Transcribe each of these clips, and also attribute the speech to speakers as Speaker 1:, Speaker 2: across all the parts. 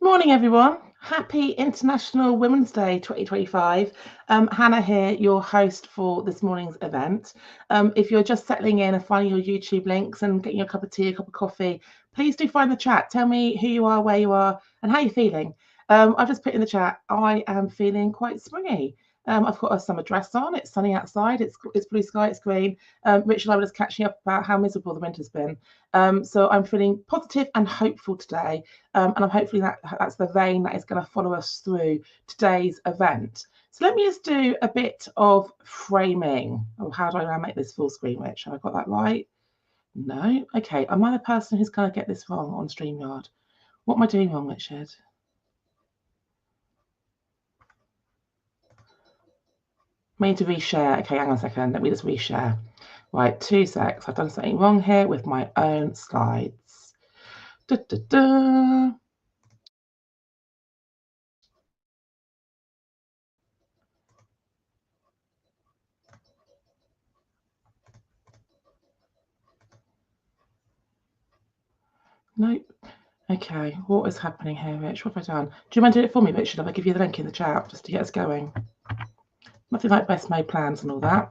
Speaker 1: Morning, everyone. Happy International Women's Day 2025. Hannah here, your host for this morning's event. If you're just settling in and finding your YouTube links and getting your cup of tea, a cup of coffee, please do find the chat. Tell me who you are, where you are, and how you're feeling. I've just put in the chat, I am feeling quite springy. I've got a summer dress on. It's sunny outside. It's blue sky. It's green. Rich and I were just catching up about how miserable the winter's been. So I'm feeling positive and hopeful today. And I'm hopefully that's the vein that is going to follow us through today's event. So let me just do a bit of framing. Oh, how do I now make this full screen, Rich? Have I got that right? No? Okay. Am I the person who's going to get this wrong on StreamYard? What am I doing wrong, Richard? I need to reshare. Okay, hang on a second. Let me just reshare. Right, 2 secs. I've done something wrong here with my own slides. Da, da, da. Nope. Okay, what is happening here, Rich? What have I done? Do you mind doing it for me, Richard? If I give you the link in the chat just to get us going? Nothing like best made plans and all that.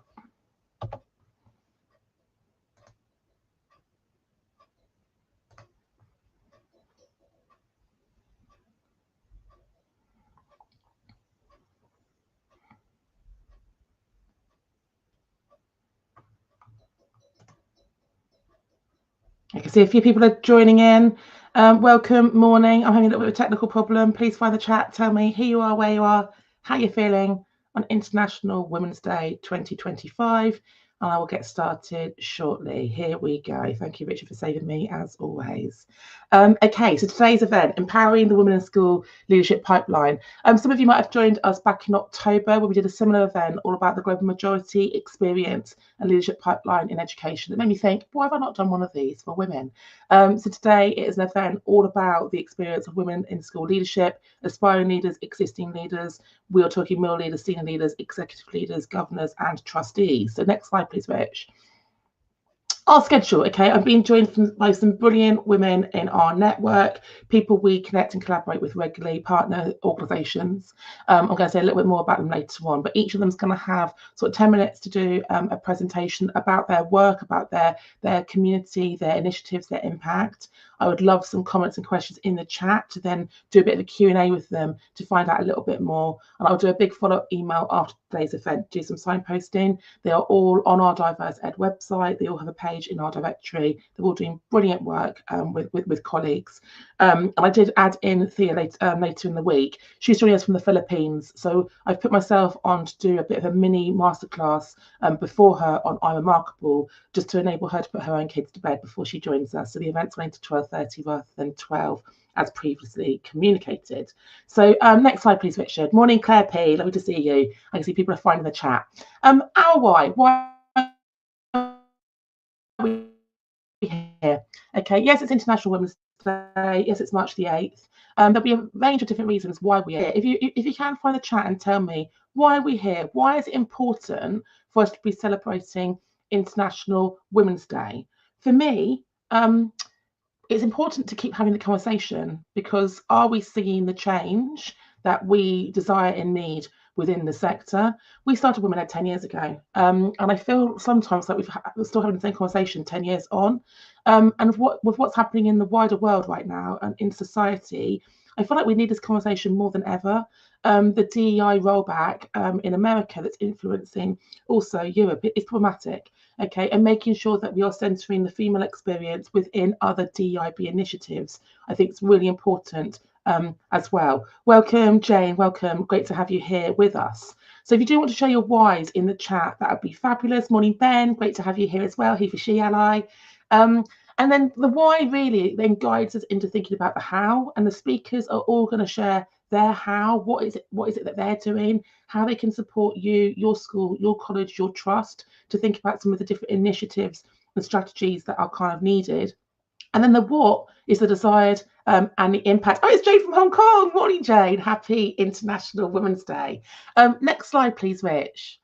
Speaker 1: I can see a few people are joining in. Welcome, morning. I'm having a little bit of a technical problem. Please find the chat. Tell me who you are, where you are, how you're feeling on International Women's Day 2025. And I will get started shortly. Here we go. Thank you, Richard, for saving me as always. Okay, so today's event, Empowering the Women in School Leadership Pipeline. Some of you might have joined us back in October when we did a similar event all about the global majority experience and leadership pipeline in education. It made me think, why have I not done one of these for women? So today it is an event all about the experience of women in school leadership, aspiring leaders, existing leaders. We are talking middle leaders, senior leaders, executive leaders, governors, and trustees. So next slide, please, Rich. Our schedule, okay, I'm being joined by some brilliant women in our network, people we connect and collaborate with regularly, partner organisations. I'm going to say a little bit more about them later on, but each of them is going to have sort of 10 minutes to do a presentation about their work, about their community, their initiatives, their impact. I would love some comments and questions in the chat to then do a bit of a Q&A with them to find out a little bit more. And I'll do a big follow-up email after today's event, do some signposting. They are all on our Diverse Ed website. They all have a page in our directory. They're all doing brilliant work with colleagues. And I did add in Thea later in the week. She's joining us from the Philippines. So I've put myself on to do a bit of a mini masterclass before her on I'm Remarkable, just to enable her to put her own kids to bed before she joins us. So the event's running to 12:30 rather than 12 as previously communicated. So next slide, please, Richard. Morning, Claire P. Lovely to see you. I can see people are finding the chat. Our why are we here? Okay, yes, it's International Women's Day. Yes, it's March the 8th. There'll be a range of different reasons why we're here. If you can find the chat and tell me why are we here, why is it important for us to be celebrating International Women's Day? For me, it's important to keep having the conversation, because are we seeing the change that we desire and need within the sector? We started Women Ed 10 years ago, and I feel sometimes like we're still having the same conversation 10 years on. And with what's happening in the wider world right now and in society, I feel like we need this conversation more than ever. The DEI rollback in America that's influencing also Europe is problematic. Okay, and making sure that we are centering the female experience within other DEIB initiatives, I think it's really important as well. Welcome, Jane. Welcome. Great to have you here with us. So if you do want to share your whys in the chat, that would be fabulous. Morning, Ben. Great to have you here as well. He for she ally. And then the why really then guides us into thinking about the how, and the speakers are all going to share their how. What is it that they're doing, how they can support you, your school, your college, your trust, to think about some of the different initiatives and strategies that are kind of needed. And then the what is the desired and the impact. Oh, it's Jane from Hong Kong. Morning, Jane. Happy International Women's Day. Next slide, please, Rich.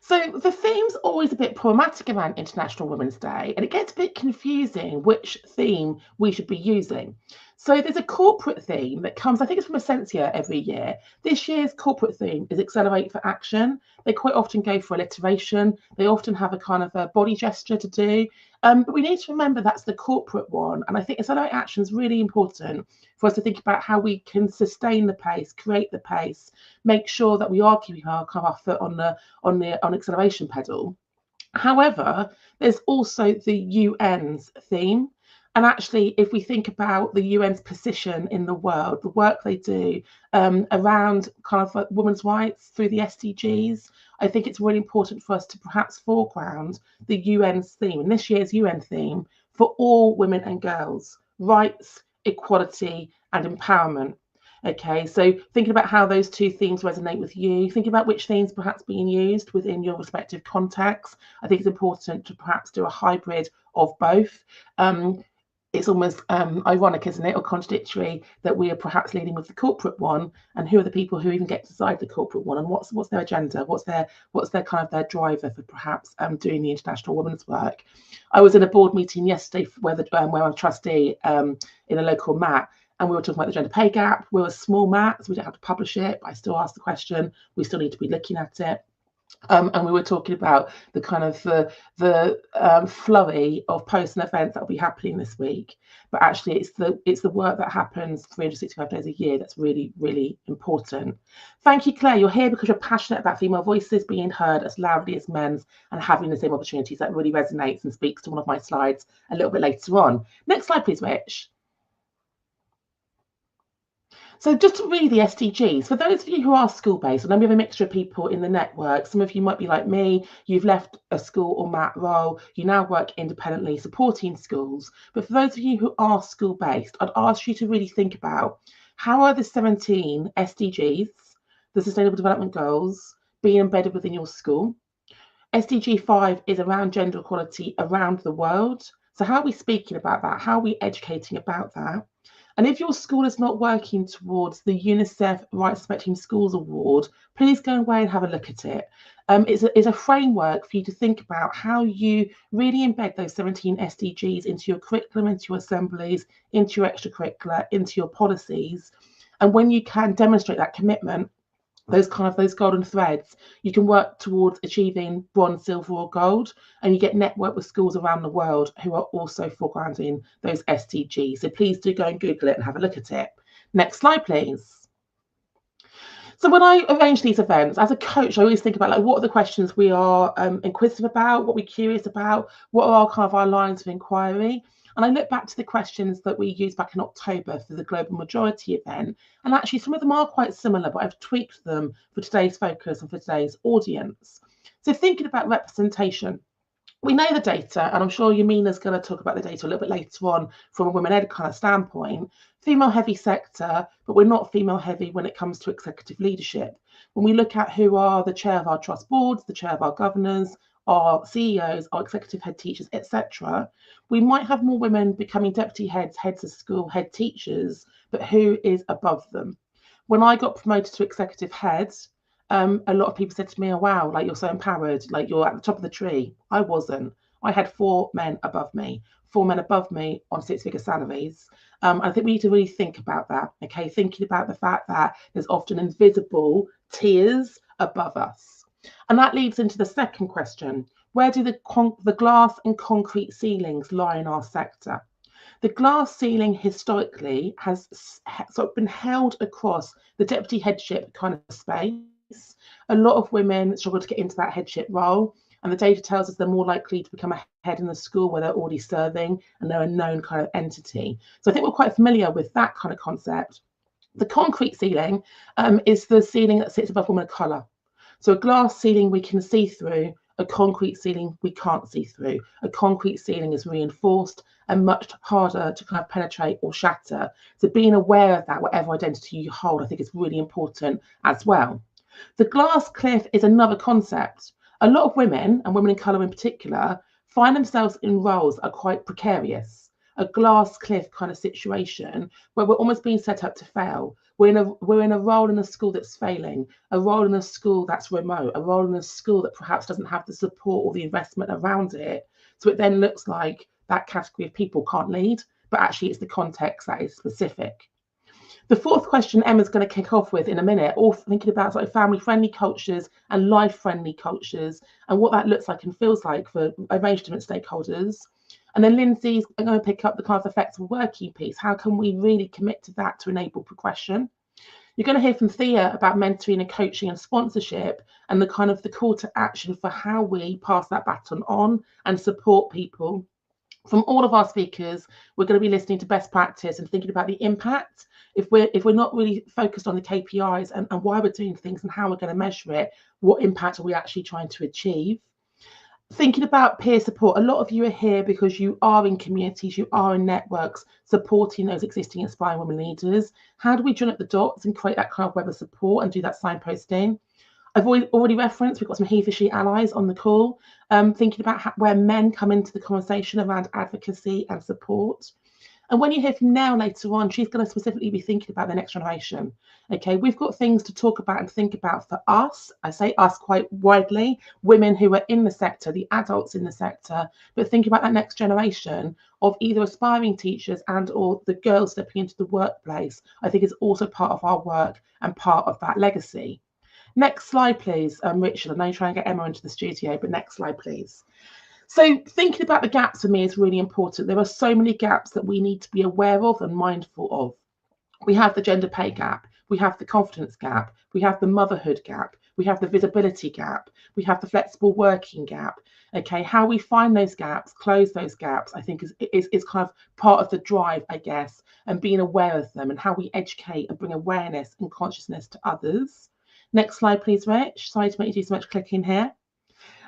Speaker 1: So the theme's always a bit problematic around International Women's Day, and it gets a bit confusing which theme we should be using. So there's a corporate theme that comes, I think it's from Essentia every year. This year's corporate theme is Accelerate for Action. They quite often go for alliteration. They often have a kind of a body gesture to do. But we need to remember that's the corporate one. And I think Accelerate Action is really important for us to think about how we can sustain the pace, create the pace, make sure that we are keeping our foot on the acceleration pedal. However, there's also the UN's theme. And actually, if we think about the UN's position in the world, the work they do around kind of like women's rights through the SDGs, I think it's really important for us to perhaps foreground the UN's theme. And this year's UN theme for all women and girls, rights, equality, and empowerment. Okay, so thinking about how those two themes resonate with you, thinking about which themes perhaps being used within your respective contexts. I think it's important to perhaps do a hybrid of both. It's almost ironic, isn't it, or contradictory that we are perhaps leading with the corporate one, and who are the people who even get to decide the corporate one, and what's their agenda, what's their kind of their driver for perhaps doing the international women's work. I was in a board meeting yesterday where I'm a trustee in a local MAT, and we were talking about the gender pay gap. We're a small MAT, so we don't have to publish it, but I still ask the question. We still need to be looking at it. And we were talking about the kind of the flurry of posts and events that will be happening this week. But actually, it's the work that happens 365 days a year that's really, really important. Thank you, Claire. You're here because you're passionate about female voices being heard as loudly as men's and having the same opportunities. That really resonates and speaks to one of my slides a little bit later on. Next slide, please, Rich. So just to read the SDGs, for those of you who are school-based, and then we have a mixture of people in the network, some of you might be like me, you've left a school or MAT role, you now work independently supporting schools. But for those of you who are school-based, I'd ask you to really think about how are the 17 SDGs, the Sustainable Development Goals, being embedded within your school? SDG 5 is around gender equality around the world. So how are we speaking about that? How are we educating about that? And if your school is not working towards the UNICEF Rights Respecting Schools Award, please go away and have a look at it. It's a framework for you to think about how you really embed those 17 SDGs into your curriculum, into your assemblies, into your extracurricular, into your policies. And when you can demonstrate that commitment, those golden threads, you can work towards achieving bronze, silver, or gold, and you get network with schools around the world who are also foregrounding those SDGs. So please do go and Google it and have a look at it. Next slide, please. So when I arrange these events, as a coach, I always think about what are the questions we are inquisitive about, what we're curious about, what are our lines of inquiry. And I look back to the questions that we used back in October for the Global Majority event. And actually, some of them are quite similar, but I've tweaked them for today's focus and for today's audience. So thinking about representation, we know the data, and I'm sure Yamina's going to talk about the data a little bit later on from a women-ed kind of standpoint. Female-heavy sector, but we're not female-heavy when it comes to executive leadership. When we look at who are the chair of our trust boards, the chair of our governors, our CEOs, our executive head teachers, etc., we might have more women becoming deputy heads, heads of school, head teachers, but who is above them? When I got promoted to executive head, a lot of people said to me, oh, wow, you're so empowered, you're at the top of the tree. I wasn't. I had 4 men above me on 6-figure salaries. I think we need to really think about that, okay? Thinking about the fact that there's often invisible tiers above us. And that leads into the second question. Where do the glass and concrete ceilings lie in our sector? The glass ceiling historically has sort of been held across the deputy headship kind of space. A lot of women struggle to get into that headship role, and the data tells us they're more likely to become a head in the school where they're already serving and they're a known kind of entity. So I think we're quite familiar with that kind of concept. The concrete ceiling is the ceiling that sits above women of colour. So a glass ceiling we can see through, a concrete ceiling we can't see through. A concrete ceiling is reinforced and much harder to kind of penetrate or shatter. So being aware of that, whatever identity you hold, I think is really important as well. The glass cliff is another concept. A lot of women, and women in colour in particular, find themselves in roles that are quite precarious. a glass cliff kind of situation where we're almost being set up to fail. We're in a role in a school that's failing, a role in a school that's remote, a role in a school that perhaps doesn't have the support or the investment around it. So it then looks like that category of people can't lead, but actually it's the context that is specific. The fourth question Emma's going to kick off with in a minute, all thinking about sort of family-friendly cultures and life-friendly cultures and what that looks like and feels like for a range of different stakeholders. And then Lindsay's going to pick up the kind of effective working piece. How can we really commit to that to enable progression? You're going to hear from Thea about mentoring and coaching and sponsorship and the kind of the call to action for how we pass that baton on and support people. From all of our speakers, we're going to be listening to best practice and thinking about the impact. If we're not really focused on the KPIs and why we're doing things and how we're going to measure it, what impact are we actually trying to achieve? Thinking about peer support, a lot of you are here because you are in communities, you are in networks supporting those existing aspiring women leaders. How do we join up the dots and create that kind of web of support and do that signposting? I've already referenced, we've got some he for she allies on the call, thinking about where men come into the conversation around advocacy and support. And when you hear from Nell later on, she's going to specifically be thinking about the next generation. Okay, we've got things to talk about and think about for us. I say us quite widely, women who are in the sector, the adults in the sector, but think about that next generation of either aspiring teachers and or the girls stepping into the workplace. I think is also part of our work and part of that legacy. Next slide, please, Richard. I know you're trying to get Emma into the studio, but next slide, please. So thinking about the gaps for me is really important. There are so many gaps that we need to be aware of and mindful of. We have the gender pay gap, we have the confidence gap, we have the motherhood gap, we have the visibility gap, we have the flexible working gap. Okay, how we find those gaps, close those gaps, I think is kind of part of the drive, I guess, and being aware of them and how we educate and bring awareness and consciousness to others. Next slide, please, Rich. Sorry to make you do so much clicking here.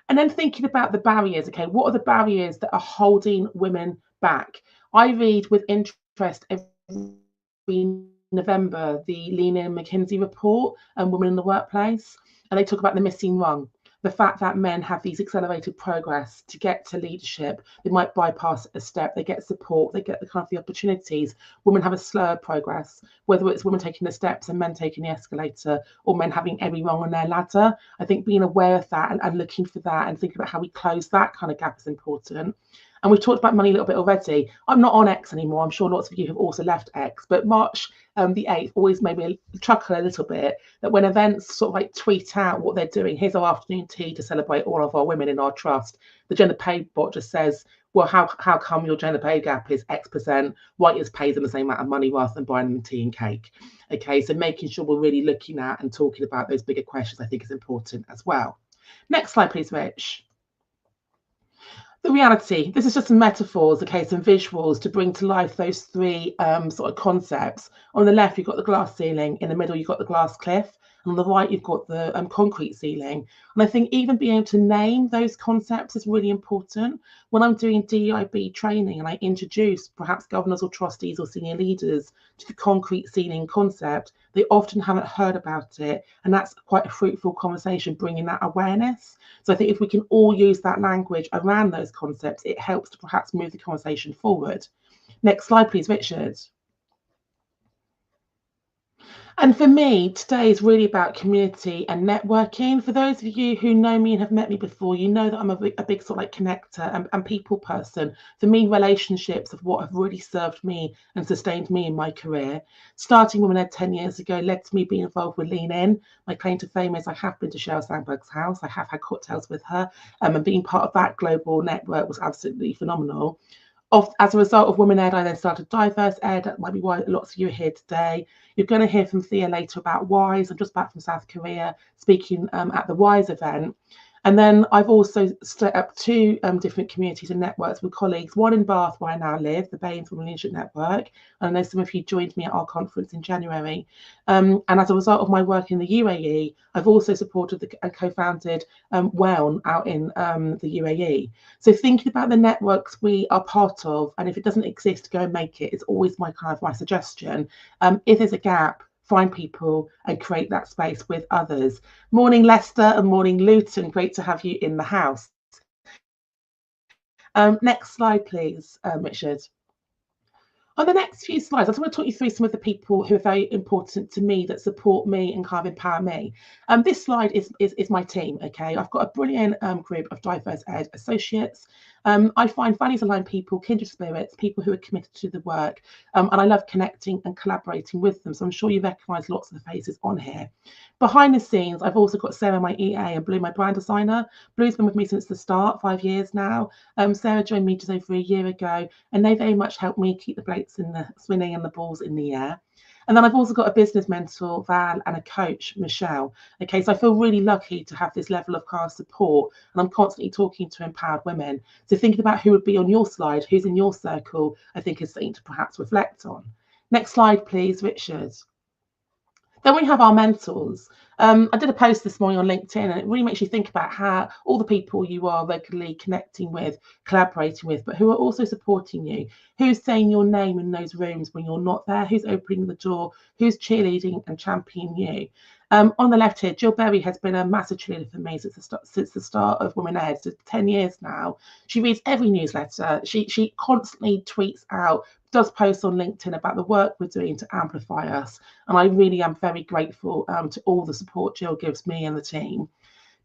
Speaker 1: And then thinking about the barriers, okay, what are the barriers that are holding women back? I read with interest every November the Lean In McKinsey report and Women in the Workplace, and they talk about the missing rung. The fact that men have these accelerated progress to get to leadership, they might bypass a step, they get support, they get the kind of the opportunities. Women have a slower progress, whether it's women taking the steps and men taking the escalator, or men having every rung on their ladder. I think being aware of that and looking for that and thinking about how we close that kind of gap is important. And we've talked about money a little bit already. I'm not on X anymore. I'm sure lots of you have also left X, but March the 8th always made me chuckle a little bit that when events sort of like tweet out what they're doing, here's our afternoon tea to celebrate all of our women in our trust. The gender pay bot just says, well, how come your gender pay gap is X%, white is paid them the same amount of money rather than buying them tea and cake. Okay, so making sure we're really looking at and talking about those bigger questions, I think is important as well. Next slide, please, Rich. The reality, this is just some metaphors, okay, some visuals to bring to life those three sort of concepts. On the left, you've got the glass ceiling. In the middle, you've got the glass cliff. And on the right, you've got the concrete ceiling. And I think even being able to name those concepts is really important. When I'm doing DEIB training and I introduce perhaps governors or trustees or senior leaders to the concrete ceiling concept, they often haven't heard about it. And that's quite a fruitful conversation, bringing that awareness. So I think if we can all use that language around those concepts, it helps to perhaps move the conversation forward. Next slide, please, Richard. And for me, today is really about community and networking. For those of you who know me and have met me before, you know that I'm a big sort of like connector and people person. For me, relationships are what have really served me and sustained me in my career. Starting Women Ed 10 years ago led to me being involved with Lean In. My claim to fame is I have been to Sheryl Sandberg's house. I have had cocktails with her, and being part of that global network was absolutely phenomenal. As a result of Women Ed, I then started Diverse Ed. That might be why lots of you are here today. You're going to hear from Thea later about WISE. I'm just back from South Korea speaking at the WISE event. And then I've also set up two different communities and networks with colleagues, one in Bath, where I now live, the Baines Women Leadership Network. And I know some of you joined me at our conference in January. And as a result of my work in the UAE, I've also supported and co-founded WELN out in the UAE. So thinking about the networks we are part of, and if it doesn't exist, go and make it, is always my suggestion. If there's a gap, find people and create that space with others. Morning, Leicester, and morning, Luton. Great to have you in the house. Next slide, please, Richard. On the next few slides, I just want to talk you through some of the people who are very important to me that support me and kind of empower me. This slide is my team, okay? I've got a brilliant group of diverse ed associates. I find values aligned people, kindred spirits, people who are committed to the work, and I love connecting and collaborating with them. So I'm sure you recognise lots of the faces on here. Behind the scenes, I've also got Sarah, my EA, and Blue, my brand designer. Blue's been with me since the start, 5 years now. Sarah joined me just over a year ago, and they very much helped me keep the plates in the spinning and the balls in the air. And then I've also got a business mentor, Val, and a coach, Michelle. Okay, so I feel really lucky to have this level of class support, and I'm constantly talking to empowered women. So thinking about who would be on your slide, who's in your circle, I think is something to perhaps reflect on. Next slide, please, Richard. Then we have our mentors. I did a post this morning on LinkedIn, and it really makes you think about how all the people you are regularly connecting with, collaborating with, but who are also supporting you. Who's saying your name in those rooms when you're not there? Who's opening the door? Who's cheerleading and championing you? On the left here, Jill Berry has been a massive cheerleader for me since the start of Women Ed, so 10 years now. She reads every newsletter. She constantly tweets out, does posts on LinkedIn about the work we're doing to amplify us. And I really am very grateful to all the support Jill gives me and the team.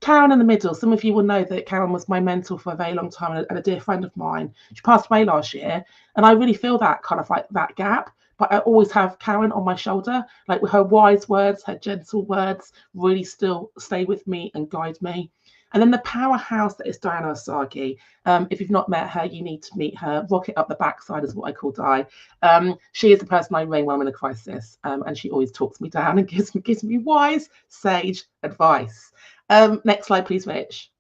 Speaker 1: Karen in the middle, some of you will know that Karen was my mentor for a very long time and a dear friend of mine. She passed away last year, and I really feel that kind of like that gap. But I always have Karen on my shoulder, like with her wise words, her gentle words really still stay with me and guide me. And then the powerhouse that is Diana Asagi. If you've not met her, you need to meet her. Rocket up the backside is what I call Di. She is the person I ring when I'm in a crisis, and she always talks me down and gives me wise, sage advice. Next slide, please, Rich.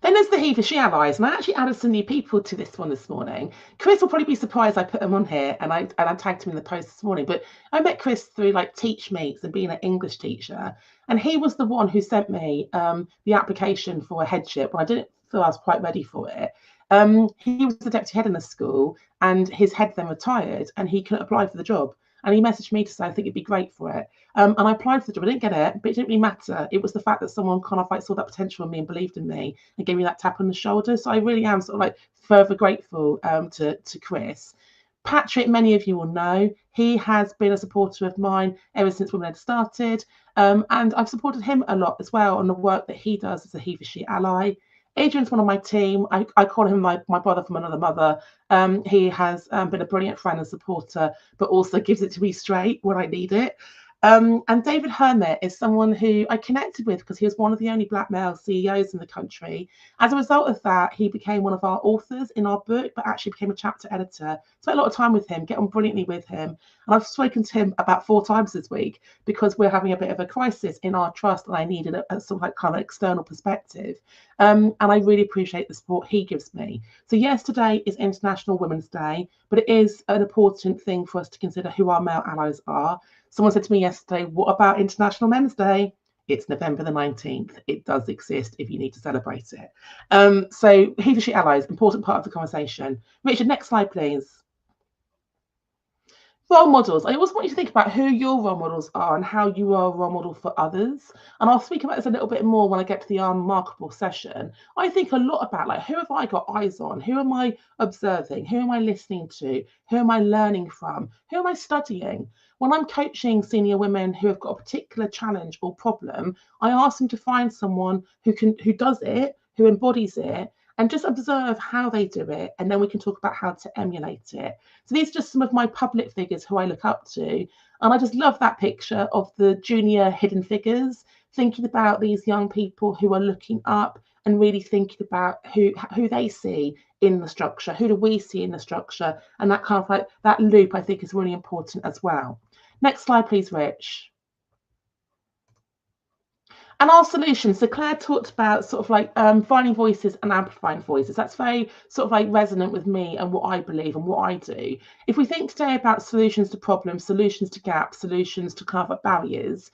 Speaker 1: Then there's the he for she allies, and I actually added some new people to this one this morning. Chris will probably be surprised I put him on here, and I tagged him in the post this morning. But I met Chris through like Teachmeets and being an English teacher, and he was the one who sent me the application for a headship when I didn't feel I was quite ready for it. He was the deputy head in the school, and his head then retired, and he couldn't apply for the job. And he messaged me to say I think it'd be great for it. And I applied for the job. I didn't get it, but it didn't really matter. It was the fact that someone kind of like saw that potential in me and believed in me and gave me that tap on the shoulder. So I really am sort of like further grateful to Chris. Patrick, many of you will know, he has been a supporter of mine ever since Women Ed started. And I've supported him a lot as well on the work that he does as a he for she ally. Adrian's one of my team. I call him my brother from another mother. He has been a brilliant friend and supporter, but also gives it to me straight when I need it. And David Hermit is someone who I connected with because he was one of the only Black male CEOs in the country. As a result of that, he became one of our authors in our book, but actually became a chapter editor. Spent a lot of time with him, get on brilliantly with him. And I've spoken to him about 4 times this week because we're having a bit of a crisis in our trust, and I needed a sort of like kind of external perspective. And I really appreciate the support he gives me. So yes, today is International Women's Day, but it is an important thing for us to consider who our male allies are. Someone said to me yesterday, what about International Men's Day? It's November the 19th. It does exist if you need to celebrate it. So he for she allies, important part of the conversation. Richard, next slide, please. Role models. I always want you to think about who your role models are and how you are a role model for others. And I'll speak about this a little bit more when I get to the unmarkable session. I think a lot about like, who have I got eyes on? Who am I observing? Who am I listening to? Who am I learning from? Who am I studying? When I'm coaching senior women who have got a particular challenge or problem, I ask them to find someone who does it, who embodies it, and just observe how they do it, and then we can talk about how to emulate it. So these are just some of my public figures who I look up to, and I just love that picture of the junior hidden figures, thinking about these young people who are looking up and really thinking about who they see in the structure, who do we see in the structure, and that kind of like that loop I think is really important as well. Next slide, please, Rich. And our solutions. So Claire talked about sort of like finding voices and amplifying voices. That's very sort of like resonant with me and what I believe and what I do. If we think today about solutions to problems, solutions to gaps, solutions to carve up barriers,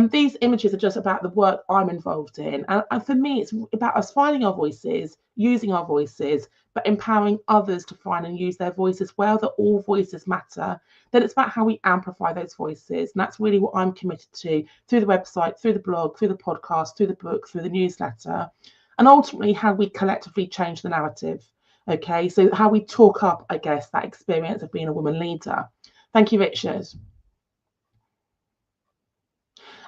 Speaker 1: these images are just about the work I'm involved in. And for me, it's about us finding our voices, using our voices, but empowering others to find and use their voice as well, that all voices matter. Then it's about how we amplify those voices. And that's really what I'm committed to through the website, through the blog, through the podcast, through the book, through the newsletter, and ultimately how we collectively change the narrative. Okay, so how we talk up, I guess, that experience of being a woman leader. Thank you, Richard.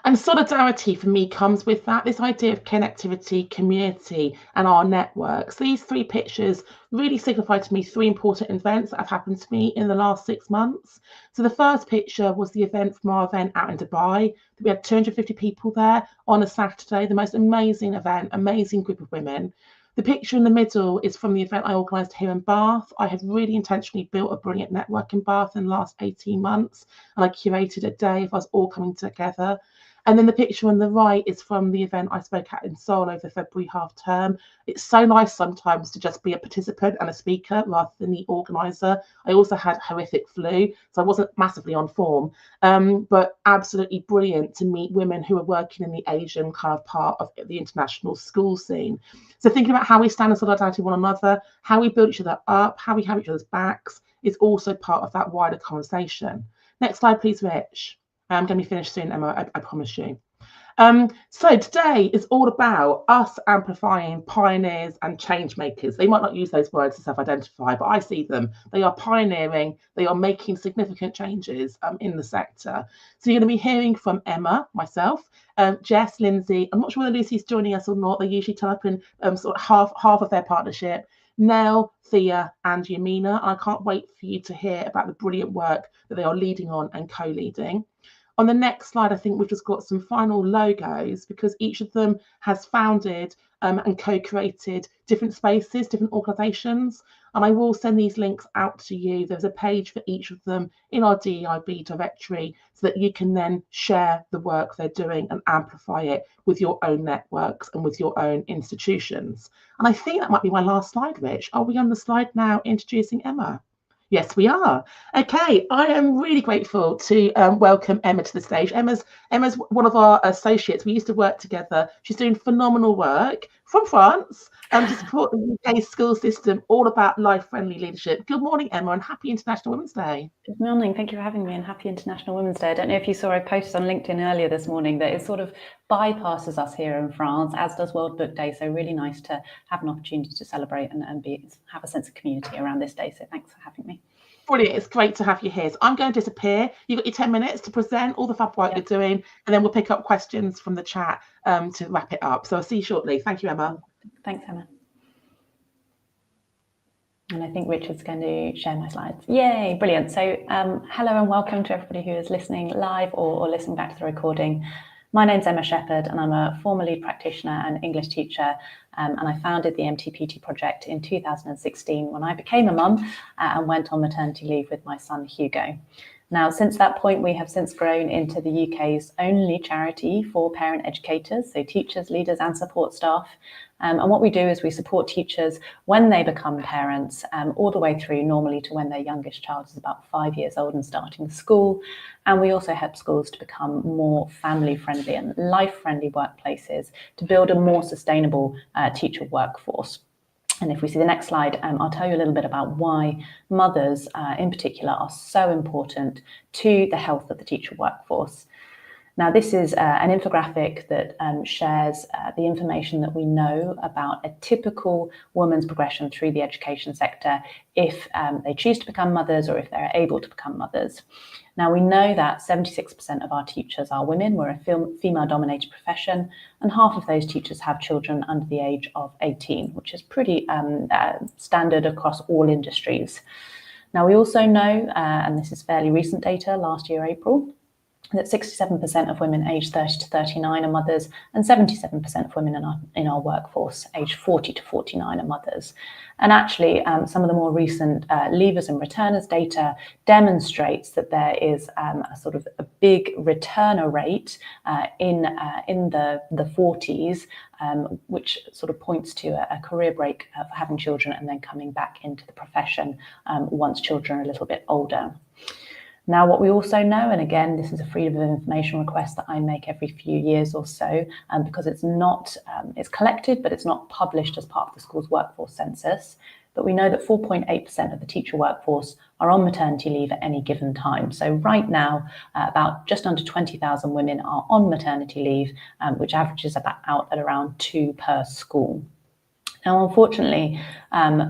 Speaker 1: And solidarity for me comes with that, this idea of connectivity, community, and our networks. These three pictures really signify to me three important events that have happened to me in the last 6 months. So the first picture was the event from our event out in Dubai. We had 250 people there on a Saturday, the most amazing event, amazing group of women. The picture in the middle is from the event I organised here in Bath. I have really intentionally built a brilliant network in Bath in the last 18 months, and I curated a day of us all coming together. And then the picture on the right is from the event I spoke at in Seoul over February half term. It's so nice sometimes to just be a participant and a speaker rather than the organizer. I also had horrific flu, so I wasn't massively on form, but absolutely brilliant to meet women who are working in the Asian kind of part of the international school scene. So thinking about how we stand in solidarity with one another, how we build each other up, how we have each other's backs is also part of that wider conversation. Next slide, please, Rich. I'm going to be finished soon, Emma, I promise you. So today is all about us amplifying pioneers and change makers. They might not use those words to self-identify, but I see them. They are pioneering, they are making significant changes in the sector. So you're going to be hearing from Emma, myself, Jess, Lindsay. I'm not sure whether Lucy's joining us or not. They usually type in sort of half of their partnership. Nell, Thea, and Yamina. I can't wait for you to hear about the brilliant work that they are leading on and co-leading. On the next slide, I think we've just got some final logos because each of them has founded and co-created different spaces, different organisations. And I will send these links out to you. There's a page for each of them in our DEIB directory so that you can then share the work they're doing and amplify it with your own networks and with your own institutions. And I think that might be my last slide, Rich. Are we on the slide now introducing Emma? Yes, we are. Okay, I am really grateful to welcome Emma to the stage. Emma's one of our associates. We used to work together. She's doing phenomenal work from France to support the UK school system, all about life-friendly leadership. Good morning, Emma, and happy International Women's Day.
Speaker 2: Good morning. Thank you for having me, and happy International Women's Day. I don't know if you saw, I posted on LinkedIn earlier this morning that it sort of bypasses us here in France, as does World Book Day. So really nice to have an opportunity to celebrate and have a sense of community around this day. So thanks for having me.
Speaker 1: Brilliant. It's great to have you here. So I'm going to disappear. You've got your 10 minutes to present all the fab work you're doing, and then we'll pick up questions from the chat to wrap it up. So I'll see you shortly. Thank you, Emma.
Speaker 2: Thanks, Emma. And I think Richard's going to share my slides. Yay, brilliant. So hello and welcome to everybody who is listening live or listening back to the recording. My name's Emma Shepherd, and I'm a former lead practitioner and English teacher, and I founded the MTPT project in 2016 when I became a mum and went on maternity leave with my son Hugo. Now, since that point, we have since grown into the UK's only charity for parent educators, so teachers, leaders and support staff. And what we do is we support teachers when they become parents, all the way through normally to when their youngest child is about 5 years old and starting school. And we also help schools to become more family-friendly and life-friendly workplaces to build a more sustainable teacher workforce. And if we see the next slide, I'll tell you a little bit about why mothers in particular are so important to the health of the teacher workforce. Now, this is an infographic that shares the information that we know about a typical woman's progression through the education sector if they choose to become mothers or if they're able to become mothers. Now, we know that 76% of our teachers are women. We're a female-dominated profession, and half of those teachers have children under the age of 18, which is pretty standard across all industries. Now, we also know, and this is fairly recent data, last year, April, that 67% of women aged 30 to 39 are mothers, and 77% of women in our workforce aged 40 to 49 are mothers. And actually, some of the more recent leavers and returners data demonstrates that there is a sort of a big returner rate in the 40s, which sort of points to a career break for having children and then coming back into the profession once children are a little bit older. Now, what we also know, and again, this is a freedom of information request that I make every few years or so, because it's not, it's collected, but it's not published as part of the school's workforce census. But we know that 4.8% of the teacher workforce are on maternity leave at any given time. So right now, about just under 20,000 women are on maternity leave, which averages out at around 2 per school. Now, unfortunately,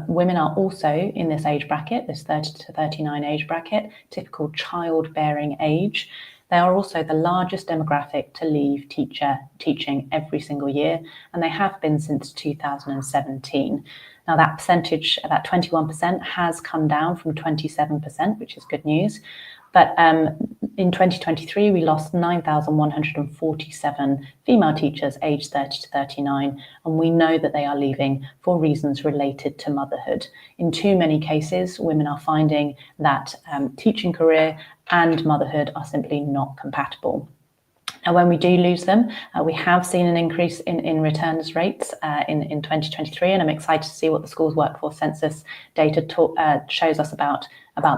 Speaker 2: women are also in this age bracket, this 30 to 39 age bracket, typical childbearing age. They are also the largest demographic to leave teaching every single year, and they have been since 2017. Now, that percentage, that 21%, has come down from 27%, which is good news. But in 2023, we lost 9,147 female teachers aged 30 to 39, and we know that they are leaving for reasons related to motherhood. In too many cases, women are finding that teaching career and motherhood are simply not compatible. And when we do lose them, we have seen an increase in returns rates in 2023, and I'm excited to see what the schools workforce census data shows us about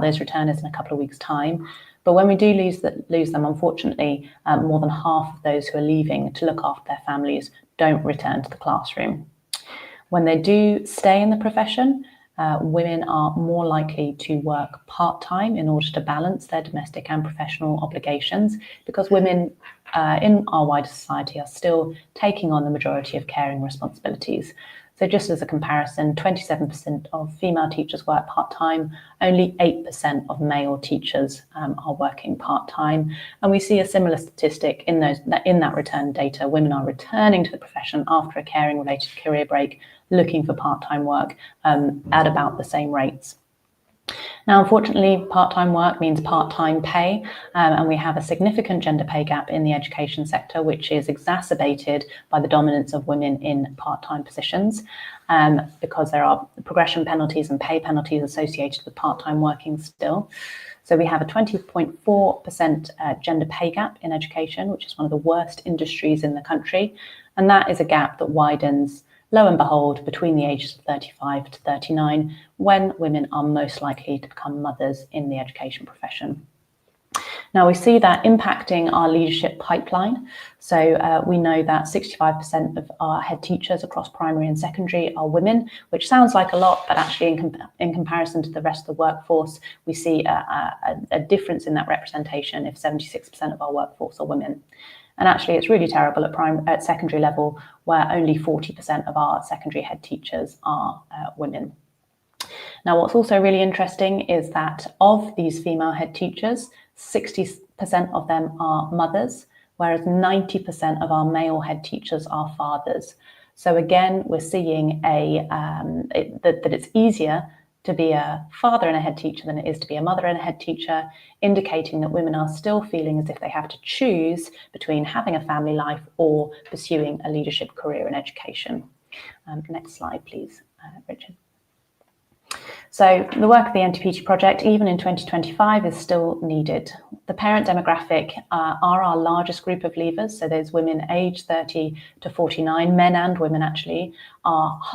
Speaker 2: those returners in a couple of weeks' time. But when we do lose them, unfortunately, more than half of those who are leaving to look after their families don't return to the classroom. When they do stay in the profession, women are more likely to work part-time in order to balance their domestic and professional obligations, because women in our wider society are still taking on the majority of caring responsibilities. So just as a comparison, 27% of female teachers work part-time, only 8% of male teachers are working part-time. And we see a similar statistic in that return data. Women are returning to the profession after a caring-related career break, looking for part-time work at about the same rates. Now, unfortunately, part-time work means part-time pay, and we have a significant gender pay gap in the education sector, which is exacerbated by the dominance of women in part-time positions, because there are progression penalties and pay penalties associated with part-time working still. So we have a 20.4% gender pay gap in education, which is one of the worst industries in the country, and that is a gap that widens, lo and behold, between the ages of 35 to 39, when women are most likely to become mothers in the education profession. Now, we see that impacting our leadership pipeline. So we know that 65% of our head teachers across primary and secondary are women, which sounds like a lot, but actually in comparison to the rest of the workforce, we see a difference in that representation if 76% of our workforce are women. And actually, it's really terrible at secondary level, where only 40% of our secondary head teachers are women. Now, what's also really interesting is that of these female head teachers, 60% of them are mothers, whereas 90% of our male head teachers are fathers. So again, we're seeing that it's easier to be a father and a head teacher than it is to be a mother and a head teacher, indicating that women are still feeling as if they have to choose between having a family life or pursuing a leadership career in education. Next slide, please, Richard. So the work of the NTPT project, even in 2025, is still needed. The parent demographic are our largest group of leavers. So those women aged 30 to 49, men and women actually,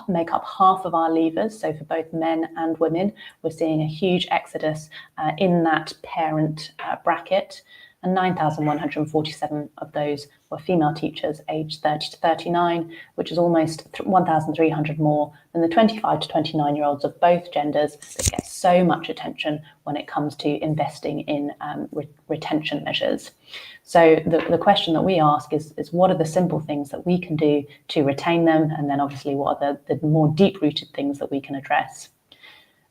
Speaker 2: make up half of our leavers. So for both men and women, we're seeing a huge exodus in that parent bracket. And 9,147 of those were female teachers aged 30 to 39, which is almost 1,300 more than the 25 to 29-year-olds of both genders that get so much attention when it comes to investing in retention measures. So the question that we ask is what are the simple things that we can do to retain them? And then obviously what are the more deep-rooted things that we can address?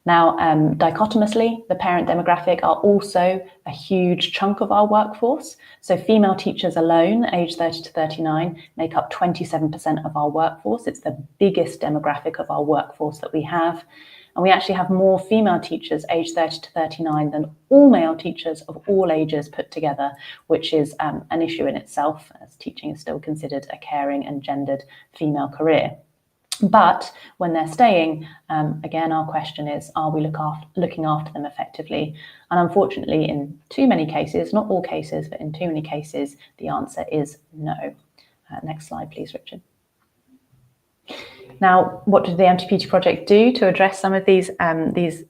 Speaker 2: Now, dichotomously, the parent demographic are also a huge chunk of our workforce. So female teachers alone, aged 30 to 39, make up 27% of our workforce. It's the biggest demographic of our workforce that we have. And we actually have more female teachers aged 30 to 39 than all male teachers of all ages put together, which is an issue in itself, as teaching is still considered a caring and gendered female career. But when they're staying, again, our question is, are we looking after them effectively? And unfortunately, in too many cases, not all cases, but in too many cases, the answer is no. Next slide, please, Richard. Now, what did the MTPT project do to address some of these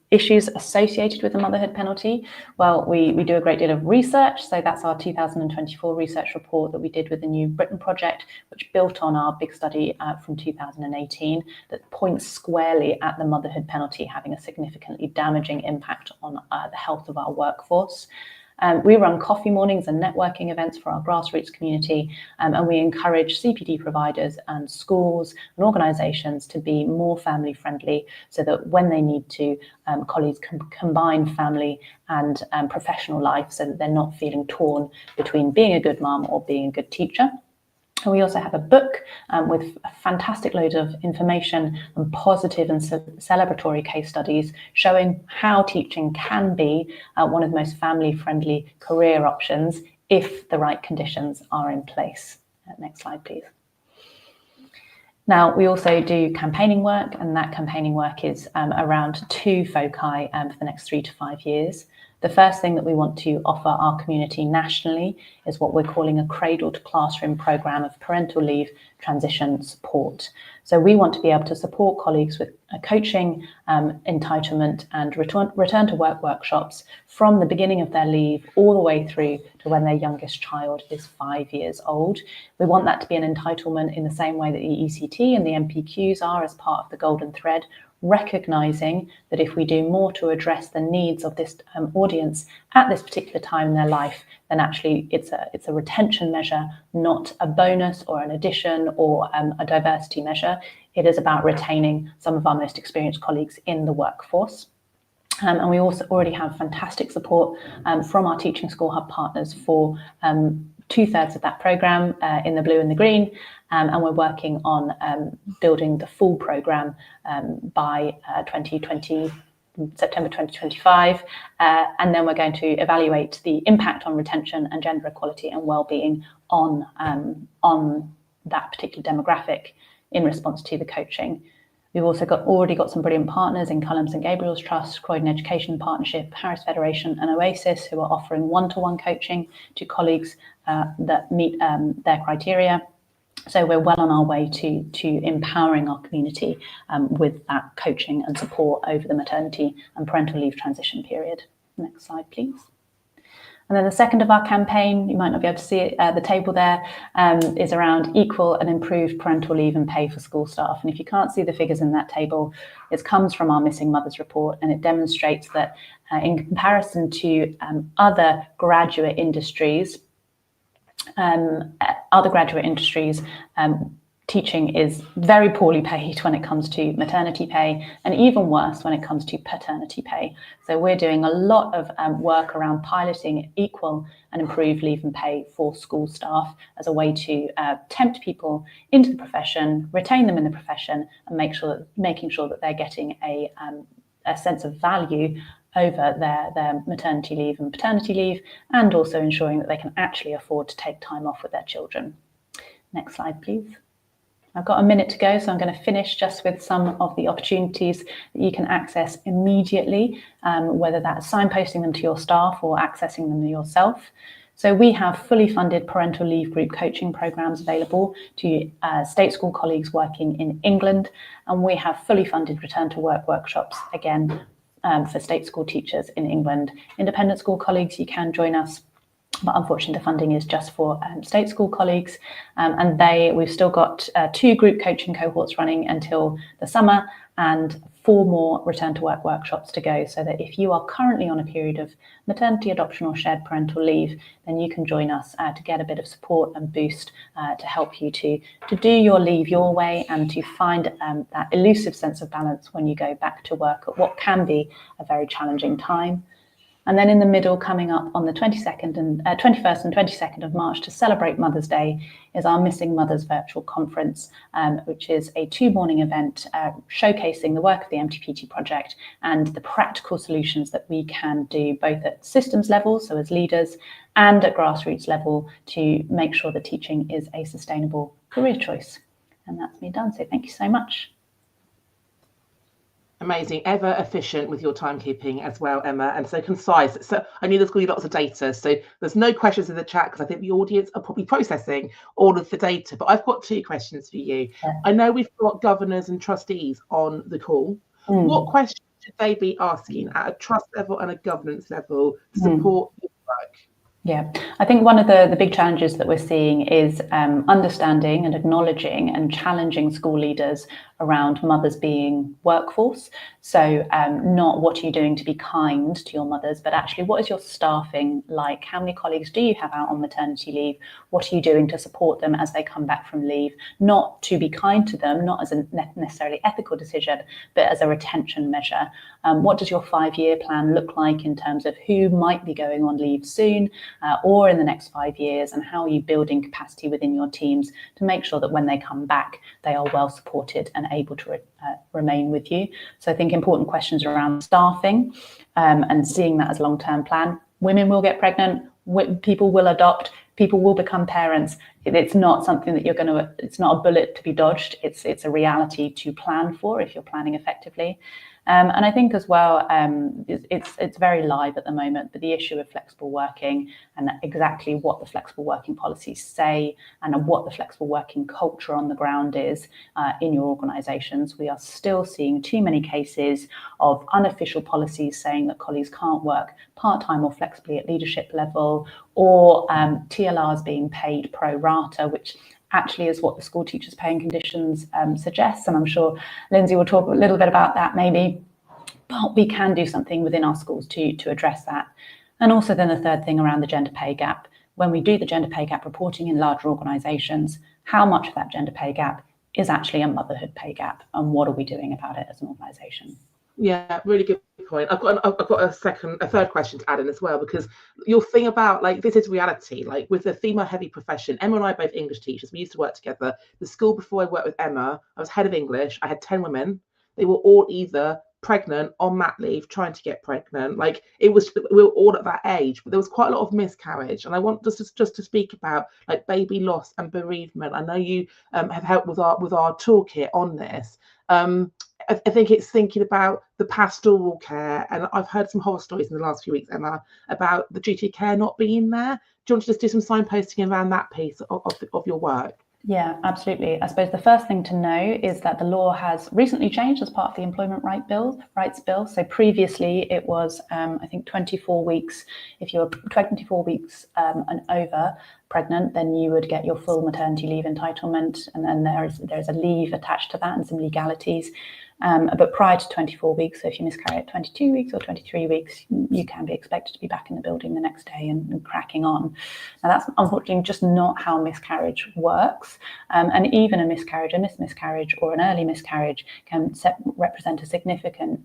Speaker 2: issues associated with the motherhood penalty? Well, we do a great deal of research. So that's our 2024 research report that we did with the New Britain project, which built on our big study from 2018 that points squarely at the motherhood penalty having a significantly damaging impact on the health of our workforce. We run coffee mornings and networking events for our grassroots community, and we encourage CPD providers and schools and organisations to be more family friendly, so that when they need to, colleagues can combine family and professional life, so that they're not feeling torn between being a good mum or being a good teacher. And we also have a book with a fantastic load of information and positive and celebratory case studies showing how teaching can be one of the most family-friendly career options if the right conditions are in place. Next slide, please. Now, we also do campaigning work, and that campaigning work is around 2 foci for the next 3 to 5 years. The first thing that we want to offer our community nationally is what we're calling a cradle to classroom programme of parental leave transition support. So we want to be able to support colleagues with coaching, entitlement and return to work workshops from the beginning of their leave all the way through to when their youngest child is 5 years old. We want that to be an entitlement in the same way that the ECT and the MPQs are as part of the golden thread, recognising that if we do more to address the needs of this audience at this particular time in their life, then actually it's a retention measure, not a bonus or an addition or a diversity measure. It is about retaining some of our most experienced colleagues in the workforce. And we also already have fantastic support from our Teaching School Hub partners for 2/3 of that programme in the blue and the green, and we're working on building the full programme by September 2025, and then we're going to evaluate the impact on retention and gender equality and wellbeing on that particular demographic in response to the coaching. We've also already got some brilliant partners in Cullum St Gabriel's Trust, Croydon Education Partnership, Harris Federation and Oasis, who are offering one-to-one coaching to colleagues that meet their criteria. So we're well on our way to empowering our community with that coaching and support over the maternity and parental leave transition period. Next slide, please. And then the second of our campaign, you might not be able to see it, the table there, is around equal and improved parental leave and pay for school staff. And if you can't see the figures in that table, it comes from our Missing Mothers report, and it demonstrates that in comparison to other graduate industries, teaching is very poorly paid when it comes to maternity pay, and even worse when it comes to paternity pay. So we're doing a lot of work around piloting equal and improved leave and pay for school staff as a way to tempt people into the profession, retain them in the profession, and making sure that they're getting a sense of value over their maternity leave and paternity leave, and also ensuring that they can actually afford to take time off with their children. Next slide, please. I've got a minute to go, so I'm going to finish just with some of the opportunities that you can access immediately, whether that's signposting them to your staff or accessing them yourself. So we have fully funded parental leave group coaching programs available to state school colleagues working in England, and we have fully funded return to work workshops, again, for state school teachers in England. Independent school colleagues, you can join us, but unfortunately the funding is just for state school colleagues, and we've still got 2 group coaching cohorts running until the summer and 4 more return to work workshops to go, so that if you are currently on a period of maternity, adoption or shared parental leave, then you can join us to get a bit of support and boost to help you to do your leave your way and to find that elusive sense of balance when you go back to work at what can be a very challenging time. And then in the middle, coming up on the 21st and 22nd of March to celebrate Mother's Day, is our Missing Mothers virtual conference, which is a 2-morning event showcasing the work of the MTPT project and the practical solutions that we can do both at systems level, so as leaders, and at grassroots level to make sure that teaching is a sustainable career choice. And that's me done, so thank you so much.
Speaker 1: Amazing, ever efficient with your timekeeping as well, Emma, and so concise. So I knew there's going to be lots of data, so there's no questions in the chat because I think the audience are probably processing all of the data. But I've got 2 questions for you. Yeah. I know we've got governors and trustees on the call. What questions should they be asking at a trust level and a governance level to support your work?
Speaker 2: Yeah, I think one of the big challenges that we're seeing is understanding and acknowledging and challenging school leaders around mothers being workforce. So not what are you doing to be kind to your mothers, but actually what is your staffing like? How many colleagues do you have out on maternity leave? What are you doing to support them as they come back from leave? Not to be kind to them, not as a necessarily ethical decision, but as a retention measure. What does your 5-year plan look like in terms of who might be going on leave soon or in the next 5 years, and how are you building capacity within your teams to make sure that when they come back, they are well supported and able to remain with you? So I think important questions around staffing and seeing that as a long-term plan. Women will get pregnant, people will adopt, people will become parents. It's not something that it's not a bullet to be dodged. It's a reality to plan for if you're planning effectively. And I think as well, it's very live at the moment, but the issue of flexible working and exactly what the flexible working policies say and what the flexible working culture on the ground is in your organisations. We are still seeing too many cases of unofficial policies saying that colleagues can't work part-time or flexibly at leadership level, or TLRs being paid pro rata, which actually is what the school teachers paying conditions suggests. And I'm sure Lindsay will talk a little bit about that maybe, but we can do something within our schools to address that. And also then the third thing around the gender pay gap. When we do the gender pay gap reporting in larger organisations, how much of that gender pay gap is actually a motherhood pay gap, and what are we doing about it as an organisation?
Speaker 1: Yeah, really good point. I've got a third question to add in as well, because your thing about like this is reality. Like with the female heavy profession, Emma and I are both English teachers. We used to work together. The school before I worked with Emma, I was head of English. I had 10 women. They were all either pregnant, on mat leave, trying to get pregnant. Like we were all at that age, but there was quite a lot of miscarriage. And I want just to speak about like baby loss and bereavement. I know you have helped with our toolkit on this. I think it's thinking about the pastoral care, and I've heard some horror stories in the last few weeks, Emma, about the duty of care not being there. Do you want to just do some signposting around that piece of your work?
Speaker 2: Yeah, absolutely. I suppose the first thing to know is that the law has recently changed as part of the Employment Rights Bill. So previously it was, I think, 24 weeks. If you're 24 weeks and over pregnant, then you would get your full maternity leave entitlement, and then there's a leave attached to that and some legalities. But prior to 24 weeks, so if you miscarry at 22 weeks or 23 weeks, you can be expected to be back in the building the next day and cracking on. Now, that's unfortunately just not how miscarriage works. And even a miscarriage, a missed miscarriage, or an early miscarriage can represent a significant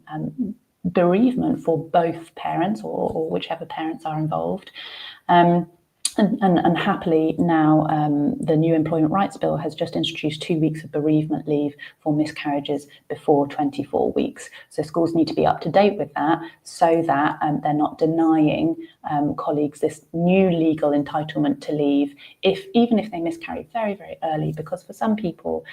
Speaker 2: bereavement for both parents or whichever parents are involved. And happily now, the new Employment Rights Bill has just introduced 2 weeks of bereavement leave for miscarriages before 24 weeks. So schools need to be up to date with that so that they're not denying colleagues this new legal entitlement to leave, even if they miscarry very, very early, because for some people,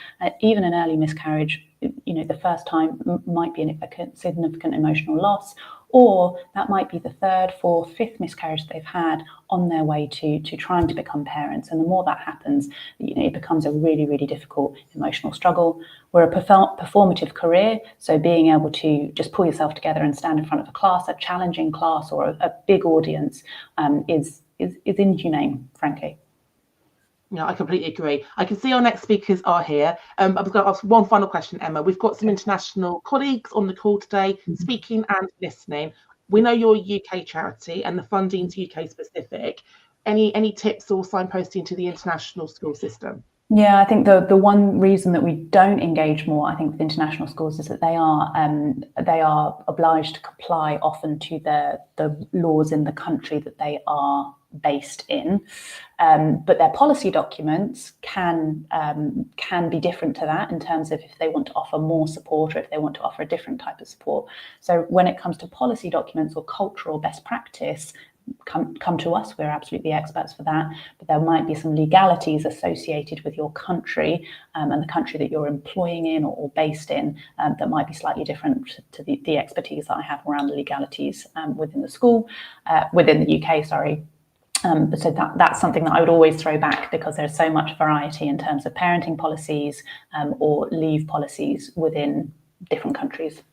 Speaker 2: even an early miscarriage, the first time might be a significant emotional loss, or that might be the third, fourth, fifth miscarriage they've had on their way to trying to become parents. And the more that happens, it becomes a really, really difficult emotional struggle. We're a performative career, so being able to just pull yourself together and stand in front of a class, a challenging class or a big audience is inhumane, frankly.
Speaker 1: Yeah, I completely agree. I can see our next speakers are here. I've got to ask one final question, Emma. We've got some international colleagues on the call today, speaking and listening. We know you're a UK charity and the funding's UK specific. Any tips or signposting to the international school system?
Speaker 2: Yeah, I think the one reason that we don't engage more, I think, with international schools is that they are obliged to comply often to the laws in the country that they are based in, but their policy documents can be different to that in terms of if they want to offer more support or if they want to offer a different type of support. So when it comes to policy documents or cultural best practice, come to us. We're absolutely experts for that, but there might be some legalities associated with your country and the country that you're employing in or based in that might be slightly different to the expertise that I have around the legalities within the school, within the UK, sorry. But so that's something that I would always throw back, because there's so much variety in terms of parenting policies or leave policies within different countries.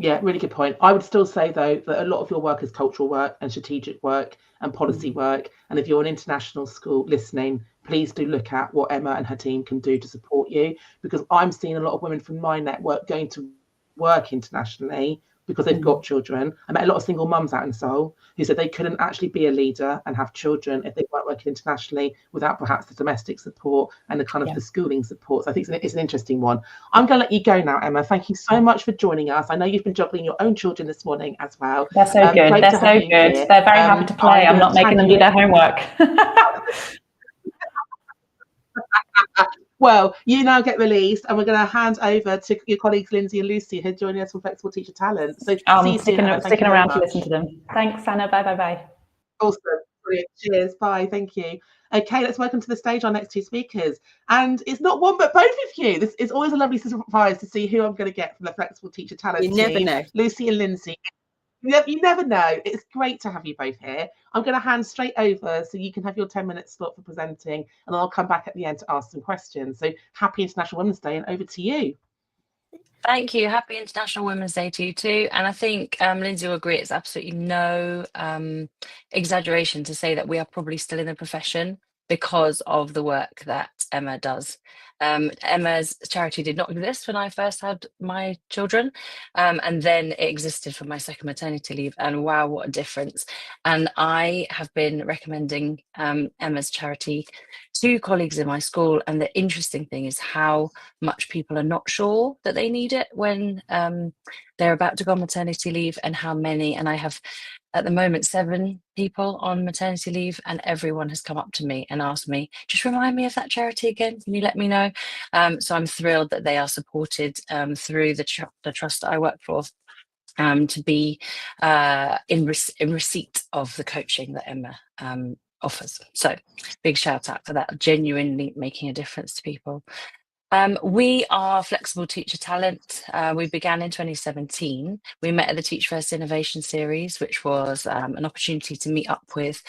Speaker 1: Yeah, really good point. I would still say, though, that a lot of your work is cultural work and strategic work and policy work. And if you're an international school listening, please do look at what Emma and her team can do to support you, because I'm seeing a lot of women from my network going to work internationally because they've got children. I met a lot of single mums out in Seoul who said they couldn't actually be a leader and have children if they weren't working internationally without perhaps the domestic support and the kind of the schooling support. So I think it's an interesting one. I'm going to let you go now, Emma. Thank you so much for joining us. I know you've been juggling your own children this morning as well.
Speaker 2: They're so good.
Speaker 1: Great
Speaker 2: They're
Speaker 1: to
Speaker 2: so
Speaker 1: have you
Speaker 2: good.
Speaker 1: here.
Speaker 2: They're very happy to play. I'm not making them do their homework.
Speaker 1: Well, you now get released, and we're going to hand over to your colleagues Lindsay and Lucy, who are joining us from Flexible Teacher Talent. So see you soon, Emma.
Speaker 2: Sticking around to listen to them. Thanks, Anna. Bye, bye, bye.
Speaker 1: Awesome. Brilliant. Cheers. Bye. Thank you. Okay, let's welcome to the stage our next two speakers. And it's not one, but both of you. This is always a lovely surprise to see who I'm going to get from the Flexible Teacher Talent team.
Speaker 3: You never know.
Speaker 1: Lucy and Lindsay. You never know. It's great to have you both here. I'm going to hand straight over so you can have your 10-minute slot for presenting, and I'll come back at the end to ask some questions. So happy International Women's Day, and over to you.
Speaker 3: Thank you. Happy International Women's Day to you too. And I think Lindsay will agree, it's absolutely no exaggeration to say that we are probably still in the profession because of the work that Emma does. Emma's charity did not exist when I first had my children, and then it existed for my second maternity leave, and wow, what a difference. And I have been recommending Emma's charity to colleagues in my school, and the interesting thing is how much people are not sure that they need it when they're about to go on maternity leave, and how many. And I have at the moment 7 people on maternity leave, and everyone has come up to me and asked me, just remind me of that charity again, can you let me know? So I'm thrilled that they are supported through the trust that I work for, to be in receipt of the coaching that Emma offers. So big shout out for that, genuinely making a difference to people. We are Flexible Teacher Talent. We began in 2017. We met at the Teach First Innovation Series, which was an opportunity to meet up with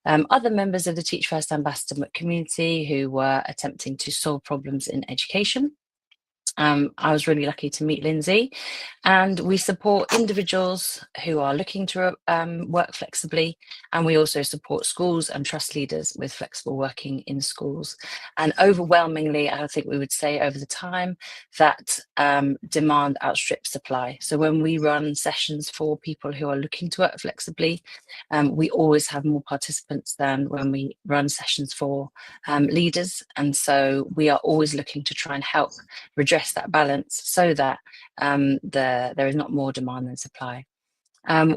Speaker 3: other members of the Teach First Ambassador community who were attempting to solve problems in education. I was really lucky to meet Lindsay, and we support individuals who are looking to work flexibly, and we also support schools and trust leaders with flexible working in schools. And overwhelmingly, I think we would say over the time that demand outstrips supply. So when we run sessions for people who are looking to work flexibly, we always have more participants than when we run sessions for leaders. And so we are always looking to try and help redress that balance so that there is not more demand than supply.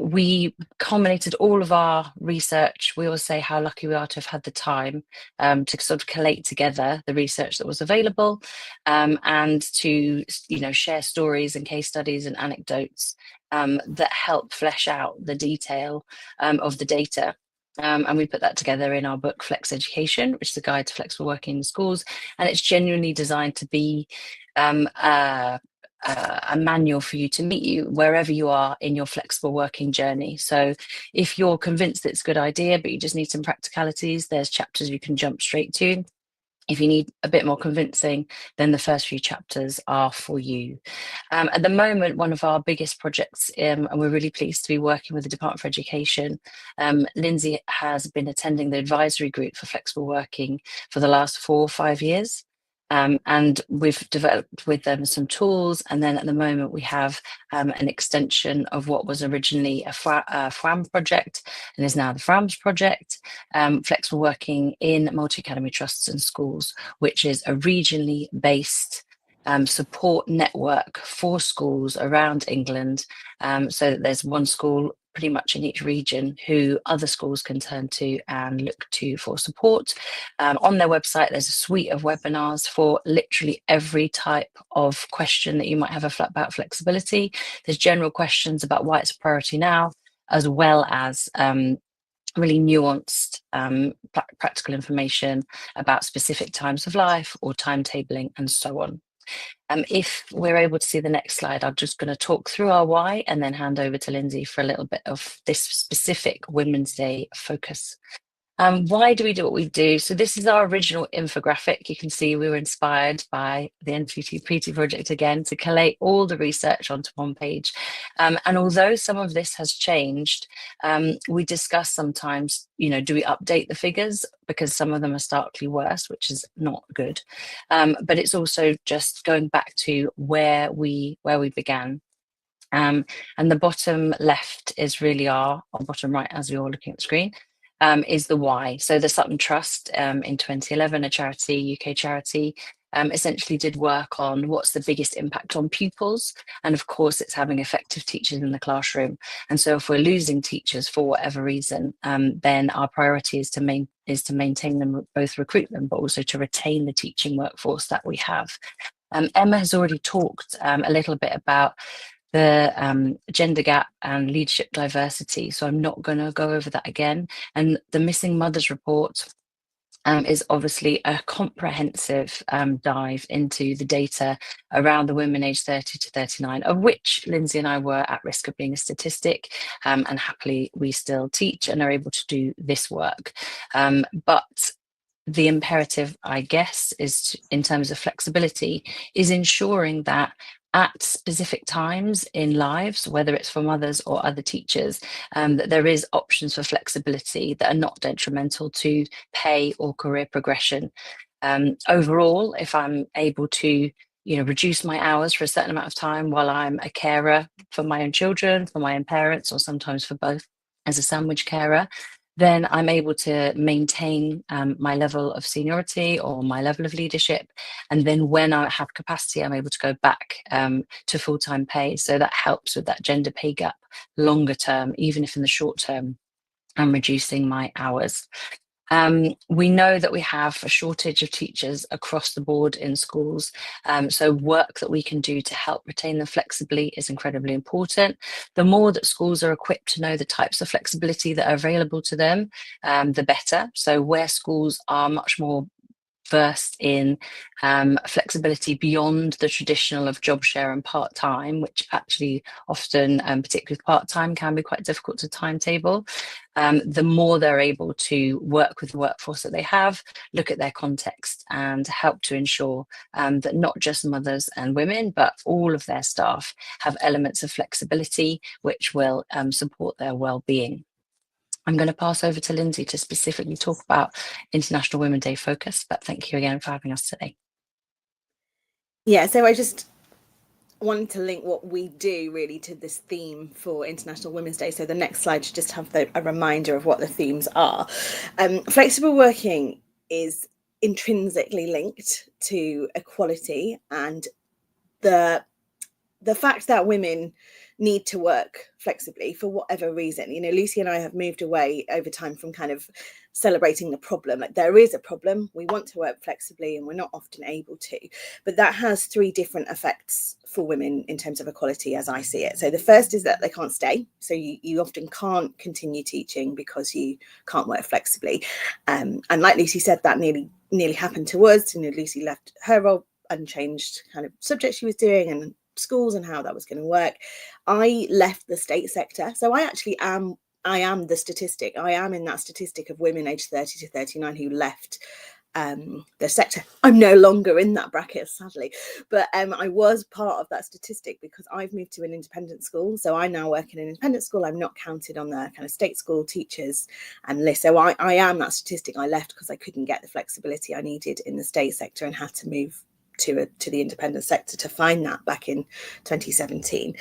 Speaker 3: We culminated all of our research. We always say how lucky we are to have had the time to sort of collate together the research that was available, and to share stories and case studies and anecdotes that help flesh out the detail of the data. And we put that together in our book Flex Education, which is a guide to flexible working in schools, and it's genuinely designed to be a manual for you to meet you wherever you are in your flexible working journey. So if you're convinced it's a good idea, but you just need some practicalities, there's chapters you can jump straight to. If you need a bit more convincing, then the first few chapters are for you. At the moment, one of our biggest projects, and we're really pleased to be working with the Department for Education, Lindsay has been attending the advisory group for flexible working for the last 4 or 5 years. And we've developed with them some tools, and then at the moment we have an extension of what was originally a FRAM project and is now the FRAMS project, flexible working in multi-academy trusts and schools, which is a regionally based support network for schools around England, so that there's one school pretty much in each region who other schools can turn to and look to for support. On their website, there's a suite of webinars for literally every type of question that you might have about flexibility. There's general questions about why it's a priority now, as well as really nuanced practical information about specific times of life or timetabling and so on. If we're able to see the next slide, I'm just going to talk through our why and then hand over to Lindsay for a little bit of this specific Women's Day focus. Why do we do what we do? So this is our original infographic. You can see we were inspired by the NCT project again to collate all the research onto one page. And although some of this has changed, we discuss sometimes, do we update the figures because some of them are starkly worse, which is not good. But it's also just going back to where we began. And the bottom left is really or bottom right, as you're looking at the screen, is the why. So the Sutton Trust in 2011, a charity, UK charity, essentially did work on what's the biggest impact on pupils. And of course, it's having effective teachers in the classroom. And so if we're losing teachers for whatever reason, then our priority is to maintain them, both recruit them, but also to retain the teaching workforce that we have. Emma has already talked a little bit about the gender gap and leadership diversity, so I'm not going to go over that again. And the Missing Mothers report is obviously a comprehensive dive into the data around the women aged 30 to 39, of which Lindsay and I were at risk of being a statistic, and happily we still teach and are able to do this work. But the imperative, I guess, is in terms of flexibility, is ensuring that at specific times in lives, whether it's for mothers or other teachers, that there is options for flexibility that are not detrimental to pay or career progression. Overall, if I'm able to reduce my hours for a certain amount of time while I'm a carer for my own children, for my own parents, or sometimes for both as a sandwich carer, then I'm able to maintain my level of seniority or my level of leadership. And then when I have capacity, I'm able to go back to full-time pay. So that helps with that gender pay gap longer term, even if in the short term, I'm reducing my hours. We know that we have a shortage of teachers across the board in schools. So work that we can do to help retain them flexibly is incredibly important. The more that schools are equipped to know the types of flexibility that are available to them, the better. So where schools are much more versed in flexibility beyond the traditional of job share and part-time, which actually often, particularly with part-time, can be quite difficult to timetable. The more they're able to work with the workforce that they have, look at their context and help to ensure that not just mothers and women, but all of their staff have elements of flexibility which will support their well-being. I'm going to pass over to Lindsay to specifically talk about International Women's Day focus, but thank you again for having us today.
Speaker 4: Yeah, so I just wanted to link what we do really to this theme for International Women's Day. So the next slide should just have a reminder of what the themes are. Flexible working is intrinsically linked to equality and the fact that women need to work flexibly for whatever reason. Lucy and I have moved away over time from kind of celebrating the problem. Like, there is a problem, we want to work flexibly and we're not often able to, but that has three different effects for women in terms of equality as I see it. So the first is that they can't stay. So you often can't continue teaching because you can't work flexibly. And like Lucy said, that nearly happened to us. Lucy left her role and changed kind of subject she was doing and schools and how that was going to work. I left the state sector, so I am the statistic. I am in that statistic of women aged 30 to 39 who left the sector. I'm no longer in that bracket, sadly, but I was part of that statistic because I've moved to an independent school. So I now work in an independent school. I'm not counted on the kind of state school teachers and list. So I am that statistic. I left because I couldn't get the flexibility I needed in the state sector and had to move to the independent sector to find that back in 2017.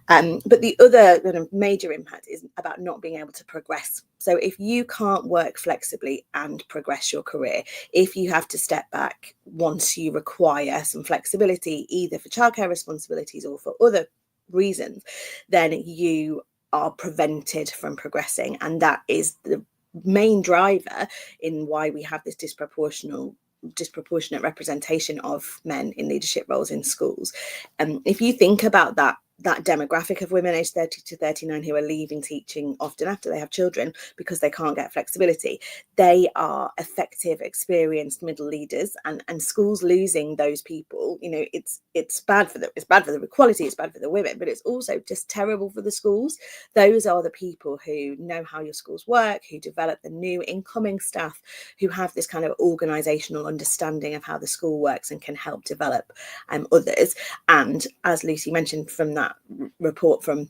Speaker 4: But the other kind of major impact is about not being able to progress. So if you can't work flexibly and progress your career, if you have to step back once you require some flexibility, either for childcare responsibilities or for other reasons, then you are prevented from progressing. And that is the main driver in why we have this disproportionate representation of men in leadership roles in schools. If you think about that that demographic of women aged 30 to 39 who are leaving teaching often after they have children because they can't get flexibility. They are effective, experienced middle leaders, and schools losing those people, you know, it's bad for them. It's bad for the equality, it's bad for the women, but it's also just terrible for the schools. Those are the people who know how your schools work, who develop the new incoming staff, who have this kind of organizational understanding of how the school works and can help develop others. And as Lucy mentioned from that report from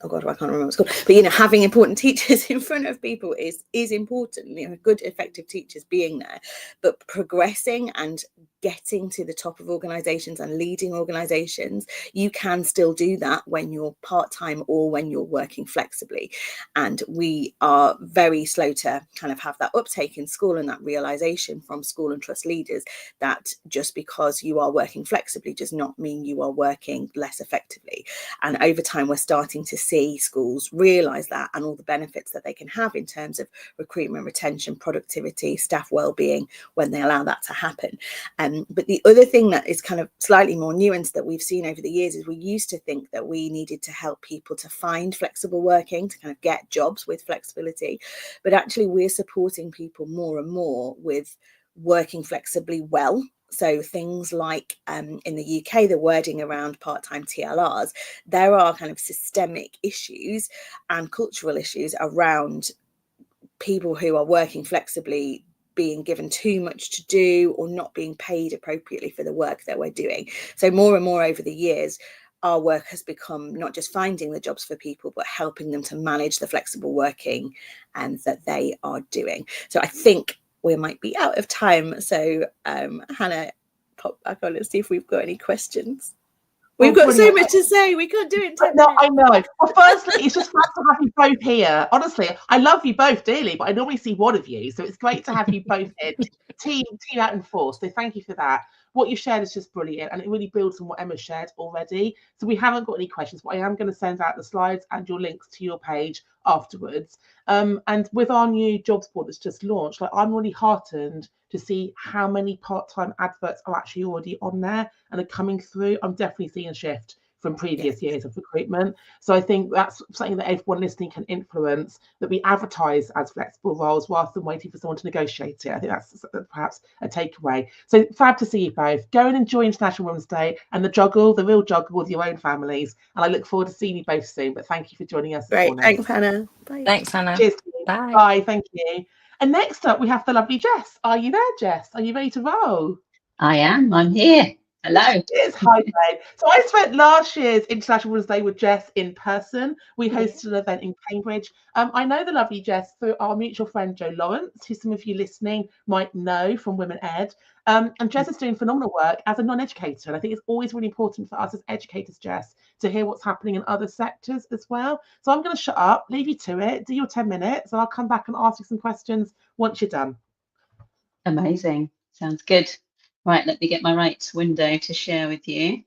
Speaker 4: oh God, I can't remember what it's called. But, you know, having important teachers in front of people is important, you know, good, effective teachers being there. But progressing and getting to the top of organizations and leading organizations, you can still do that when you're part-time or when you're working flexibly. And we are very slow to kind of have that uptake in school and that realization from school and trust leaders that just because you are working flexibly does not mean you are working less effectively. And over time, we're starting to see schools realize that and all the benefits that they can have in terms of recruitment, retention, productivity, staff well-being when they allow that to happen. But the other thing that is kind of slightly more nuanced that we've seen over the years is we used to think that we needed to help people to find flexible working, to kind of get jobs with flexibility. But actually, we're supporting people more and more with working flexibly well. So things like in the UK, the wording around part-time TLRs, there are kind of systemic issues and cultural issues around people who are working flexibly being given too much to do or not being paid appropriately for the work that we're doing. So more and more over the years, our work has become not just finding the jobs for people, but helping them to manage the flexible working that they are doing. So I think we might be out of time. So Hannah, pop back on and see if we've got any questions. We've got so much to say. We can't do it in 10 minutes.
Speaker 1: I know. Well, firstly, it's just nice to have you both here. Honestly, I love you both dearly, but I normally see one of you. So it's great to have you both here. Team out in force. So thank you for that. What you shared is just brilliant, and it really builds on what Emma shared already. So we haven't got any questions, but I am going to send out the slides and your links to your page afterwards. And with our new jobs board that's just launched, like, I'm really heartened to see how many part-time adverts are actually already on there and are coming through. I'm definitely seeing a shift from previous years of recruitment. So I think that's something that everyone listening can influence, that we advertise as flexible roles rather than waiting for someone to negotiate it. I think that's perhaps a takeaway. So fab to see you both. Go and enjoy International Women's Day and the real juggle with your own families. And I look forward to seeing you both soon. But thank you for joining us this morning.
Speaker 4: Thanks, Hannah. Bye.
Speaker 3: Thanks, Hannah.
Speaker 1: Cheers.
Speaker 3: Bye.
Speaker 1: Bye. Thank you. And next up, we have the lovely Jess. Are you there, Jess? Are you ready to roll?
Speaker 5: I am. I'm here. Hello.
Speaker 1: It's hi, Jane. So I spent last year's International Women's Day with Jess in person. We hosted an event in Cambridge. I know the lovely Jess through our mutual friend Jo Lawrence, who some of you listening might know from Women Ed. And Jess is doing phenomenal work as a non-educator. And I think it's always really important for us as educators, Jess, to hear what's happening in other sectors as well. So I'm going to shut up, leave you to it, do your 10 minutes, and I'll come back and ask you some questions once you're done.
Speaker 5: Amazing. Sounds good. Right, let me get my right window to share with you.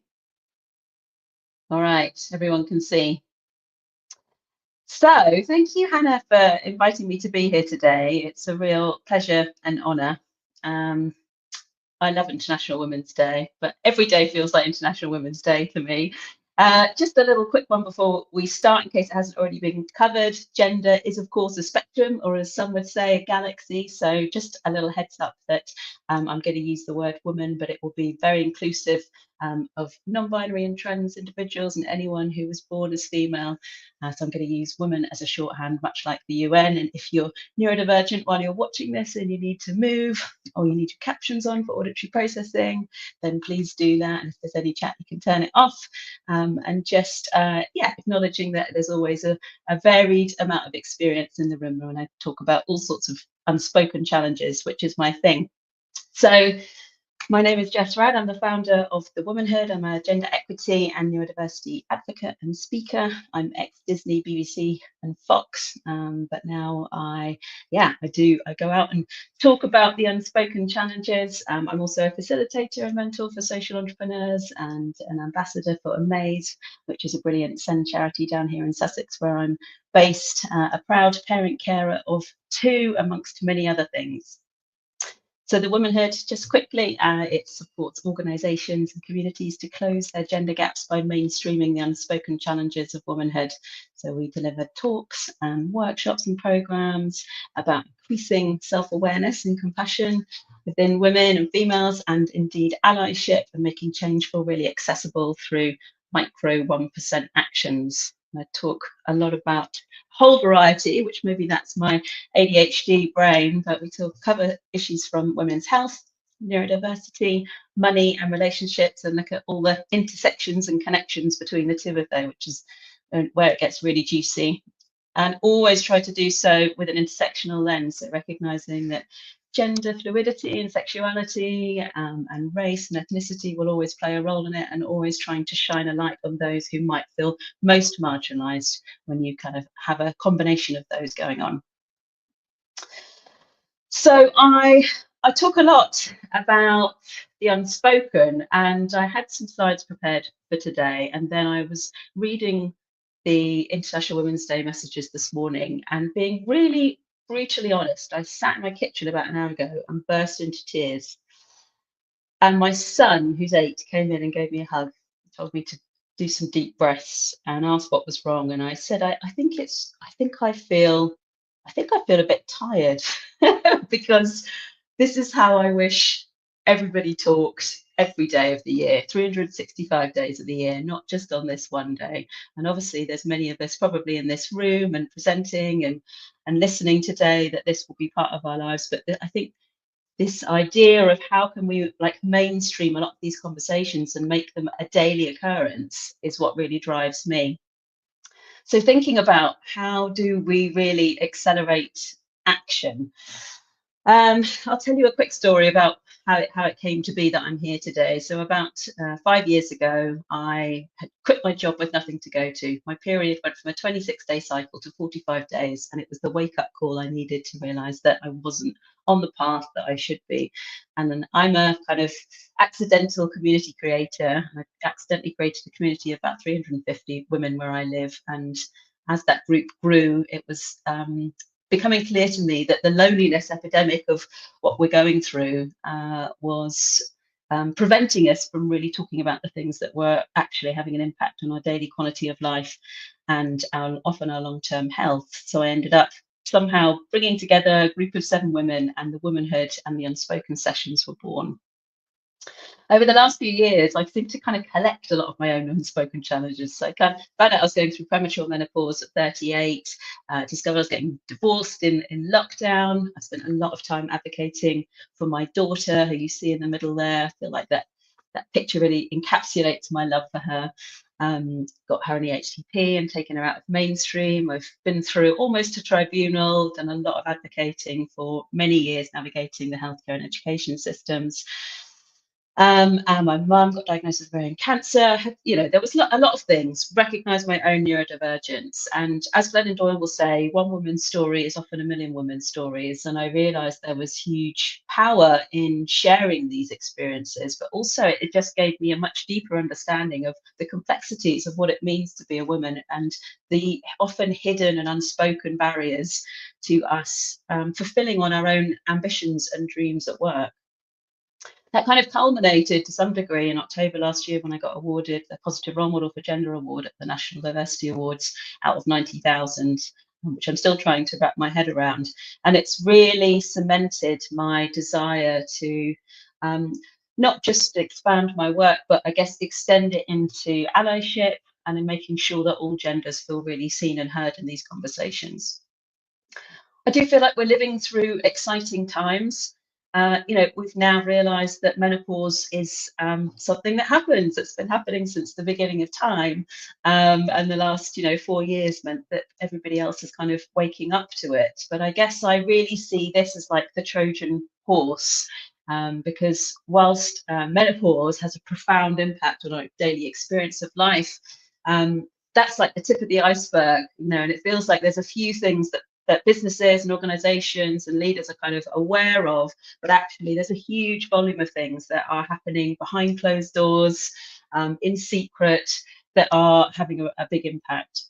Speaker 5: All right, everyone can see. So thank you, Hannah, for inviting me to be here today. It's a real pleasure and honour. I love International Women's Day, but every day feels like International Women's Day for me. Just a little quick one before we start, in case it hasn't already been covered. Gender is, of course, a spectrum, or as some would say, a galaxy. So just a little heads up that I'm going to use the word woman, but it will be very inclusive of non-binary and trans individuals and anyone who was born as female. So I'm going to use woman as a shorthand, much like the UN. And if you're neurodivergent while you're watching this and you need to move, or you need your captions on for auditory processing, then please do that. And if there's any chat, you can turn it off. And just, acknowledging that there's always a varied amount of experience in the room when I talk about all sorts of unspoken challenges, which is my thing. So my name is Jess Rad. I'm the founder of The Womanhood. I'm a gender equity and neurodiversity advocate and speaker. I'm ex-Disney, BBC and Fox, but now I go out and talk about the unspoken challenges. I'm also a facilitator and mentor for social entrepreneurs and an ambassador for Amaze, which is a brilliant SEND charity down here in Sussex, where I'm based, a proud parent carer of 2, amongst many other things. So the Womanhood, just quickly, it supports organisations and communities to close their gender gaps by mainstreaming the unspoken challenges of womanhood. So we deliver talks and workshops and programmes about increasing self-awareness and compassion within women and females, and indeed allyship, and making change feel really accessible through micro 1% actions. I talk a lot about whole variety, which maybe that's my ADHD brain, but we cover issues from women's health, neurodiversity, money and relationships, and look at all the intersections and connections between the two of them, which is where it gets really juicy. And always try to do so with an intersectional lens, so recognizing that gender fluidity and sexuality and race and ethnicity will always play a role in it, and always trying to shine a light on those who might feel most marginalized when you kind of have a combination of those going on. So I talk a lot about the unspoken, and I had some slides prepared for today, and then I was reading the International Women's Day messages this morning, and being really brutally honest, I sat in my kitchen about an hour ago and burst into tears. And my son, who's 8, came in and gave me a hug, told me to do some deep breaths and asked what was wrong. And I said, I think I feel a bit tired because this is how I wish everybody talked every day of the year, 365 days of the year, not just on this one day. And obviously there's many of us probably in this room and presenting and listening today that this will be part of our lives. But I think this idea of how can we like mainstream a lot of these conversations and make them a daily occurrence is what really drives me. So thinking about how do we really accelerate action? I'll tell you a quick story about how it came to be that I'm here today. So about 5 years ago, I had quit my job with nothing to go to. My period went from a 26-day cycle to 45 days, and it was the wake-up call I needed to realise that I wasn't on the path that I should be. And then I'm a kind of accidental community creator. I accidentally created a community of about 350 women where I live, and as that group grew, it was becoming clear to me that the loneliness epidemic of what we're going through was preventing us from really talking about the things that were actually having an impact on our daily quality of life and often our long-term health. So I ended up somehow bringing together a group of 7 women, and the Womanhood and the Unspoken sessions were born. Over the last few years, I've seemed to kind of collect a lot of my own unspoken challenges. So I kind of found out I was going through premature menopause at 38, discovered I was getting divorced in lockdown. I spent a lot of time advocating for my daughter, who you see in the middle there. I feel like that picture really encapsulates my love for her. Got her an EHCP and taken her out of mainstream. I've been through almost a tribunal, done a lot of advocating for many years, navigating the healthcare and education systems. And my mum got diagnosed with ovarian cancer. There was a lot of things. Recognised my own neurodivergence, and as Glennon Doyle will say, one woman's story is often a million women's stories. And I realised there was huge power in sharing these experiences, but also it just gave me a much deeper understanding of the complexities of what it means to be a woman and the often hidden and unspoken barriers to us fulfilling on our own ambitions and dreams at work. That kind of culminated to some degree in October last year when I got awarded the Positive Role Model for Gender Award at the National Diversity Awards out of 90,000, which I'm still trying to wrap my head around. And it's really cemented my desire to not just expand my work, but I guess extend it into allyship and in making sure that all genders feel really seen and heard in these conversations. I do feel like we're living through exciting times. We've now realised that menopause is something that happens. It's been happening since the beginning of time, and the last 4 years meant that everybody else is kind of waking up to it. But I guess I really see this as like the Trojan horse, because whilst menopause has a profound impact on our daily experience of life, that's like the tip of the iceberg, and it feels like there's a few things that businesses and organizations and leaders are kind of aware of, but actually there's a huge volume of things that are happening behind closed doors, in secret, that are having a big impact.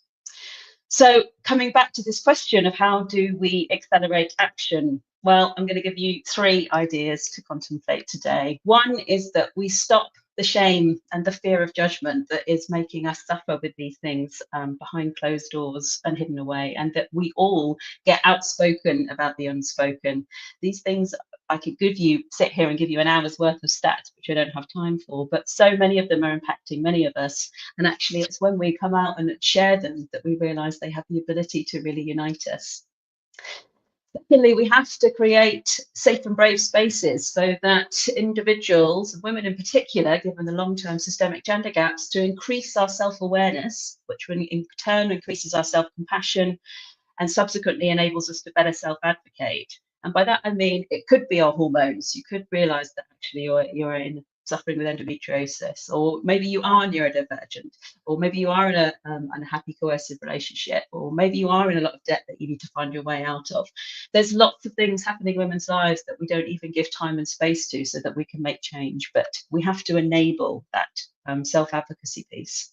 Speaker 5: So coming back to this question of how do we accelerate action, Well, I'm going to give you 3 ideas to contemplate today. One is that we stop the shame and the fear of judgment that is making us suffer with these things behind closed doors and hidden away, and that we all get outspoken about the unspoken. These things, I could sit here and give you an hour's worth of stats, which I don't have time for, but so many of them are impacting many of us. And actually, it's when we come out and share them that we realize they have the ability to really unite us. Secondly, we have to create safe and brave spaces so that individuals, women in particular, given the long-term systemic gender gaps, to increase our self-awareness, which in turn increases our self-compassion and subsequently enables us to better self-advocate. And by that, I mean, it could be our hormones. You could realize that actually you're suffering with endometriosis, or maybe you are neurodivergent, or maybe you are in a unhappy coercive relationship, or maybe you are in a lot of debt that you need to find your way out of. There's lots of things happening in women's lives that we don't even give time and space to so that we can make change, but we have to enable that self-advocacy piece.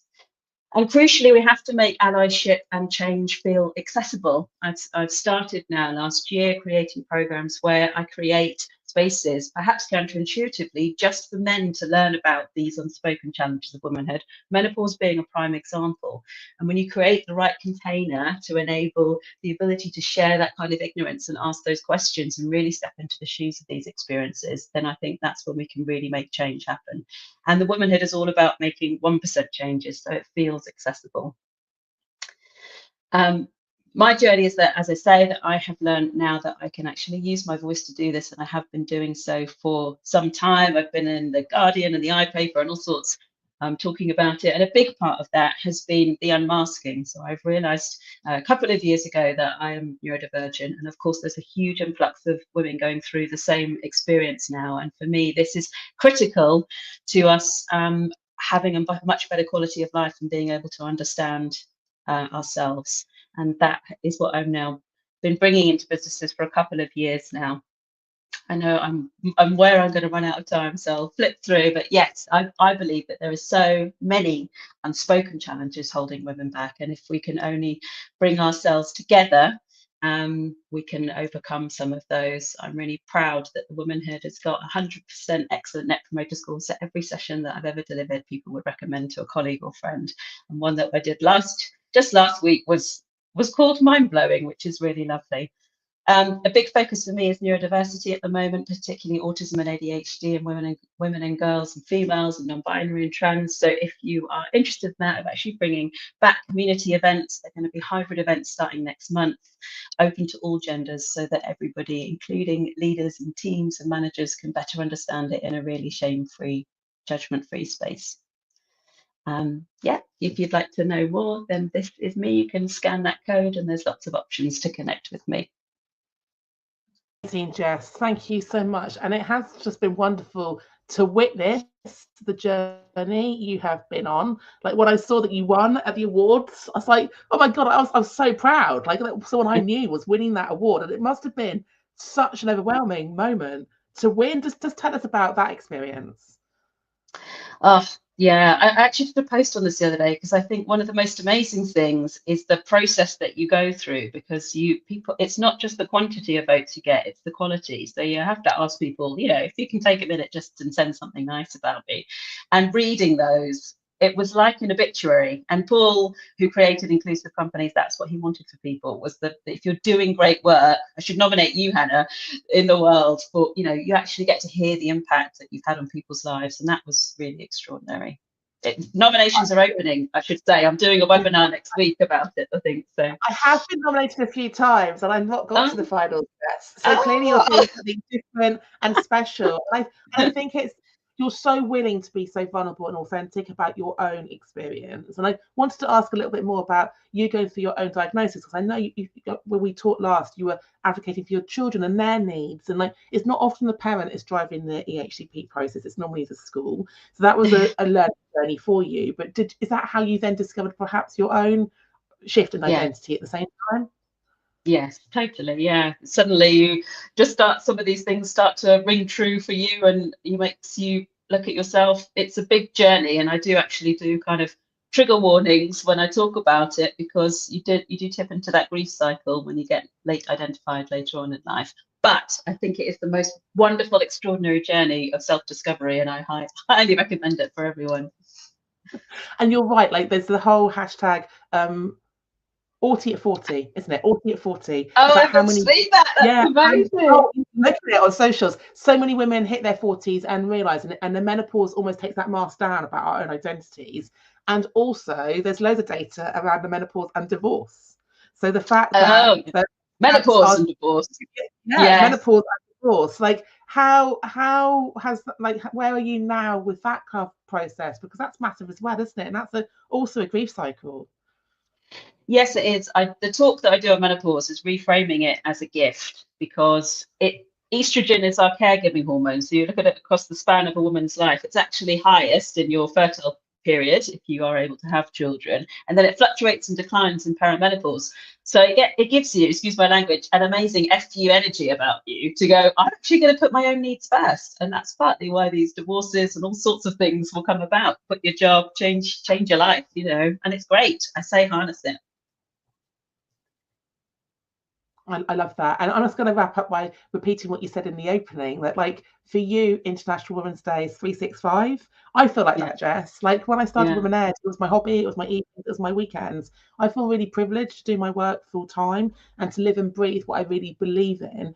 Speaker 5: And crucially, we have to make allyship and change feel accessible. I've started now last year creating programs where I create spaces, perhaps counterintuitively, just for men to learn about these unspoken challenges of womanhood, menopause being a prime example. And when you create the right container to enable the ability to share that kind of ignorance and ask those questions and really step into the shoes of these experiences, then I think that's when we can really make change happen. And the womanhood is all about making 1% changes so it feels accessible. My journey is that, as I say, that I have learned now that I can actually use my voice to do this, and I have been doing so for some time. I've been in the Guardian and the iPaper and all sorts talking about it, and a big part of that has been the unmasking. So I've realized a couple of years ago that I am neurodivergent, and of course there's a huge influx of women going through the same experience now, and for me this is critical to us having a much better quality of life and being able to understand ourselves. And that is what I've now been bringing into businesses for a couple of years now. I know I'm where I'm going to run out of time, so I'll flip through. But yes, I believe that there are so many unspoken challenges holding women back. And if we can only bring ourselves together, we can overcome some of those. I'm really proud that the Womanhood has got 100% excellent Net Promoter Score. So every session that I've ever delivered, people would recommend to a colleague or friend. And one that I did just last week was called Mind Blowing, which is really lovely. A big focus for me is neurodiversity at the moment, particularly autism and ADHD, and women and girls and females and non-binary and trans. So if you are interested in that, I'm actually bringing back community events. They're going to be hybrid events starting next month, open to all genders, so that everybody, including leaders and teams and managers, can better understand it in a really shame-free, judgment-free space. Yeah, if you'd like to know more, then this is me. You can scan that code and there's lots of options to connect with me.
Speaker 1: Jess, thank you so much. And it has just been wonderful to witness the journey you have been on. Like when I saw that you won at the awards, I was like, oh my God, I was so proud. Like someone I knew was winning that award. And it must have been such an overwhelming moment to win. Just tell us about that experience.
Speaker 5: Oh, yeah, I actually did a post on this the other day because I think one of the most amazing things is the process that you go through, because it's not just the quantity of votes you get, it's the quality. So you have to ask people, if you can take a minute just and send something nice about me. And reading those, it was like an obituary. And Paul, who created Inclusive Companies, that's what he wanted for people, was that if you're doing great work, I should nominate you, Hannah, in the world, for you actually get to hear the impact that you've had on people's lives. And that was really extraordinary. Nominations are opening, I should say. I'm doing a webinar next week about it, I think. So
Speaker 1: I have been nominated a few times and I've not got to the finals yet. So clearly you're doing something different and special. And I think you're so willing to be so vulnerable and authentic about your own experience. And I wanted to ask a little bit more about you going through your own diagnosis, because I know when we talked last, you were advocating for your children and their needs. And it's not often the parent is driving the EHCP process. It's normally the school. So that was a learning journey for you. But is that how you then discovered perhaps your own shift in identity at the same time?
Speaker 5: Yes, totally. Yeah. Suddenly you just some of these things start to ring true for you, and it makes you look at yourself. It's a big journey, and I do actually do kind of trigger warnings when I talk about it, because you do tip into that grief cycle when you get late identified later on in life. But I think it is the most wonderful, extraordinary journey of self-discovery, and I highly recommend it for everyone.
Speaker 1: And you're right, like there's the whole hashtag Autie at 40, isn't it? Autie at 40.
Speaker 5: Oh,
Speaker 1: about
Speaker 5: I can see that. That's amazing.
Speaker 1: Look at it on socials. So many women hit their 40s and realise, and the menopause almost takes that mask down about our own identities. And also, there's loads of data around the menopause and divorce. So the fact that
Speaker 5: menopause and divorce,
Speaker 1: menopause and divorce, like how has, like, where are you now with that kind of process? Because that's massive as well, isn't it? And that's also a grief cycle.
Speaker 5: Yes, it is. The talk that I do on menopause is reframing it as a gift, because estrogen is our caregiving hormone. So you look at it across the span of a woman's life, it's actually highest in your fertile period, if you are able to have children, and then it fluctuates and declines in perimenopause. So it gives you, excuse my language, an amazing FU energy about you to go, I'm actually going to put my own needs first. And that's partly why these divorces and all sorts of things will come about. Quit your job, change your life, and it's great. I say harness it.
Speaker 1: I love that. And I'm just going to wrap up by repeating what you said in the opening, that, like, for you, International Women's Day is 365. I feel like that, Jess. Like, when I started Women Ed, it was my hobby, it was my evenings, it was my weekends. I feel really privileged to do my work full time and to live and breathe what I really believe in.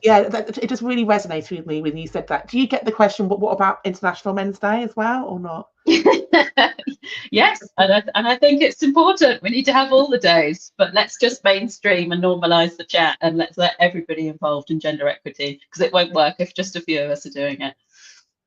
Speaker 1: Yeah, it just really resonates with me when you said that. Do you get the question, what about International Men's Day as well, or not?
Speaker 5: Yes, and I think it's important. We need to have all the days, but let's just mainstream and normalize the chat, and let's let everybody involved in gender equity, because it won't work if just a few of us are doing it.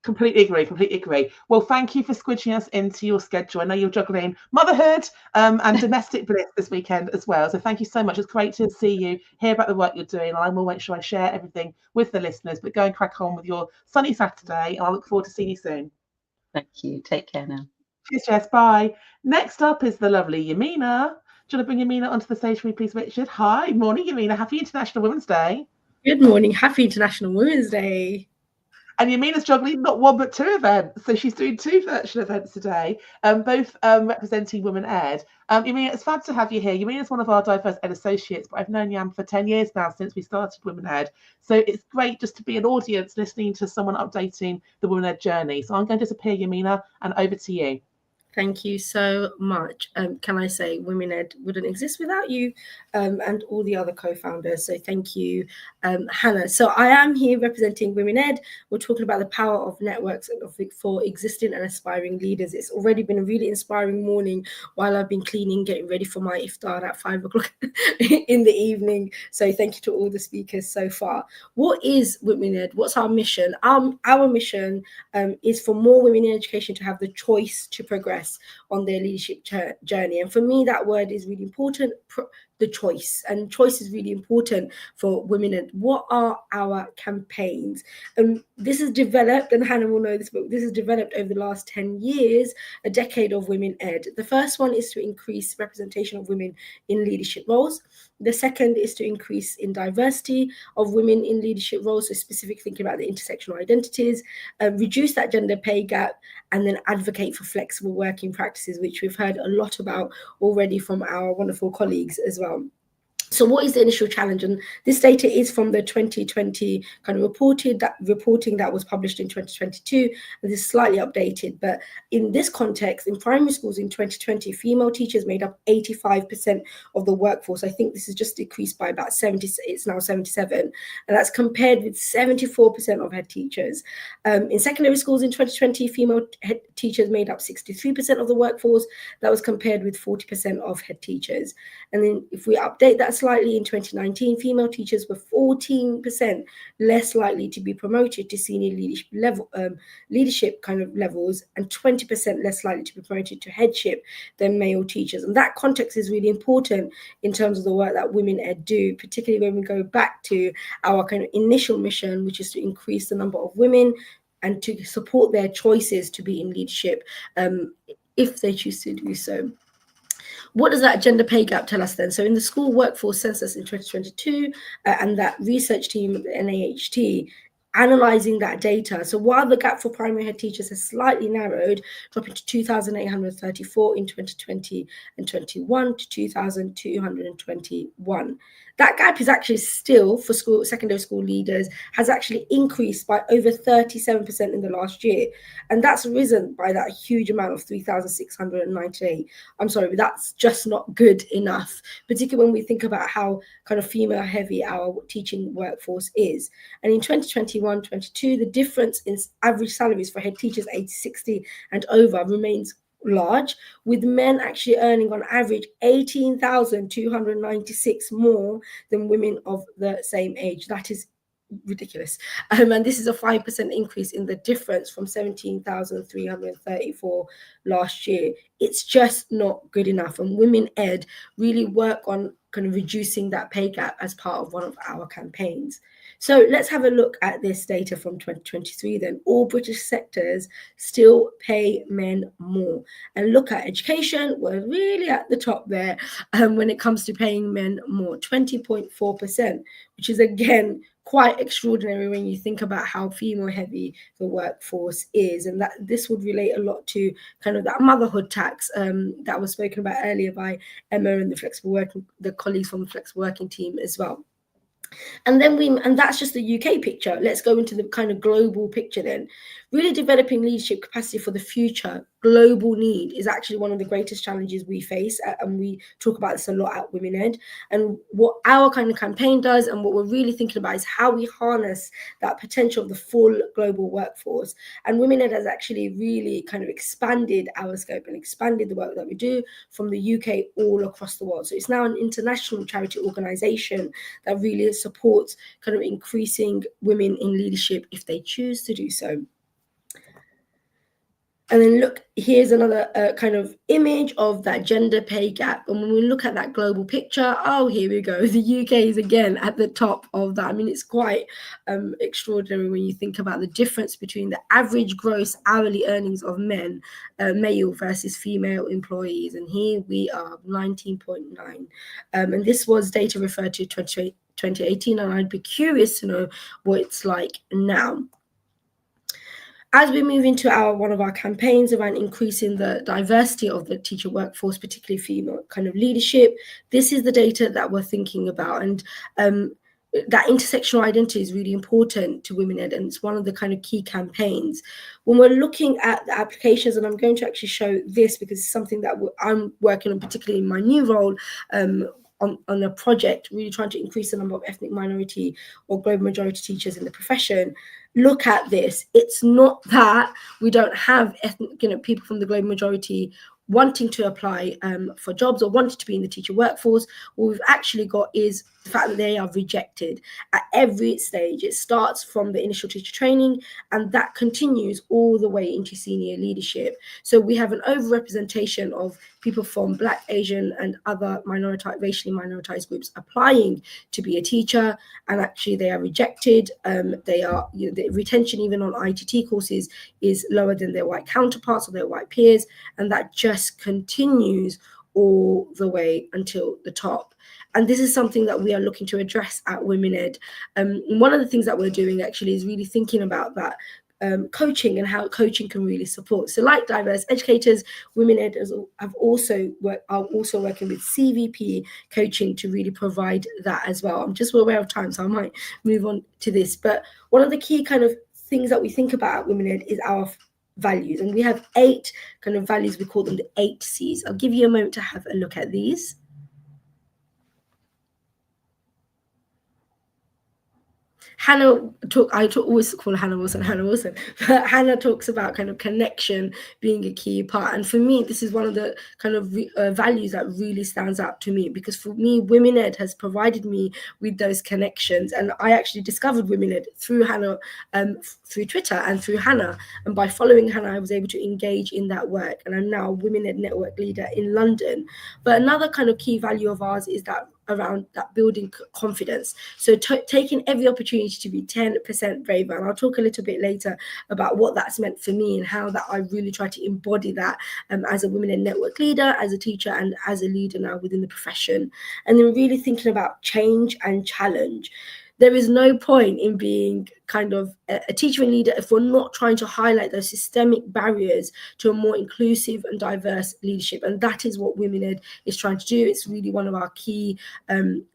Speaker 1: Completely agree. Well, thank you for squidging us into your schedule. I know you're juggling motherhood and domestic bliss this weekend as well. So thank you so much. It's great to see you, hear about the work you're doing. And I will make sure I share everything with the listeners. But go and crack on with your sunny Saturday. And I look forward to seeing you soon.
Speaker 5: Thank you. Take care now.
Speaker 1: Cheers, Jess. Bye. Next up is the lovely Yamina. Do you want to bring Yamina onto the stage for me, please, Richard? Hi. Morning, Yamina. Happy International Women's Day.
Speaker 6: Good morning. Happy International Women's Day.
Speaker 1: And Yamina's juggling not one but two events. So she's doing two virtual events today, both representing Women Ed. Yamina, it's fab to have you here. Yamina's one of our diverse ed associates, but I've known Yam for 10 years now, since we started Women Ed. So it's great just to be an audience listening to someone updating the Women Ed journey. So I'm going to disappear, Yamina, and over to you.
Speaker 6: Thank you so much. Can I say Women Ed wouldn't exist without you and all the other co-founders. So thank you, Hannah. So I am here representing Women Ed. We're talking about the power of networks for existing and aspiring leaders. It's already been a really inspiring morning while I've been cleaning, getting ready for my iftar at 5 o'clock in the evening. So thank you to all the speakers so far. What is Women Ed? What's our mission? Our mission is for more women in education to have the choice to progress on their leadership journey. And for me, that word is really important, the choice. And choice is really important for Women Ed. What are our campaigns? This is developed, and Hannah will know this, but this is developed over the last 10 years, a decade of Women Ed. The first one is to increase representation of women in leadership roles. The second is to increase in diversity of women in leadership roles, so specifically thinking about the intersectional identities, reduce that gender pay gap, and then advocate for flexible working practices, which we've heard a lot about already from our wonderful colleagues as well. So what is the initial challenge? And this data is from the 2020 kind of reporting that was published in 2022. And this is slightly updated, but in this context, in primary schools in 2020, female teachers made up 85% of the workforce. I think this has just decreased by about 70, it's now 77. And that's compared with 74% of head teachers. In secondary schools in 2020, female head teachers made up 63% of the workforce. That was compared with 40% of head teachers. And then if we update that slightly, in 2019, female teachers were 14% less likely to be promoted to senior leadership kind of levels, and 20% less likely to be promoted to headship than male teachers. And that context is really important in terms of the work that Women Ed do, particularly when we go back to our kind of initial mission, which is to increase the number of women and to support their choices to be in leadership if they choose to do so. What does that gender pay gap tell us then? So in the school workforce census in 2022 and that research team at the NAHT, analysing that data. So while the gap for primary head teachers has slightly narrowed, dropping to 2,834 in 2020 and 21 to 2,221. That gap is actually still, for secondary school leaders, has actually increased by over 37% in the last year. And that's risen by that huge amount of 3,698. I'm sorry, but that's just not good enough, particularly when we think about how kind of female heavy our teaching workforce is. And in 2021-22, the difference in average salaries for head teachers aged 60 and over remains large, with men actually earning on average 18,296 more than women of the same age. That is ridiculous. And this is a 5% increase in the difference from 17,334 last year. It's just not good enough. And Women Ed really work on kind of reducing that pay gap as part of one of our campaigns. So let's have a look at this data from 2023 then. All British sectors still pay men more. And look at education, we're really at the top there when it comes to paying men more, 20.4%, which is again quite extraordinary when you think about how female heavy the workforce is. And that this would relate a lot to kind of that motherhood tax that was spoken about earlier by Emma and the colleagues from the flexible working team as well. And that's just the UK picture. Let's go into the kind of global picture then. Really developing leadership capacity for the future global need is actually one of the greatest challenges we face, and we talk about this a lot at Women Ed. And what our kind of campaign does, and what we're really thinking about, is how we harness that potential of the full global workforce. And Women Ed has actually really kind of expanded our scope and expanded the work that we do from the UK all across the world. So it's now an international charity organisation that really supports kind of increasing women in leadership if they choose to do so. And then look, here's another kind of image of that gender pay gap. And when we look at that global picture, oh, here we go. The UK is again at the top of that. I mean, it's quite extraordinary when you think about the difference between the average gross hourly earnings of men, male versus female employees. And here we are, 19.9. And this was data referred to 2018. And I'd be curious to know what it's like now. As we move into one of our campaigns around increasing the diversity of the teacher workforce, particularly female kind of leadership, this is the data that we're thinking about. And that intersectional identity is really important to Women Ed, and it's one of the kind of key campaigns. When we're looking at the applications, and I'm going to actually show this because it's something that I'm working on, particularly in my new role, on a project, really trying to increase the number of ethnic minority or global majority teachers in the profession. Look at this. It's not that we don't have people from the global majority wanting to apply for jobs or wanting to be in the teacher workforce. What we've actually got is the fact that they are rejected at every stage. It starts from the initial teacher training, and that continues all the way into senior leadership. So we have an overrepresentation of people from Black, Asian, and other racially minoritized groups applying to be a teacher, and actually they are rejected. The retention even on ITT courses is lower than their white counterparts or their white peers, and that just continues all the way until the top. And this is something that we are looking to address at Women Ed. One of the things that we're doing actually is really thinking about that coaching and how coaching can really support. So like diverse educators, Women Ed are also working with CVP coaching to really provide that as well. I'm just aware of time, so I might move on to this. But one of the key kind of things that we think about at Women Ed is our values. And we have 8 kind of values. We call them the 8 C's. I'll give you a moment to have a look at these. I always call Hannah Wilson, but Hannah talks about kind of connection being a key part. And for me, this is one of the kind of values that really stands out to me, because for me, Women Ed has provided me with those connections. And I actually discovered Women Ed through Hannah, through Twitter and through Hannah. And by following Hannah, I was able to engage in that work. And I'm now a Women Ed network leader in London. But another kind of key value of ours is that around that building confidence. So taking every opportunity to be 10% braver. And I'll talk a little bit later about what that's meant for me and how that I really try to embody that as a Women in Network leader, as a teacher, and as a leader now within the profession. And then really thinking about change and challenge. There is no point in being kind of a teacher and leader if we're not trying to highlight those systemic barriers to a more inclusive and diverse leadership. And that is what Women Ed is trying to do. It's really one of our key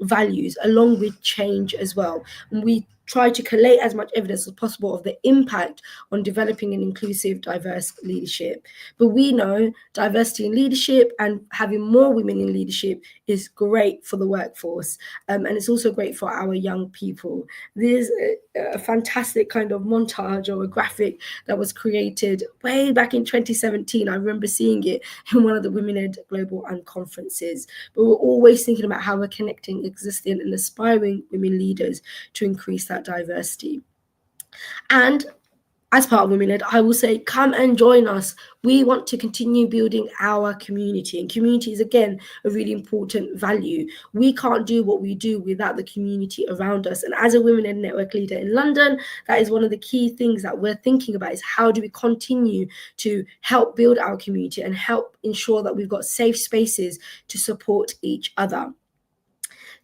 Speaker 6: values, along with change as well. And we try to collate as much evidence as possible of the impact on developing an inclusive, diverse leadership. But we know diversity in leadership and having more women in leadership is great for the workforce. And it's also great for our young people. There's a fantastic kind of montage or a graphic that was created way back in 2017. I remember seeing it in one of the Women Ed Global conferences. But we're always thinking about how we're connecting existing and aspiring women leaders to increase that diversity. And as part of Women Ed, I will say, come and join us. We want to continue building our community, and community is, again, a really important value. We can't do what we do without the community around us. And as a Women Ed Network leader in London, that is one of the key things that we're thinking about, is how do we continue to help build our community and help ensure that we've got safe spaces to support each other.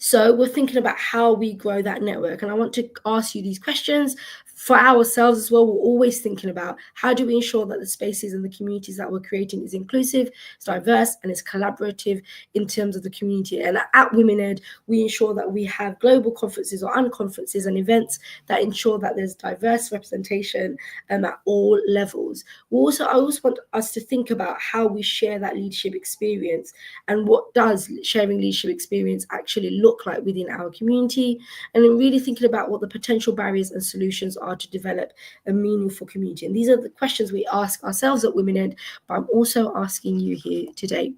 Speaker 6: So we're thinking about how we grow that network. And I want to ask you these questions for ourselves as well. We're always thinking about how do we ensure that the spaces and the communities that we're creating is inclusive, it's diverse, and it's collaborative in terms of the community. And at Women Ed, we ensure that we have global conferences or unconferences and events that ensure that there's diverse representation at all levels. I also want us to think about how we share that leadership experience and what does sharing leadership experience actually look like within our community, and then really thinking about what the potential barriers and solutions are to develop a meaningful community. And these are the questions we ask ourselves at Women Ed, but I'm also asking you here today.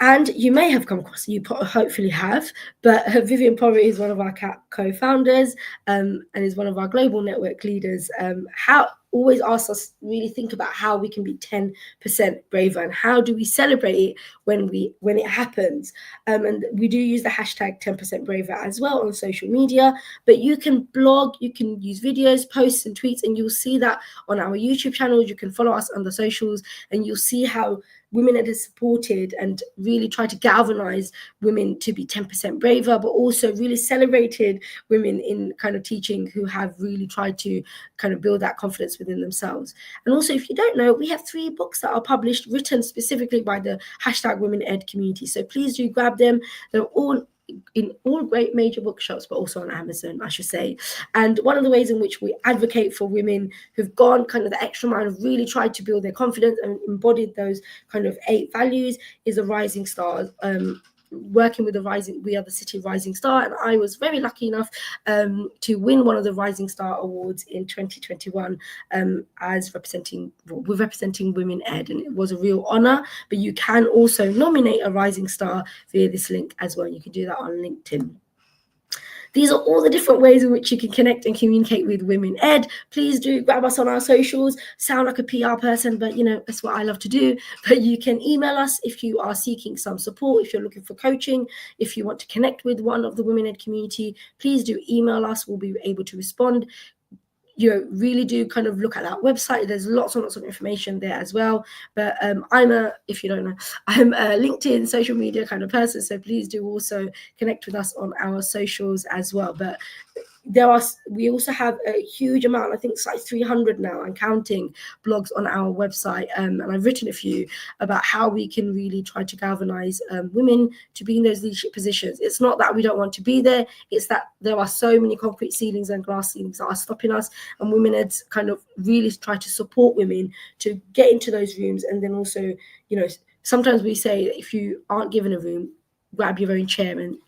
Speaker 6: And you may have come across, you hopefully have, but Vivian Porritt is one of our co-founders and is one of our global network leaders. Always asks us really think about how we can be 10% braver, and how do we celebrate it when it happens. And we do use the hashtag 10% braver as well on social media, but you can blog, you can use videos, posts and tweets, and you'll see that on our YouTube channels. You can follow us on the socials, and you'll see how Women Ed has supported and really tried to galvanize women to be 10% braver, but also really celebrated women in kind of teaching who have really tried to kind of build that confidence within themselves. And also, if you don't know, we have 3 books that are published, written specifically by the hashtag Women Ed community. So please do grab them. They're all in all great major bookshops, but also on Amazon, I should say. And one of the ways in which we advocate for women who've gone kind of the extra mile, have really tried to build their confidence and embodied those kind of 8 values, is the Rising Stars. Working with We Are the City Rising Star, and I was very lucky enough to win one of the Rising Star Awards in 2021 as representing Women Ed, and it was a real honor. But you can also nominate a Rising Star via this link as well. You can do that on LinkedIn. These are all the different ways in which you can connect and communicate with Women Ed. Please do grab us on our socials. Sound like a PR person, but that's what I love to do. But you can email us if you are seeking some support, if you're looking for coaching, if you want to connect with one of the Women Ed community, please do email us. We'll be able to respond. Really do kind of look at that website. There's lots and lots of information there as well. But if you don't know, I'm a LinkedIn social media kind of person. So please do also connect with us on our socials as well. But we also have a huge amount, I think it's like 300 now and counting, blogs on our website, and I've written a few about how we can really try to galvanize women to be in those leadership positions. It's not that we don't want to be there, it's that there are so many concrete ceilings and glass ceilings that are stopping us, and Women Ed's kind of really try to support women to get into those rooms. And then also, sometimes we say if you aren't given a room, grab your own chair and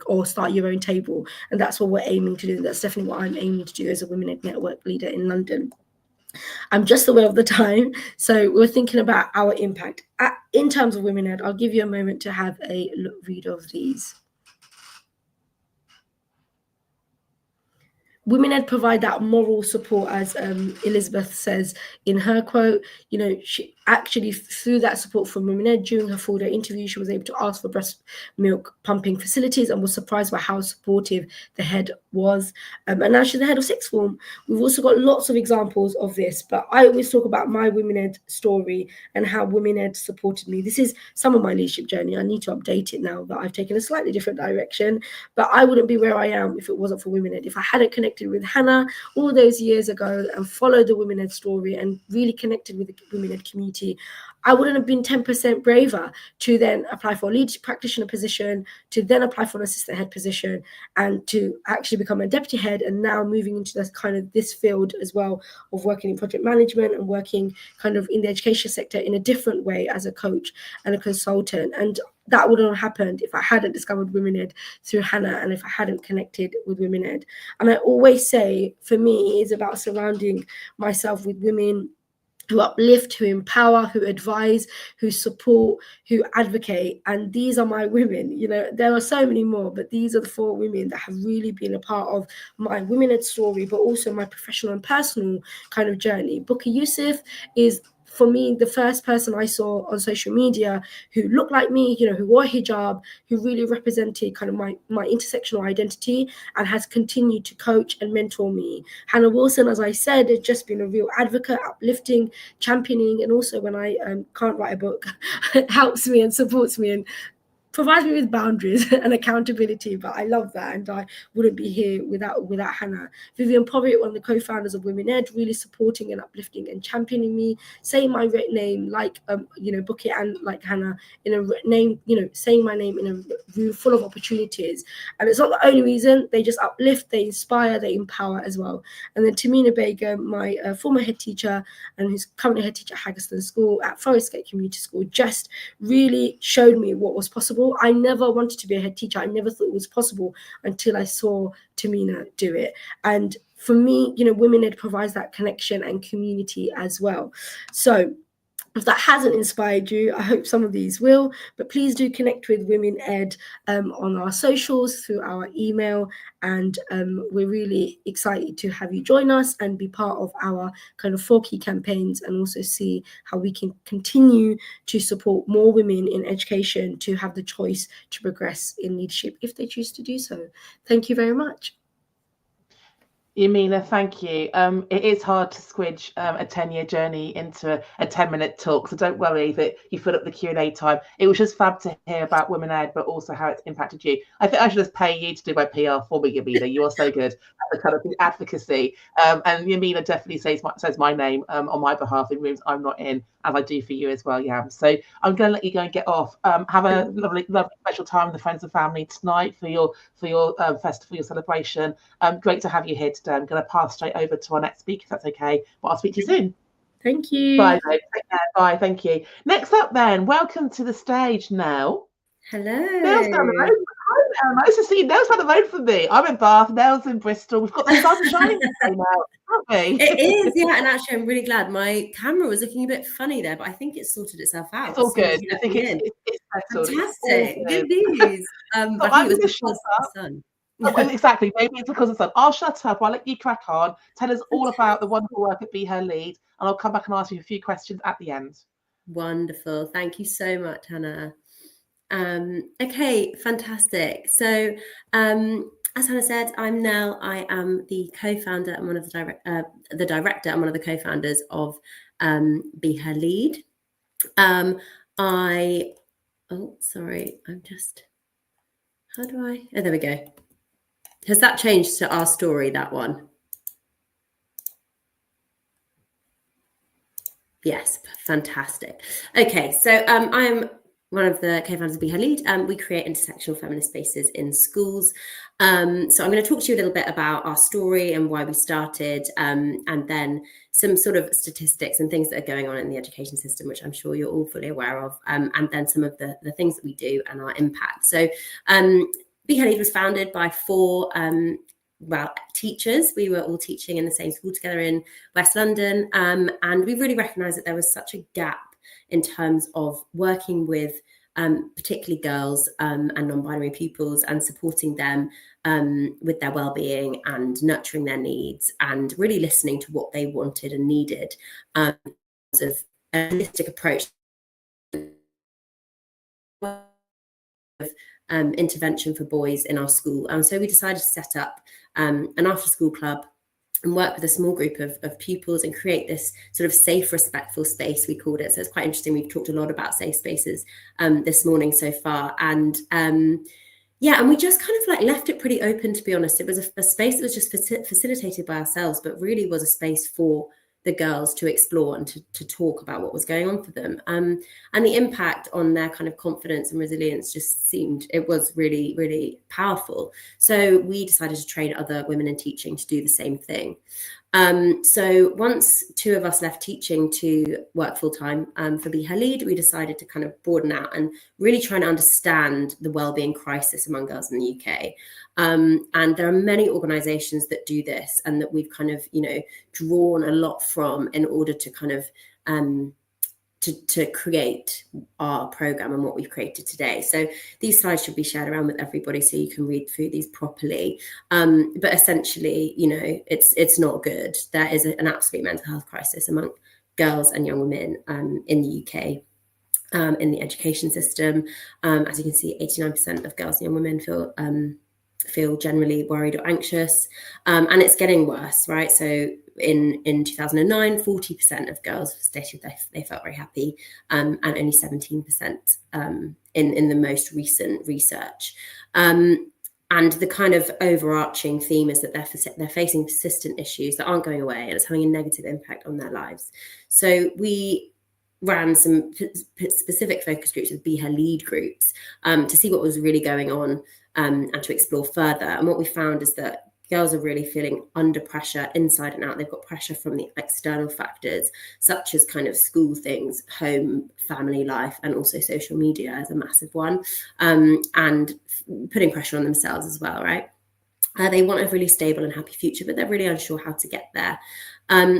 Speaker 6: or start your own table. And that's what we're aiming to do. That's definitely what I'm aiming to do as a Women Ed Network leader in London. I'm just aware of the time, so we're thinking about our impact. In terms of Women Ed, I'll give you a moment to have a read of these. Women Ed provide that moral support, as Elizabeth says in her quote. actually, through that support from Women Ed, during her full day interview, she was able to ask for breast milk pumping facilities and was surprised by how supportive the head was. And now she's the head of sixth form. We've also got lots of examples of this, but I always talk about my Women Ed story and how Women Ed supported me. This is some of my leadership journey. I need to update it now that I've taken a slightly different direction, but I wouldn't be where I am if it wasn't for Women Ed. If I hadn't connected with Hannah all those years ago and followed the Women Ed story and really connected with the Women Ed community, I wouldn't have been 10% braver to then apply for a leadership practitioner position, to then apply for an assistant head position, and to actually become a deputy head, and now moving into this kind of this field as well of working in project management and working kind of in the education sector in a different way as a coach and a consultant. And that wouldn't have happened if I hadn't discovered Women Ed through Hannah and if I hadn't connected with Women Ed. And I always say, for me, it's about surrounding myself with women who uplift, who empower, who advise, who support, who advocate. And these are my women. You know, there are so many more, but these are the 4 women that have really been a part of my Women Ed story, but also my professional and personal kind of journey. Booker Yusuf is, for me, the first person I saw on social media who looked like me, you know, who wore hijab, who really represented kind of my intersectional identity and has continued to coach and mentor me. Hannah Wilson, as I said, has just been a real advocate, uplifting, championing, and also when I can't write a book, helps me and supports me and provides me with boundaries and accountability. But I love that, and I wouldn't be here without Hannah. Vivian Porritt, one of the co-founders of Women Ed, really supporting and uplifting and championing me, saying my name like you know, Book It, and like Hannah, in a name, you know, saying my name in a room full of opportunities. And it's not the only reason. They just uplift, they inspire, they empower as well. And then Tamina Begum, my former head teacher and who's currently head teacher at Haggerston School, at Forest Gate Community School, just really showed me what was possible. I never wanted to be a head teacher. I never thought it was possible until I saw Tamina do it. And for me, you know, Women Ed provides that connection and community as well. So if that hasn't inspired you, I hope some of these will, but please do connect with Women Ed on our socials, through our email, and we're really excited to have you join us and be part of our kind of 4 key campaigns, and also see how we can continue to support more women in education to have the choice to progress in leadership if they choose to do so. Thank you very much.
Speaker 1: Yamina, thank you. It is hard to squidge a 10-year journey into a 10-minute talk, so don't worry that you fill up the Q&A time. It was just fab to hear about Women Ed, but also how it's impacted you. I think I should just pay you to do my PR for me, Yamina. You are so good at the kind of the advocacy. And Yamina definitely says my name on my behalf in rooms I'm not in, as I do for you as well, Yam. So I'm going to let you go and get off. Have a lovely special time with the friends and family tonight for your festival, your celebration. Great to have you here today. I'm going to pass straight over to our next speaker, if that's okay. But I'll speak to you soon.
Speaker 6: Thank you.
Speaker 1: Bye, babe. Take care. Bye. Thank you. Next up, then, welcome to the stage, Nell.
Speaker 7: Hello.
Speaker 1: Nell's down the road. Hi, nice to see you. Nell's down the road from me. I'm in Bath. Nell's in Bristol. We've got the sun shining today now, haven't we?
Speaker 7: It is, yeah. And actually, I'm really glad. My camera was looking a bit funny there, but I think it's sorted itself out.
Speaker 1: It's all good. I think it's settled.
Speaker 7: Fantastic.
Speaker 1: It's
Speaker 7: good news. But I think it was because of the sun.
Speaker 1: Oh, well, exactly. Maybe it's because of the sun. I'll shut up. I'll let you crack on. Tell us all about the wonderful work at Be Her Lead, and I'll come back and ask you a few questions at the end.
Speaker 7: Wonderful. Thank you so much, Hannah. Okay, fantastic. So, as Hannah said, I'm Nell. I am the co-founder and one of the director and one of the co-founders of Be Her Lead. How do I? Oh, there we go. Has that changed to our story, that one? Yes, fantastic. Okay, so I'm one of the co-founders of Be Her Lead. We create intersectional feminist spaces in schools. So I'm going to talk to you a little bit about our story and why we started, and then some sort of statistics and things that are going on in the education system, which I'm sure you're all fully aware of, and then some of the things that we do and our impact. So Be Her Lead was founded by 4 teachers. We were all teaching in the same school together in West London, and we really recognised that there was such a gap in terms of working with particularly girls and non-binary pupils and supporting them with their well-being and nurturing their needs and really listening to what they wanted and needed of holistic approach intervention for boys in our school. And so we decided to set up an after school club and work with a small group of pupils and create this sort of safe, respectful space, we called it. So it's quite interesting. We've talked a lot about safe spaces this morning so far. And yeah, and we just kind of like left it pretty open, to be honest. It was a space that was just facilitated by ourselves, but really was a space for the girls to explore and to talk about what was going on for them. And the impact on their kind of confidence and resilience just it was really, really powerful. So we decided to train other women in teaching to do the same thing. So once 2 of us left teaching to work full time for Be Her Lead, we decided to kind of broaden out and really try and understand the wellbeing crisis among girls in the UK. And there are many organisations that do this and that we've kind of, drawn a lot from in order to kind of to create our program and what we've created today. So these slides should be shared around with everybody so you can read through these properly. But essentially, it's not good. There is an absolute mental health crisis among girls and young women in the UK. In the education system, as you can see, 89% of girls and young women feel generally worried or anxious, and it's getting worse, right? So in 2009, 40% of girls stated they felt very happy, and only 17% in the most recent research. And the kind of overarching theme is that they're facing persistent issues that aren't going away, and it's having a negative impact on their lives. So we ran some specific focus groups with Be Her Lead groups to see what was really going on and to explore further. And what we found is that girls are really feeling under pressure inside and out. They've got pressure from the external factors, such as kind of school things, home, family life, and also social media is a massive one, and putting pressure on themselves as well, right? They want a really stable and happy future, but they're really unsure how to get there.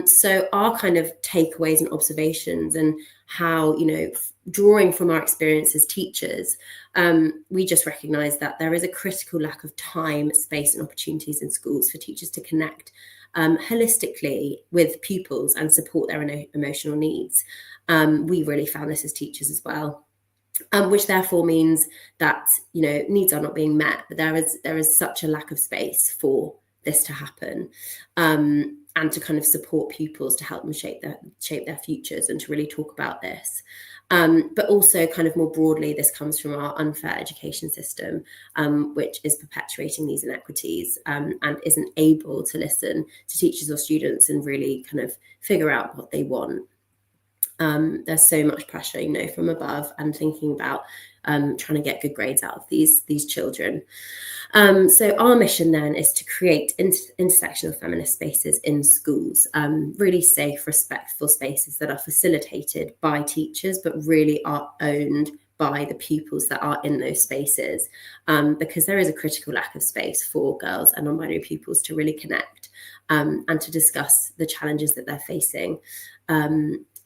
Speaker 7: So our kind of takeaways and observations and how, drawing from our experience as teachers, we just recognise that there is a critical lack of time, space and opportunities in schools for teachers to connect holistically with pupils and support their emotional needs. We really found this as teachers as well. Which therefore means that needs are not being met, but there is such a lack of space for this to happen, and to kind of support pupils to help them shape their futures and to really talk about this. But also kind of more broadly, this comes from our unfair education system, which is perpetuating these inequities and isn't able to listen to teachers or students and really kind of figure out what they want. There's so much pressure, from above, and thinking about trying to get good grades out of these children. So our mission then is to create intersectional feminist spaces in schools, really safe, respectful spaces that are facilitated by teachers, but really are owned by the pupils that are in those spaces, because there is a critical lack of space for girls and non-binary pupils to really connect and to discuss the challenges that they're facing.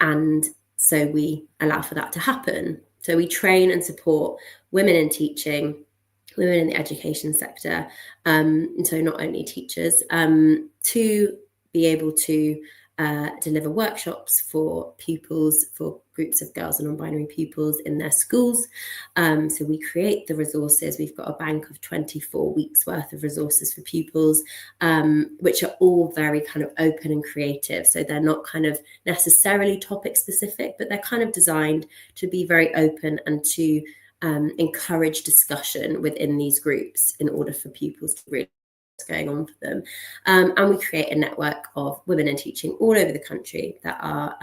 Speaker 7: And so we allow for that to happen. So we train and support women in teaching, women in the education sector, and so not only teachers, to be able to deliver workshops for pupils, for groups of girls and non-binary pupils in their schools. So we create the resources. We've got a bank of 24 weeks worth of resources for pupils, which are all very kind of open and creative. So they're not kind of necessarily topic specific, but they're kind of designed to be very open and to encourage discussion within these groups in order for pupils to really going on for them, and we create a network of women in teaching all over the country that are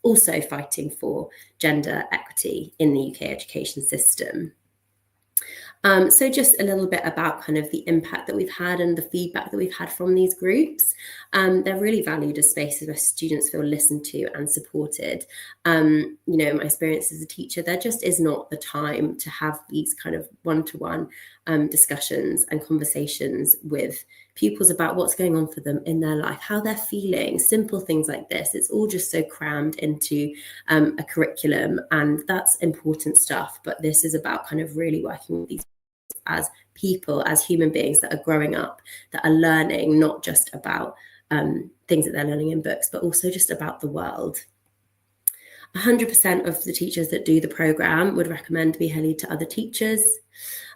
Speaker 7: also fighting for gender equity in the UK education system. So just a little bit about kind of the impact that we've had and the feedback that we've had from these groups. They're really valued as spaces where students feel listened to and supported. In my experience as a teacher, there just is not the time to have these kind of one-to-one discussions and conversations with pupils about what's going on for them in their life, how they're feeling, simple things like this. It's all just so crammed into a curriculum, and that's important stuff. But this is about kind of really working with these as people, as human beings that are growing up, that are learning not just about things that they're learning in books, but also just about the world. 100% of the teachers that do the programme would recommend Be Her Lead to other teachers.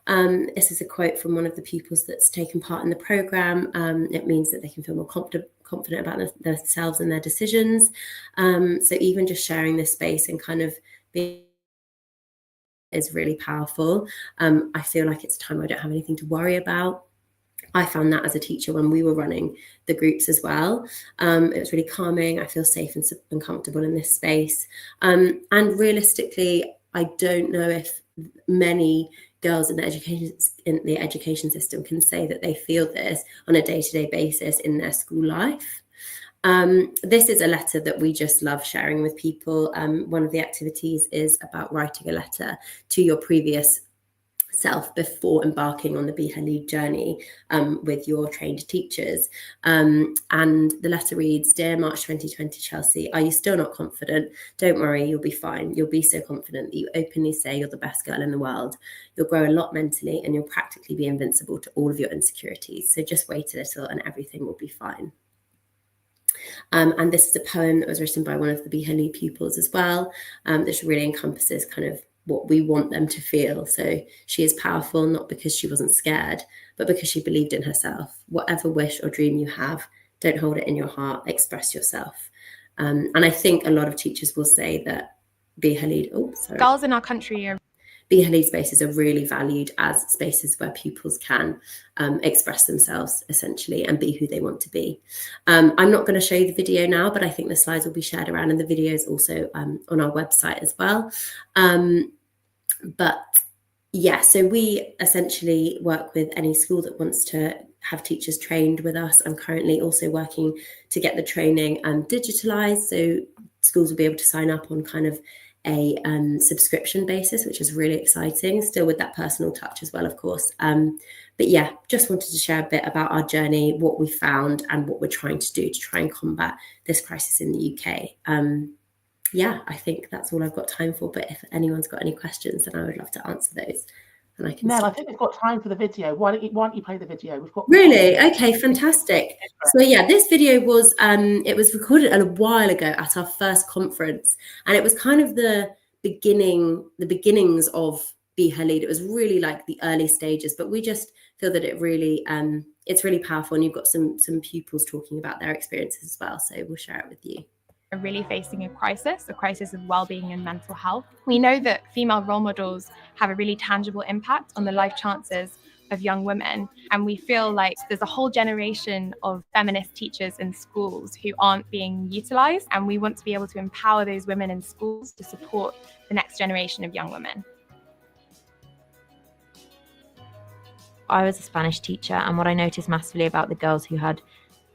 Speaker 7: This is a quote from one of the pupils that's taken part in the programme. It means that they can feel more confident about themselves and their decisions. So even just sharing this space and kind of being is really powerful. I feel like it's a time where I don't have anything to worry about. I found that as a teacher when we were running the groups as well. It was really calming. I feel safe and comfortable in this space. And realistically, I don't know if many girls in the education system can say that they feel this on a day-to-day basis in their school life. This is a letter that we just love sharing with people. One of the activities is about writing a letter to your previous self before embarking on the Be Her Lead journey with your trained teachers. And the letter reads, "Dear March 2020 Chelsea, are you still not confident? Don't worry, you'll be fine. You'll be so confident that you openly say you're the best girl in the world. You'll grow a lot mentally and you'll practically be invincible to all of your insecurities. So just wait a little and everything will be fine." And this is a poem that was written by one of the Be Her Lead pupils as well. This really encompasses kind of what we want them to feel. So she is powerful, not because she wasn't scared, but because she believed in herself. Whatever wish or dream you have, don't hold it in your heart, express yourself. And I think a lot of teachers will say that Be Her Lead,
Speaker 8: girls in our country are
Speaker 7: Be Her Lead spaces are really valued as spaces where pupils can express themselves essentially and be who they want to be. I'm not going to show you the video now, but I think the slides will be shared around and the video is also on our website as well. But yeah, so we essentially work with any school that wants to have teachers trained with us. I'm currently also working to get the training digitalized, so schools will be able to sign up on kind of a subscription basis, which is really exciting, still with that personal touch as well, of course. But yeah, just wanted to share a bit about our journey, what we found and what we're trying to do to try and combat this crisis in the UK. Yeah, I think that's all I've got time for, but if anyone's got any questions, then I would love to answer those. And I can
Speaker 1: Nell, I think we've got time for the video. Why don't you play the video? We've got
Speaker 7: Really? Okay, fantastic. So yeah, this video was it was recorded a while ago at our first conference, and it was kind of the beginnings of Be Her Lead. It was really like the early stages, but we just feel that it really it's really powerful, and you've got some pupils talking about their experiences as well, so we'll share it with you.
Speaker 8: Are really facing a crisis of well-being and mental health. We know that female role models have a really tangible impact on the life chances of young women, and we feel like there's a whole generation of feminist teachers in schools who aren't being utilised, and we want to be able to empower those women in schools to support the next generation of young women.
Speaker 9: I was a Spanish teacher, and what I noticed massively about the girls who had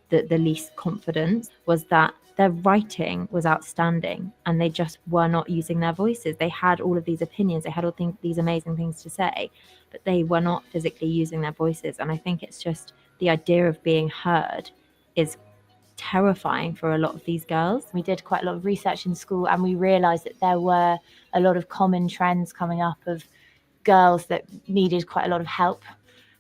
Speaker 9: the least confidence was that their writing was outstanding and they just were not using their voices. They had all of these opinions, they had all these amazing things to say, but they were not physically using their voices. And I think it's just the idea of being heard is terrifying for a lot of these girls.
Speaker 10: We did quite a lot of research in school and we realised that there were a lot of common trends coming up of girls that needed quite a lot of help.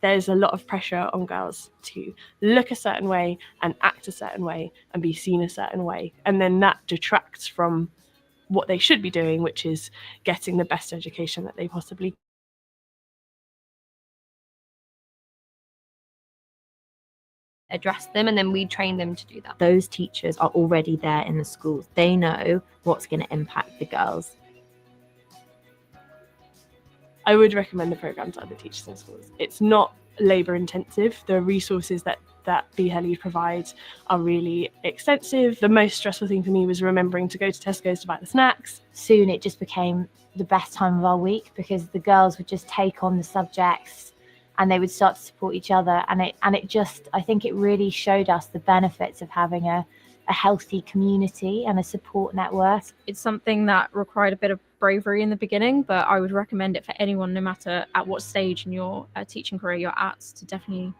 Speaker 11: There's a lot of pressure on girls to look a certain way and act a certain way and be seen a certain way. And then that detracts from what they should be doing, which is getting the best education that they possibly can.
Speaker 9: Address them, and then we train them to do that. Those teachers are already there in the schools. They know what's going to impact the girls.
Speaker 11: I would recommend the programme to other teachers in schools. It's not labour intensive. The resources that Be Her Lead provides are really extensive. The most stressful thing for me was remembering to go to Tesco's to buy the snacks.
Speaker 10: Soon it just became the best time of our week because the girls would just take on the subjects and they would start to support each other. And it just, I think it really showed us the benefits of having a healthy community and a support network.
Speaker 12: It's something that required a bit of bravery in the beginning, but I would recommend it for anyone, no matter at what stage in your teaching career you're at, to definitely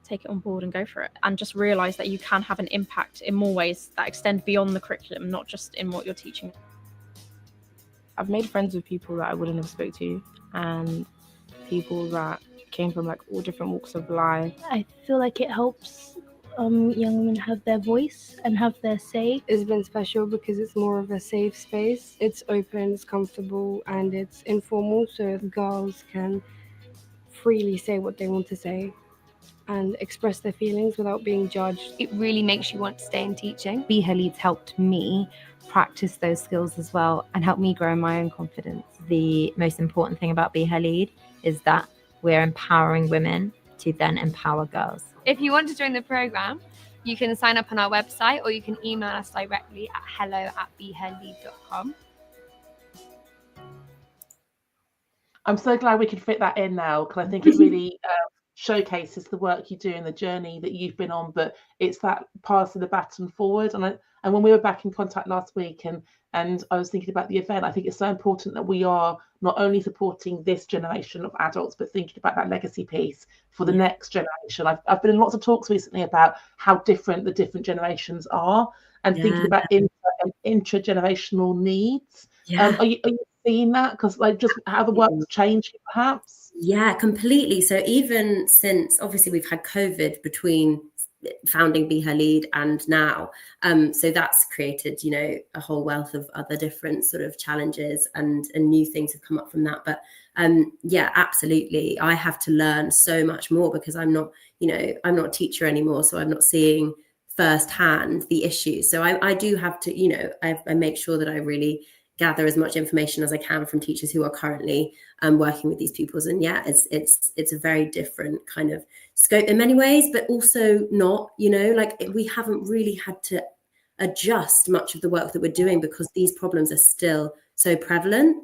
Speaker 12: take it on board and go for it. And just realise that you can have an impact in more ways that extend beyond the curriculum, not just in what you're teaching.
Speaker 11: I've made friends with people that I wouldn't have spoke to, and people that came from like all different walks of life.
Speaker 10: I feel like it helps
Speaker 13: young women have their voice and have their say.
Speaker 14: It's been special because it's more of a safe space. It's open, it's comfortable, and it's informal, so girls can freely say what they want to say and express their feelings without being judged.
Speaker 12: It really makes you want to stay in teaching.
Speaker 9: Be Her Lead's helped me practice those skills as well and help me grow in my own confidence. The most important thing about Be Her Lead is that we're empowering women to then empower girls.
Speaker 8: If you want to join the program, you can sign up on our website or you can email us directly at hello@beherlead.com.
Speaker 1: I'm so glad we could fit that in now, because I think it really showcases the work you do and the journey that you've been on, but it's that passing the baton forward. And when we were back in contact last week and I was thinking about the event, I think it's so important that we are not only supporting this generation of adults, but thinking about that legacy piece for the next generation. I've been in lots of talks recently about how different the different generations are, and thinking about intergenerational needs. Are you seeing that? Because just how the work's changing, perhaps?
Speaker 7: Yeah, completely. So even since, obviously, we've had COVID between founding Be Her Lead and now, so that's created, a whole wealth of other different sort of challenges, and new things have come up from that. But yeah, absolutely, I have to learn so much more because I'm not a teacher anymore, so I'm not seeing firsthand the issues. So I do have to, I make sure that I really gather as much information as I can from teachers who are currently working with these pupils. And yeah, it's a very different kind of scope in many ways, but also not, we haven't really had to adjust much of the work that we're doing because these problems are still so prevalent,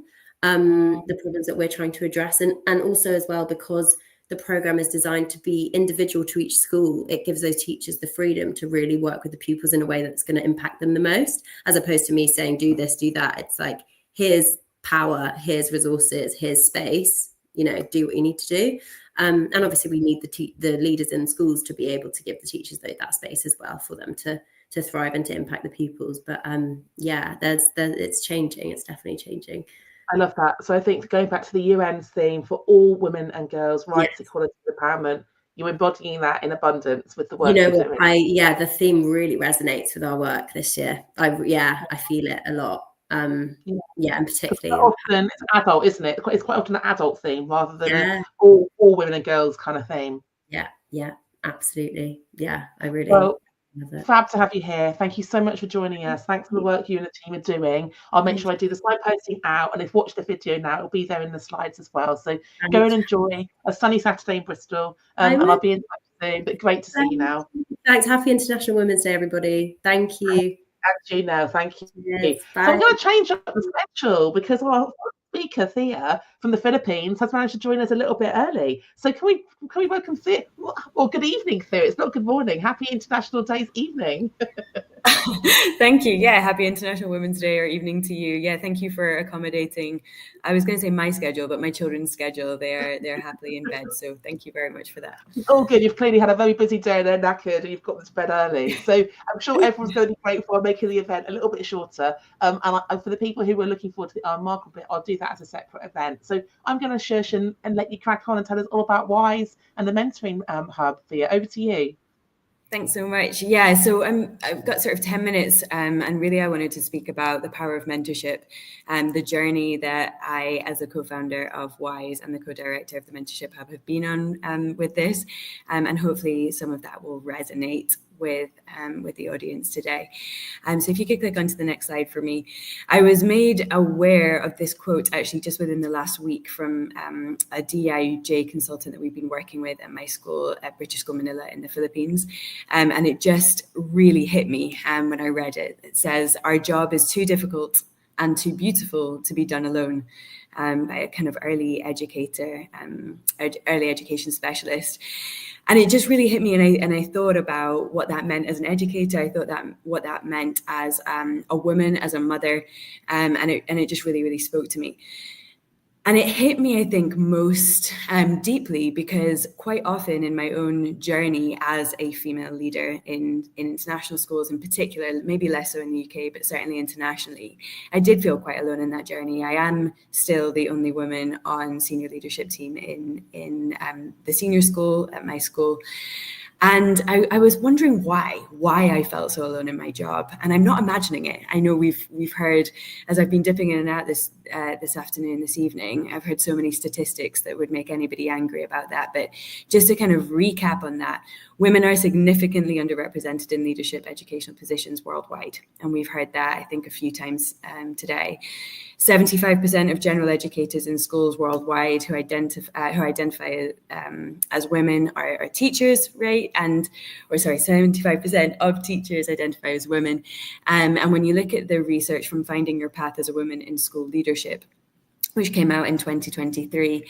Speaker 7: the problems that we're trying to address. And also as well, because the program is designed to be individual to each school, it gives those teachers the freedom to really work with the pupils in a way that's going to impact them the most, as opposed to me saying, do this, do that. It's like, here's power, here's resources, here's space, do what you need to do. And obviously we need the leaders in schools to be able to give the teachers that space as well for them to thrive and to impact the pupils. But yeah, it's changing. It's definitely changing.
Speaker 1: I love that. So I think going back to the UN's theme for all women and girls, rights, equality, empowerment, you're embodying that in abundance with the work you're doing.
Speaker 7: The theme really resonates with our work this year. I feel it a lot. And particularly
Speaker 1: often it's adult, isn't it? It's quite often an adult theme rather than all women and girls kind of theme.
Speaker 7: Yeah, absolutely. Yeah, I really
Speaker 1: fab to have you here. Thank you so much for joining us. Thanks for the work you and the team are doing. I'll make sure I do the slide posting out, and if you watch the video now, it'll be there in the slides as well. So go and enjoy a sunny Saturday in Bristol, and I'll be in touch soon. But great to see you now.
Speaker 7: Thanks. Happy International Women's Day, everybody. Thank you.
Speaker 1: And you know, thank you.
Speaker 7: Yes,
Speaker 1: so I'm going to change up the schedule because our speaker Thea from the Philippines has managed to join us a little bit early. So can we welcome Thea? Well, good evening, Thea. It's not good morning. Happy International Day's evening.
Speaker 15: Thank you. Yeah, happy International Women's Day or evening to you. Yeah, thank you for accommodating. I was going to say my schedule, but my children's schedule. They're happily in bed. So thank you very much for that.
Speaker 1: Oh, good. You've clearly had a very busy day and they're knackered and you've got them to bed early. So I'm sure everyone's going to be grateful for making the event a little bit shorter. And for the people who were looking forward to the Markle bit, I'll do that as a separate event. So I'm going to shush and let you crack on and tell us all about WISE and the mentoring hub. Thea, over to you.
Speaker 15: Thanks so much. Yeah, so I've got sort of 10 minutes and really I wanted to speak about the power of mentorship and the journey that I, as a co-founder of WISE and the co-director of the Mentorship Hub, have been on with this. And hopefully some of that will resonate with the audience today. So if you could click onto the next slide for me. I was made aware of this quote actually just within the last week from a DIJ consultant that we've been working with at my school at British School Manila in the Philippines. And it just really hit me when I read it. It says, "Our job is too difficult and too beautiful to be done alone," by a kind of early educator, early education specialist. And it just really hit me, and I thought about what that meant as an educator. I thought that what that meant as a woman, as a mother, and it just really, really spoke to me. And it hit me, I think, most deeply because quite often in my own journey as a female leader in international schools in particular, maybe less so in the UK, but certainly internationally, I did feel quite alone in that journey. I am still the only woman on senior leadership team in the senior school at my school. And I was wondering why I felt so alone in my job, and I'm not imagining it. I know we've heard, as I've been dipping in and out this afternoon, this evening, I've heard so many statistics that would make anybody angry about that. But just to kind of recap on that, women are significantly underrepresented in leadership educational positions worldwide, and we've heard that I think a few times today. 75% of general educators in schools worldwide who identify as women are teachers, right? 75% of teachers identify as women. And when you look at the research from Finding Your Path as a Woman in School Leadership, which came out in 2023,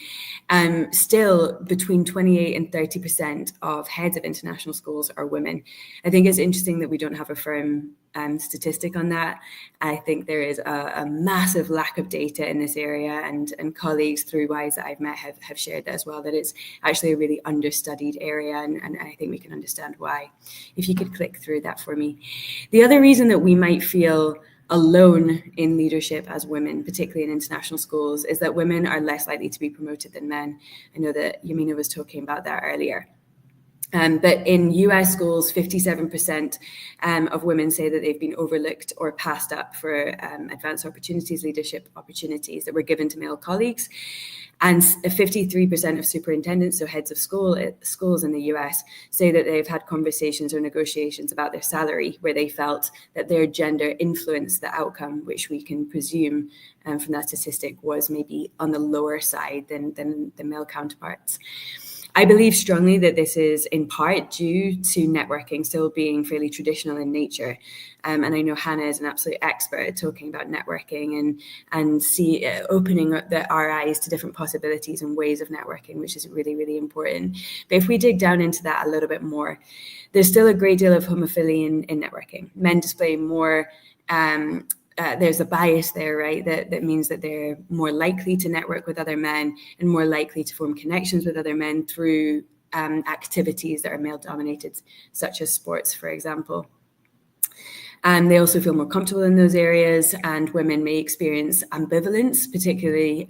Speaker 15: still between 28 and 30% of heads of international schools are women. I think it's interesting that we don't have a firm statistic on that. I think there is a massive lack of data in this area, and colleagues through WISE that I've met have shared that as well, that it's actually a really understudied area, and I think we can understand why. If you could click through that for me. The other reason that we might feel alone in leadership as women, particularly in international schools, is that women are less likely to be promoted than men. I know that Yamina was talking about that earlier. But in US schools, 57% of women say that they've been overlooked or passed up for advanced opportunities, leadership opportunities that were given to male colleagues. And 53% of superintendents, so heads of schools in the US, say that they've had conversations or negotiations about their salary where they felt that their gender influenced the outcome, which we can presume from that statistic was maybe on the lower side than the male counterparts. I believe strongly that this is in part due to networking still being fairly traditional in nature. And I know Hannah is an absolute expert at talking about networking and opening up our eyes to different possibilities and ways of networking, which is really, really important. But if we dig down into that a little bit more, there's still a great deal of homophily in networking. Men display more there's a bias there, right? That means that they're more likely to network with other men and more likely to form connections with other men through activities that are male dominated, such as sports, for example. And they also feel more comfortable in those areas, and women may experience ambivalence, particularly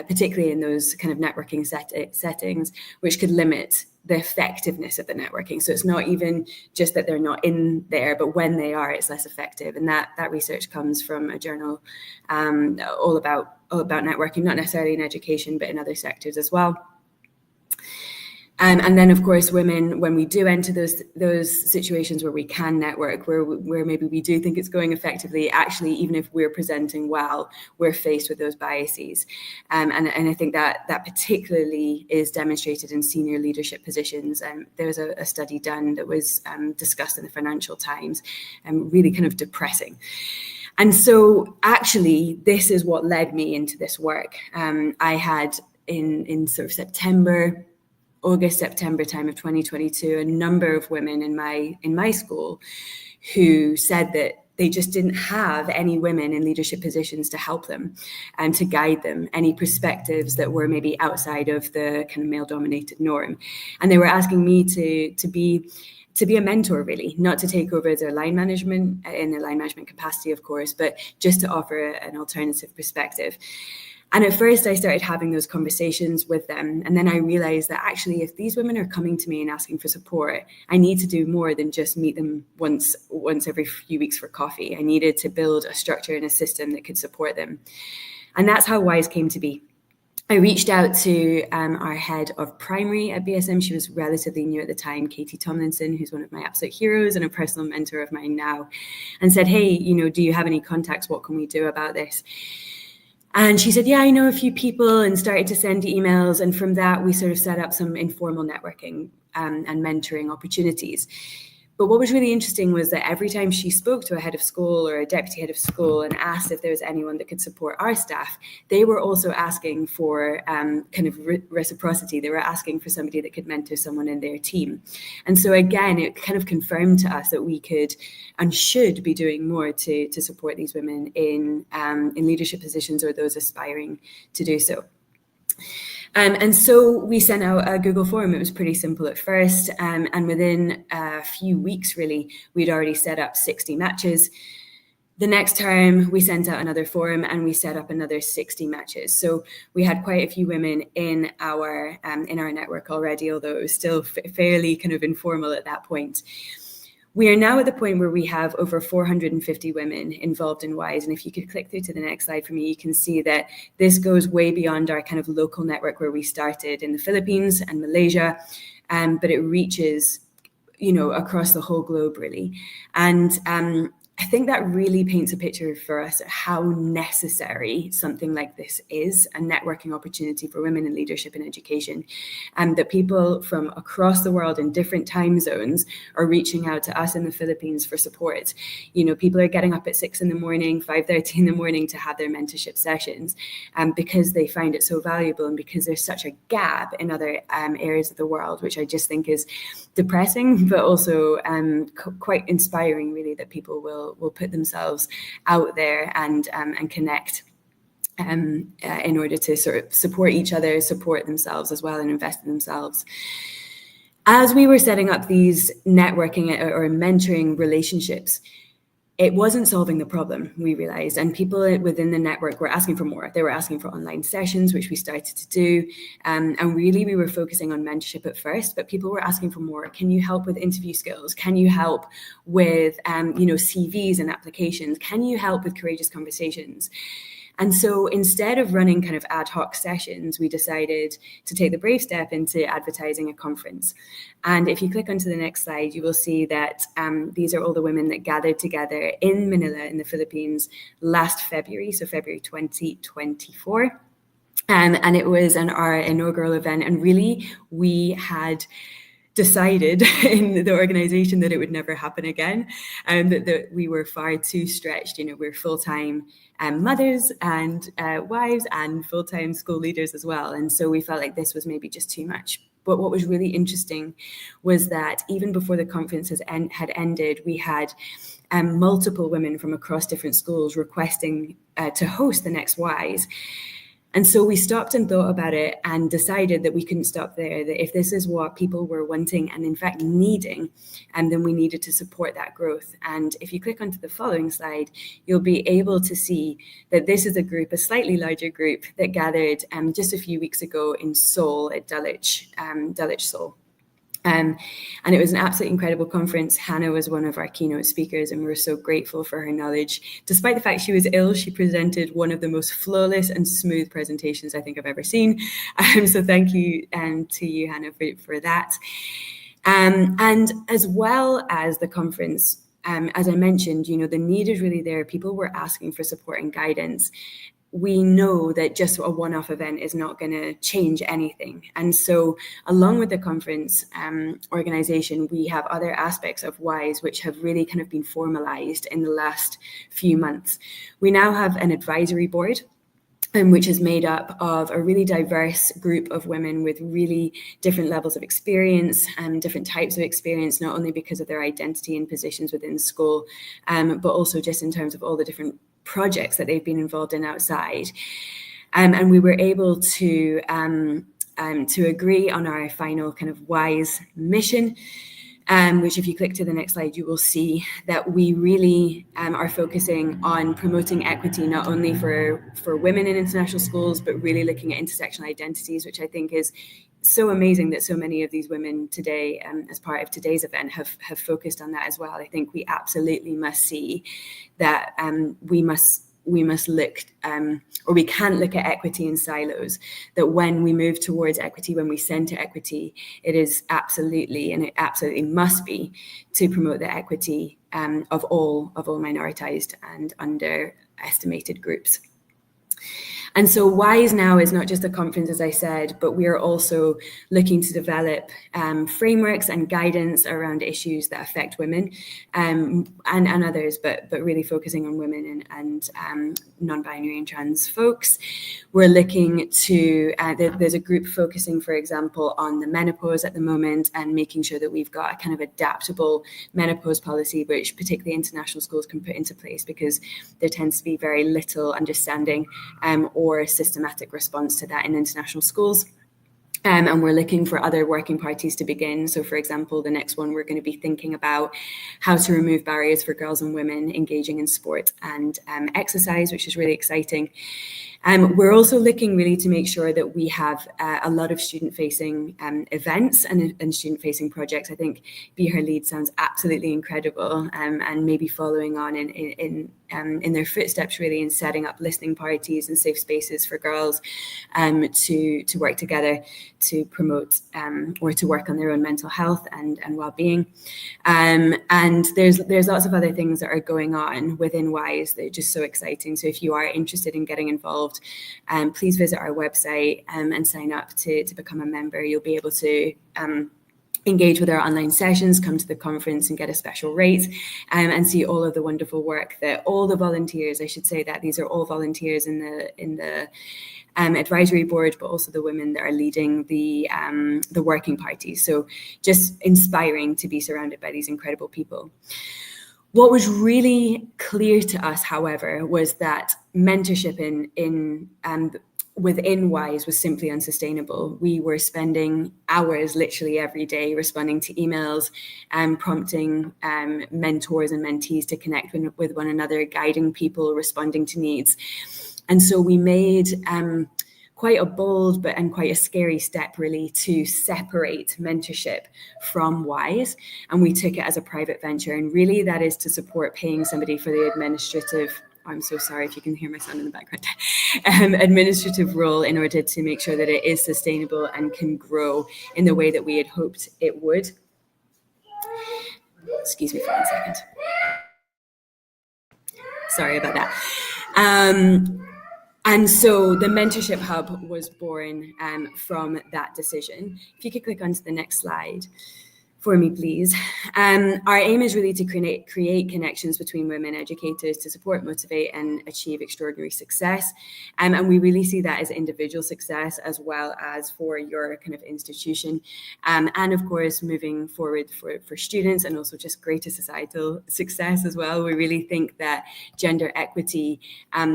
Speaker 15: particularly in those kind of networking settings, which could limit the effectiveness of the networking. So it's not even just that they're not in there, but when they are, it's less effective. And that research comes from a journal all about networking, not necessarily in education, but in other sectors as well. And then, of course, women, when we do enter those situations where we can network, where maybe we do think it's going effectively, actually, even if we're presenting well, we're faced with those biases. And I think that particularly is demonstrated in senior leadership positions. There was a study done that was discussed in the Financial Times, really kind of depressing. And so actually, this is what led me into this work. I had in sort of August-September time of 2022, a number of women in my school who said that they just didn't have any women in leadership positions to help them and to guide them, any perspectives that were maybe outside of the kind of male-dominated norm. And they were asking me to be a mentor, really, not to take over their line management in their line management capacity, of course, but just to offer an alternative perspective. And at first I started having those conversations with them. And then I realized that actually, if these women are coming to me and asking for support, I need to do more than just meet them once every few weeks for coffee. I needed to build a structure and a system that could support them. And that's how WISE came to be. I reached out to our head of primary at BSM. She was relatively new at the time, Katie Tomlinson, who's one of my absolute heroes and a personal mentor of mine now, and said, hey, do you have any contacts? What can we do about this? And she said, yeah, I know a few people, and started to send emails. And from that, we sort of set up some informal networking and mentoring opportunities. But what was really interesting was that every time she spoke to a head of school or a deputy head of school and asked if there was anyone that could support our staff, they were also asking for kind of reciprocity. They were asking for somebody that could mentor someone in their team. And so again, it kind of confirmed to us that we could and should be doing more to support these women in leadership positions or those aspiring to do so. And so we sent out a Google form. It was pretty simple at first. And within a few weeks, really, we'd already set up 60 matches. The next term, we sent out another form and we set up another 60 matches. So we had quite a few women in our network already, although it was still fairly kind of informal at that point. We are now at the point where we have over 450 women involved in WISE. And if you could click through to the next slide for me, you can see that this goes way beyond our kind of local network where we started in the Philippines and Malaysia, but it reaches, you know, across the whole globe, really. And I think that really paints a picture for us of how necessary something like this is, a networking opportunity for women in leadership and education, and that people from across the world in different time zones are reaching out to us in the Philippines for support. You know, people are getting up at 6 in the morning, 5:30 in the morning to have their mentorship sessions, because they find it so valuable and because there's such a gap in other areas of the world, which I just think is depressing, but also quite inspiring, really, that people will put themselves out there and connect in order to sort of support each other, support themselves as well, and invest in themselves. As we were setting up these networking or mentoring relationships, it wasn't solving the problem, we realized, and people within the network were asking for more. They were asking for online sessions, which we started to do, and really we were focusing on mentorship at first, but people were asking for more. Can you help with interview skills? Can you help with CVs and applications? Can you help with courageous conversations? And so instead of running kind of ad hoc sessions, we decided to take the brave step into advertising a conference. And if you click onto the next slide, you will see that these are all the women that gathered together in Manila in the Philippines last February, so February 2024. And it was our inaugural event. And really, we had decided in the organization that it would never happen again, and that we were far too stretched. You know, we're full-time mothers and wives and full-time school leaders as well. And so we felt like this was maybe just too much. But what was really interesting was that even before the conference had ended, we had multiple women from across different schools requesting to host the next WISE. And so we stopped and thought about it and decided that we couldn't stop there, that if this is what people were wanting and in fact needing, then we needed to support that growth. And if you click onto the following slide, you'll be able to see that this is a group, a slightly larger group that gathered just a few weeks ago in Seoul at Dulwich Seoul. And it was an absolutely incredible conference. Hannah was one of our keynote speakers, and we were so grateful for her knowledge. Despite the fact she was ill, she presented one of the most flawless and smooth presentations I think I've ever seen. So thank you to you, Hannah, for that. And as well as the conference, as I mentioned, you know, the need is really there. People were asking for support and guidance. We know that just a one-off event is not going to change anything. And so along with the conference organization, we have other aspects of WISE which have really kind of been formalized in the last few months. We now have an advisory board, which is made up of a really diverse group of women with really different levels of experience and different types of experience, not only because of their identity and positions within school, but also just in terms of all the different projects that they've been involved in outside. And we were able to agree on our final kind of WISE mission, which if you click to the next slide, you will see that we really are focusing on promoting equity, not only for women in international schools, but really looking at intersectional identities, which I think is so amazing that so many of these women today, as part of today's event, have focused on that as well. I think we absolutely must see that we must look, or we can't look at equity in silos, that when we move towards equity, when we center equity, it is absolutely, and it absolutely must be, to promote the equity of all minoritized and underestimated groups. And so WISE now is not just a conference, as I said, but we are also looking to develop frameworks and guidance around issues that affect women and others, but really focusing on women and non-binary and trans folks. We're looking to, there's a group focusing, for example, on the menopause at the moment and making sure that we've got a kind of adaptable menopause policy, which particularly international schools can put into place, because there tends to be very little understanding or systematic response to that in international schools. And we're looking for other working parties to begin. So, for example, the next one, we're going to be thinking about how to remove barriers for girls and women engaging in sport and exercise, which is really exciting. We're also looking really to make sure that we have a lot of student-facing events and student-facing projects. I think Be Her Lead sounds absolutely incredible, and maybe following on in their footsteps, really, in setting up listening parties and safe spaces for girls to work together to promote or to work on their own mental health and well-being. And there's lots of other things that are going on within WISE that are just so exciting. So if you are interested in getting involved, please visit our website and sign up to become a member. You'll be able to engage with our online sessions, come to the conference and get a special rate, and see all of the wonderful work that all the volunteers, I should say that these are all volunteers in the advisory board, but also the women that are leading the working parties. So just inspiring to be surrounded by these incredible people. What was really clear to us, however, was that mentorship within WISE was simply unsustainable. We were spending hours literally every day responding to emails and prompting mentors and mentees to connect with one another, guiding people, responding to needs. And so we made quite a bold and quite a scary step, really, to separate mentorship from WISE. And we took it as a private venture. And really that is to support paying somebody for the administrative, I'm so sorry if you can hear my son in the background, administrative role in order to make sure that it is sustainable and can grow in the way that we had hoped it would. Excuse me for 1 second. Sorry about that. And so the Mentorship Hub was born from that decision. If you could click onto the next slide for me, please. Our aim is really to create connections between women educators to support, motivate, and achieve extraordinary success. And we really see that as individual success as well as for your kind of institution. And of course, moving forward for students and also just greater societal success as well. We really think that gender equity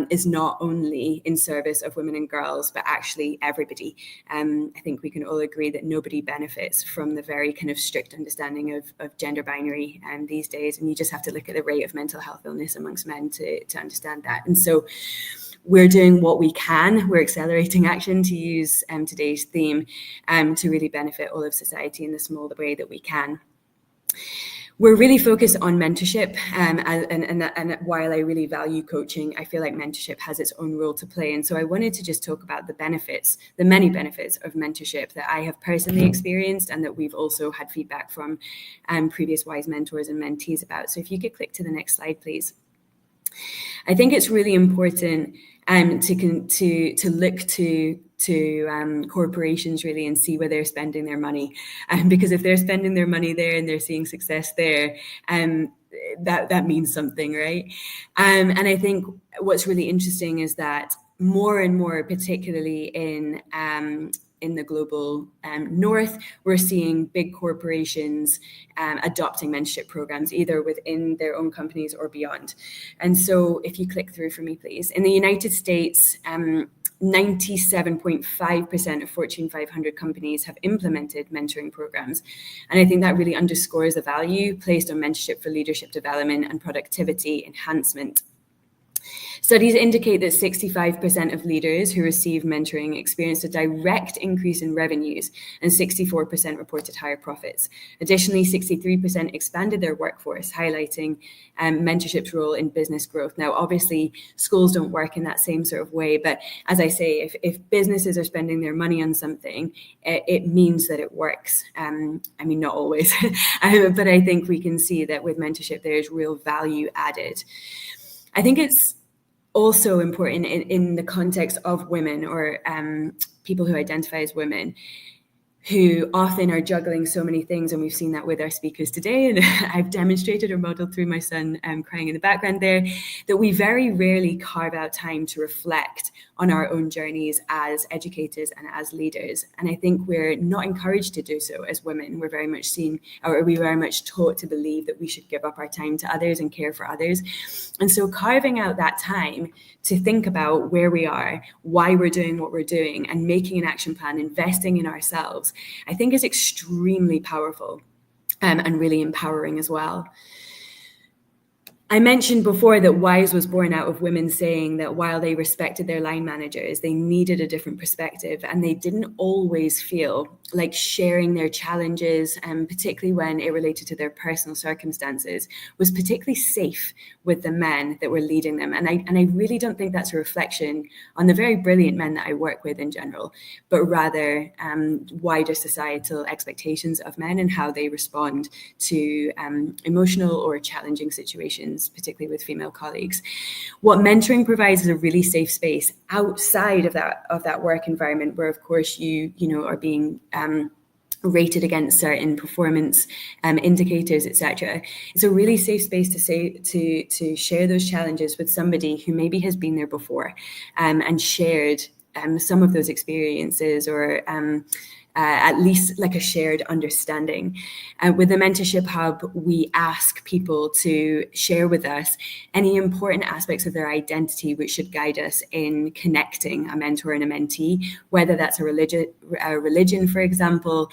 Speaker 15: is not only in service of women and girls, but actually everybody. I think we can all agree that nobody benefits from the very kind of strict understanding of gender binary these days, and you just have to look at the rate of mental health illness amongst men to understand that. And so we're doing what we can. We're accelerating action, to use today's theme, to really benefit all of society in the small way that we can. We're really focused on mentorship, and while I really value coaching, I feel like mentorship has its own role to play. And so I wanted to just talk about the benefits, the many benefits of mentorship that I have personally experienced and that we've also had feedback from previous WISE mentors and mentees about. So if you could click to the next slide, please. I think it's really important to look to corporations really and see where they're spending their money, because if they're spending their money there and they're seeing success there, that means something, right? And I think what's really interesting is that more and more, particularly in the global north, we're seeing big corporations adopting mentorship programs, either within their own companies or beyond. And so if you click through for me, please. In the United States, 97.5% of Fortune 500 companies have implemented mentoring programs. And I think that really underscores the value placed on mentorship for leadership development and productivity enhancement. Studies indicate that 65% of leaders who receive mentoring experienced a direct increase in revenues, and 64% reported higher profits. Additionally, 63% expanded their workforce, highlighting mentorship's role in business growth. Now, obviously, schools don't work in that same sort of way, but as I say, if businesses are spending their money on something, it means that it works. I mean, not always, but I think we can see that with mentorship, there is real value added. I think it's also important in the context of women or people who identify as women who often are juggling so many things, and we've seen that with our speakers today, and I've demonstrated or modeled through my son crying in the background there, that we very rarely carve out time to reflect on our own journeys as educators and as leaders. And I think we're not encouraged to do so as women. We're very much seen, or we're very much taught to believe that we should give up our time to others and care for others. And so carving out that time to think about where we are, why we're doing what we're doing, and making an action plan, investing in ourselves, I think is extremely powerful and really empowering as well. I mentioned before that WISE was born out of women saying that while they respected their line managers, they needed a different perspective, and they didn't always feel like sharing their challenges, and particularly when it related to their personal circumstances, was particularly safe with the men that were leading them. And I really don't think that's a reflection on the very brilliant men that I work with in general, but rather wider societal expectations of men and how they respond to emotional or challenging situations, particularly with female colleagues. What mentoring provides is a really safe space outside of that work environment, where of course you are being rated against certain performance indicators, etc. It's a really safe space to share those challenges with somebody who maybe has been there before and shared some of those experiences, or at least like a shared understanding. With the Mentorship Hub, we ask people to share with us any important aspects of their identity which should guide us in connecting a mentor and a mentee, whether that's a religion, for example,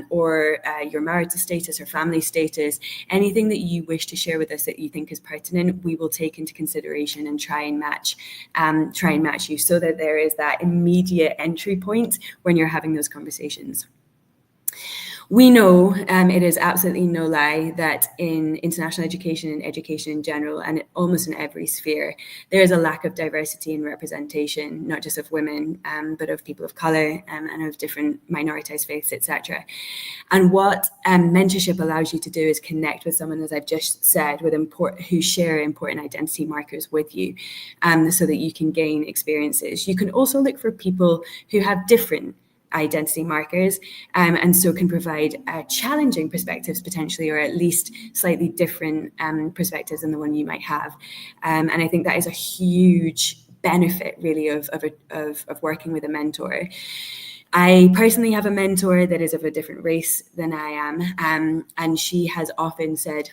Speaker 15: or your marital status or family status. Anything that you wish to share with us that you think is pertinent, we will take into consideration and try and match you, so that there is that immediate entry point when you're having those conversations. We know it is absolutely no lie that in international education and education in general, and almost in every sphere, there is a lack of diversity and representation, not just of women, but of people of colour and of different minoritized faiths, etc. And what mentorship allows you to do is connect with someone, as I've just said, who share important identity markers with you, so that you can gain experiences. You can also look for people who have different identity markers, and so can provide challenging perspectives potentially, or at least slightly different perspectives than the one you might have. And I think that is a huge benefit really of working with a mentor. I personally have a mentor that is of a different race than I am, and she has often said,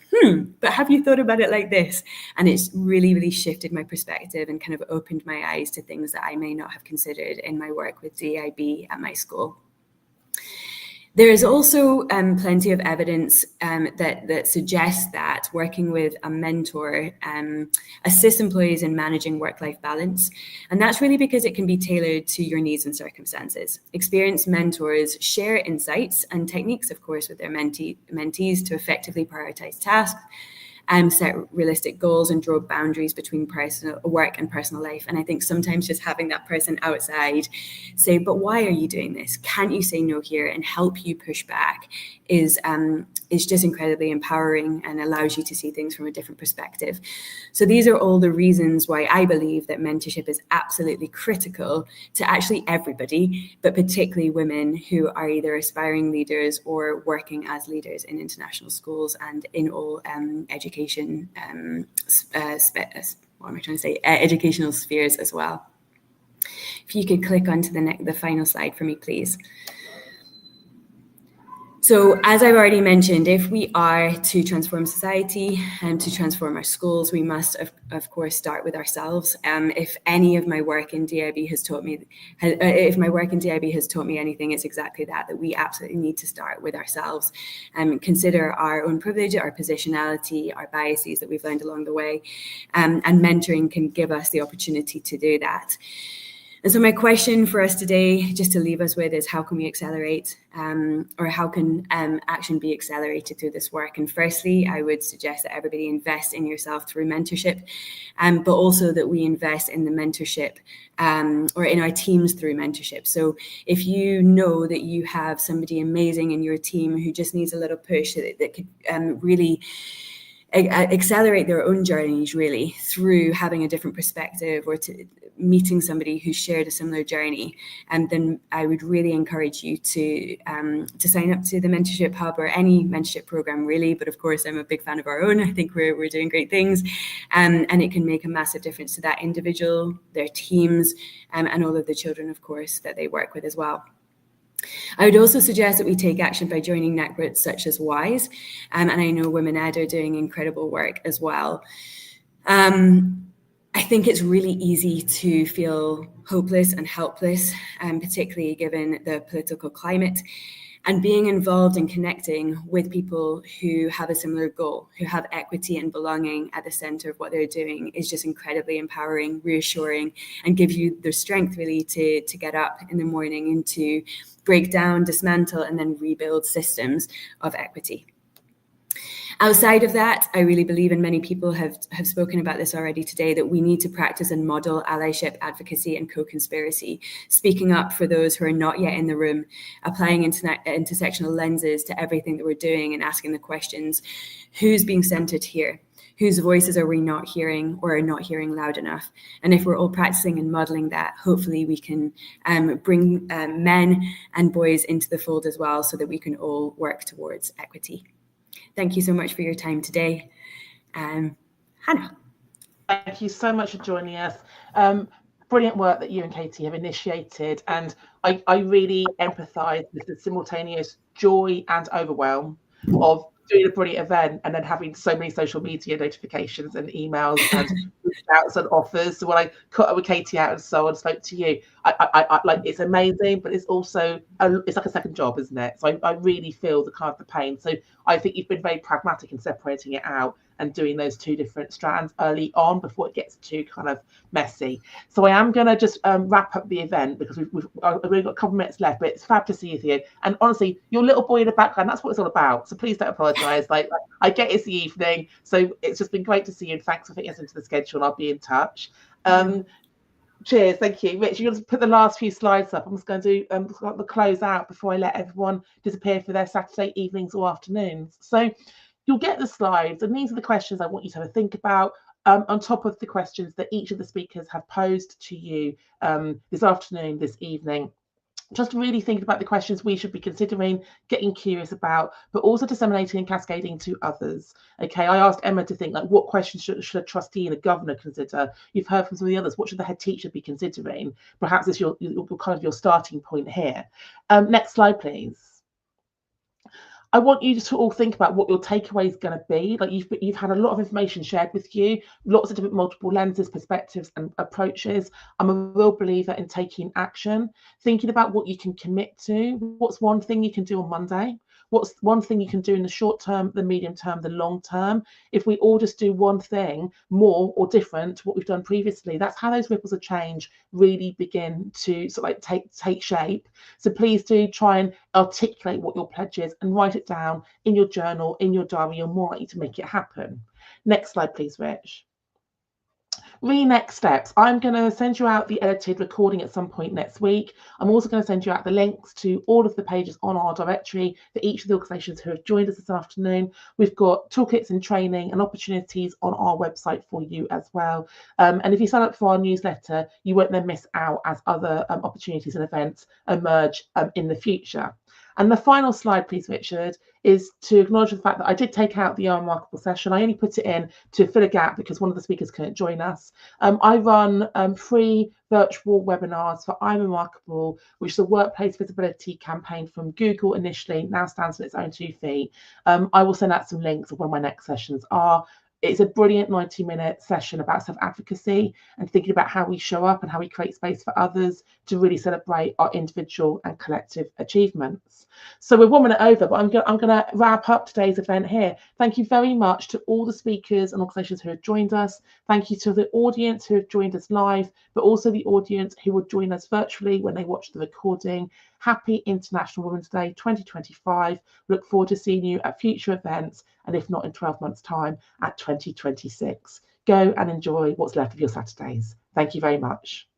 Speaker 15: but have you thought about it like this? And it's really, really shifted my perspective and kind of opened my eyes to things that I may not have considered in my work with DIB at my school. There is also plenty of evidence that suggests that working with a mentor assists employees in managing work-life balance. And that's really because it can be tailored to your needs and circumstances. Experienced mentors share insights and techniques, of course, with their mentees to effectively prioritize tasks, set realistic goals, and draw boundaries between personal work and personal life. And I think sometimes just having that person outside say, but why are you doing this? Can't you say no here? And help you push back is just incredibly empowering and allows you to see things from a different perspective. So these are all the reasons why I believe that mentorship is absolutely critical to actually everybody, but particularly women who are either aspiring leaders or working as leaders in international schools and in all education, educational spheres as well. If you could click onto the final slide for me, please. So as I've already mentioned, if we are to transform society and to transform our schools, we must, of course, start with ourselves. If any of my work in DIB has taught me, anything, it's exactly that we absolutely need to start with ourselves and consider our own privilege, our positionality, our biases that we've learned along the way. And mentoring can give us the opportunity to do that. And so my question for us today, just to leave us with, is how can we accelerate, or how can action be accelerated through this work? And firstly, I would suggest that everybody invest in yourself through mentorship, but also that we invest in the mentorship or in our teams through mentorship. So if you know that you have somebody amazing in your team who just needs a little push that could really accelerate their own journeys really through having a different perspective or to meeting somebody who shared a similar journey. And then I would really encourage you to sign up to the Mentorship Hub or any mentorship program really. But of course, I'm a big fan of our own. I think we're doing great things, and it can make a massive difference to that individual, their teams, and all of the children, of course, that they work with as well. I would also suggest that we take action by joining networks such as WISE, and I know Women Ed are doing incredible work as well. I think it's really easy to feel hopeless and helpless, particularly given the political climate. And being involved and connecting with people who have a similar goal, who have equity and belonging at the center of what they're doing, is just incredibly empowering, reassuring, and gives you the strength really to get up in the morning and to break down, dismantle, and then rebuild systems of equity. Outside of that, I really believe, and many people have spoken about this already today, that we need to practice and model allyship, advocacy, and co-conspiracy, speaking up for those who are not yet in the room, applying intersectional lenses to everything that we're doing and asking the questions, who's being centered here? Whose voices are we not hearing or are not hearing loud enough? And if we're all practicing and modeling that, hopefully we can bring men and boys into the fold as well, so that we can all work towards equity. Thank you so much for your time today. Hannah.
Speaker 1: Thank you so much for joining us. Brilliant work that you and Katie have initiated, and I really empathise with the simultaneous joy and overwhelm of doing a brilliant event and then having so many social media notifications and emails and shouts and offers. So when I caught up with Katie out and so on, spoke to you, I like, it's amazing, but it's also it's like a second job, isn't it? So I really feel the kind of the pain. So I think you've been very pragmatic in separating it out and doing those two different strands early on before it gets too kind of messy. So I am going to just wrap up the event because we've got a couple of minutes left, but it's fab to see you here. And honestly, your little boy in the background, that's what it's all about. So please don't apologise. Like I get it's the evening, so it's just been great to see you. And thanks for fitting us into the schedule. I'll be in touch. Cheers, thank you. Rich, you're going to put the last few slides up. I'm just going to do the close out before I let everyone disappear for their Saturday evenings or afternoons. So you'll get the slides, and these are the questions I want you to have a think about on top of the questions that each of the speakers have posed to you this afternoon, this evening. Just really thinking about the questions we should be considering, getting curious about, but also disseminating and cascading to others. Okay, I asked Emma to think, like, what questions should a trustee and a governor consider? You've heard from some of the others. What should the head teacher be considering? Perhaps it's your kind of your starting point here. Next slide, please. I want you to all think about what your takeaway is going to be. Like you've had a lot of information shared with you, lots of different multiple lenses, perspectives, and approaches. I'm a real believer in taking action, thinking about what you can commit to. What's one thing you can do on Monday? What's one thing you can do in the short term, the medium term, the long term? If we all just do one thing more or different to what we've done previously, that's how those ripples of change really begin to sort of like take shape. So please do try and articulate what your pledge is and write it down in your journal, in your diary. You're more likely to make it happen. Next slide, please, Rich. Next steps. I'm going to send you out the edited recording at some point next week. I'm also going to send you out the links to all of the pages on our directory for each of the organisations who have joined us this afternoon. We've got toolkits and training and opportunities on our website for you as well. And if you sign up for our newsletter, you won't then miss out as other opportunities and events emerge in the future. And the final slide, please, Richard, is to acknowledge the fact that I did take out the Unremarkable session. I only put it in to fill a gap because one of the speakers couldn't join us. I run free virtual webinars for I'm Remarkable, which is a workplace visibility campaign from Google initially, now stands on its own 2 feet. I will send out some links of when my next sessions are. It's a brilliant 90-minute session about self-advocacy and thinking about how we show up and how we create space for others to really celebrate our individual and collective achievements. So we're 1 minute over, but I'm going to wrap up today's event here. Thank you very much to all the speakers and organisations who have joined us. Thank you to the audience who have joined us live, but also the audience who will join us virtually when they watch the recording. Happy International Women's Day 2025. Look forward to seeing you at future events, and if not in 12 months' time, at 2026. Go and enjoy what's left of your Saturdays. Thank you very much.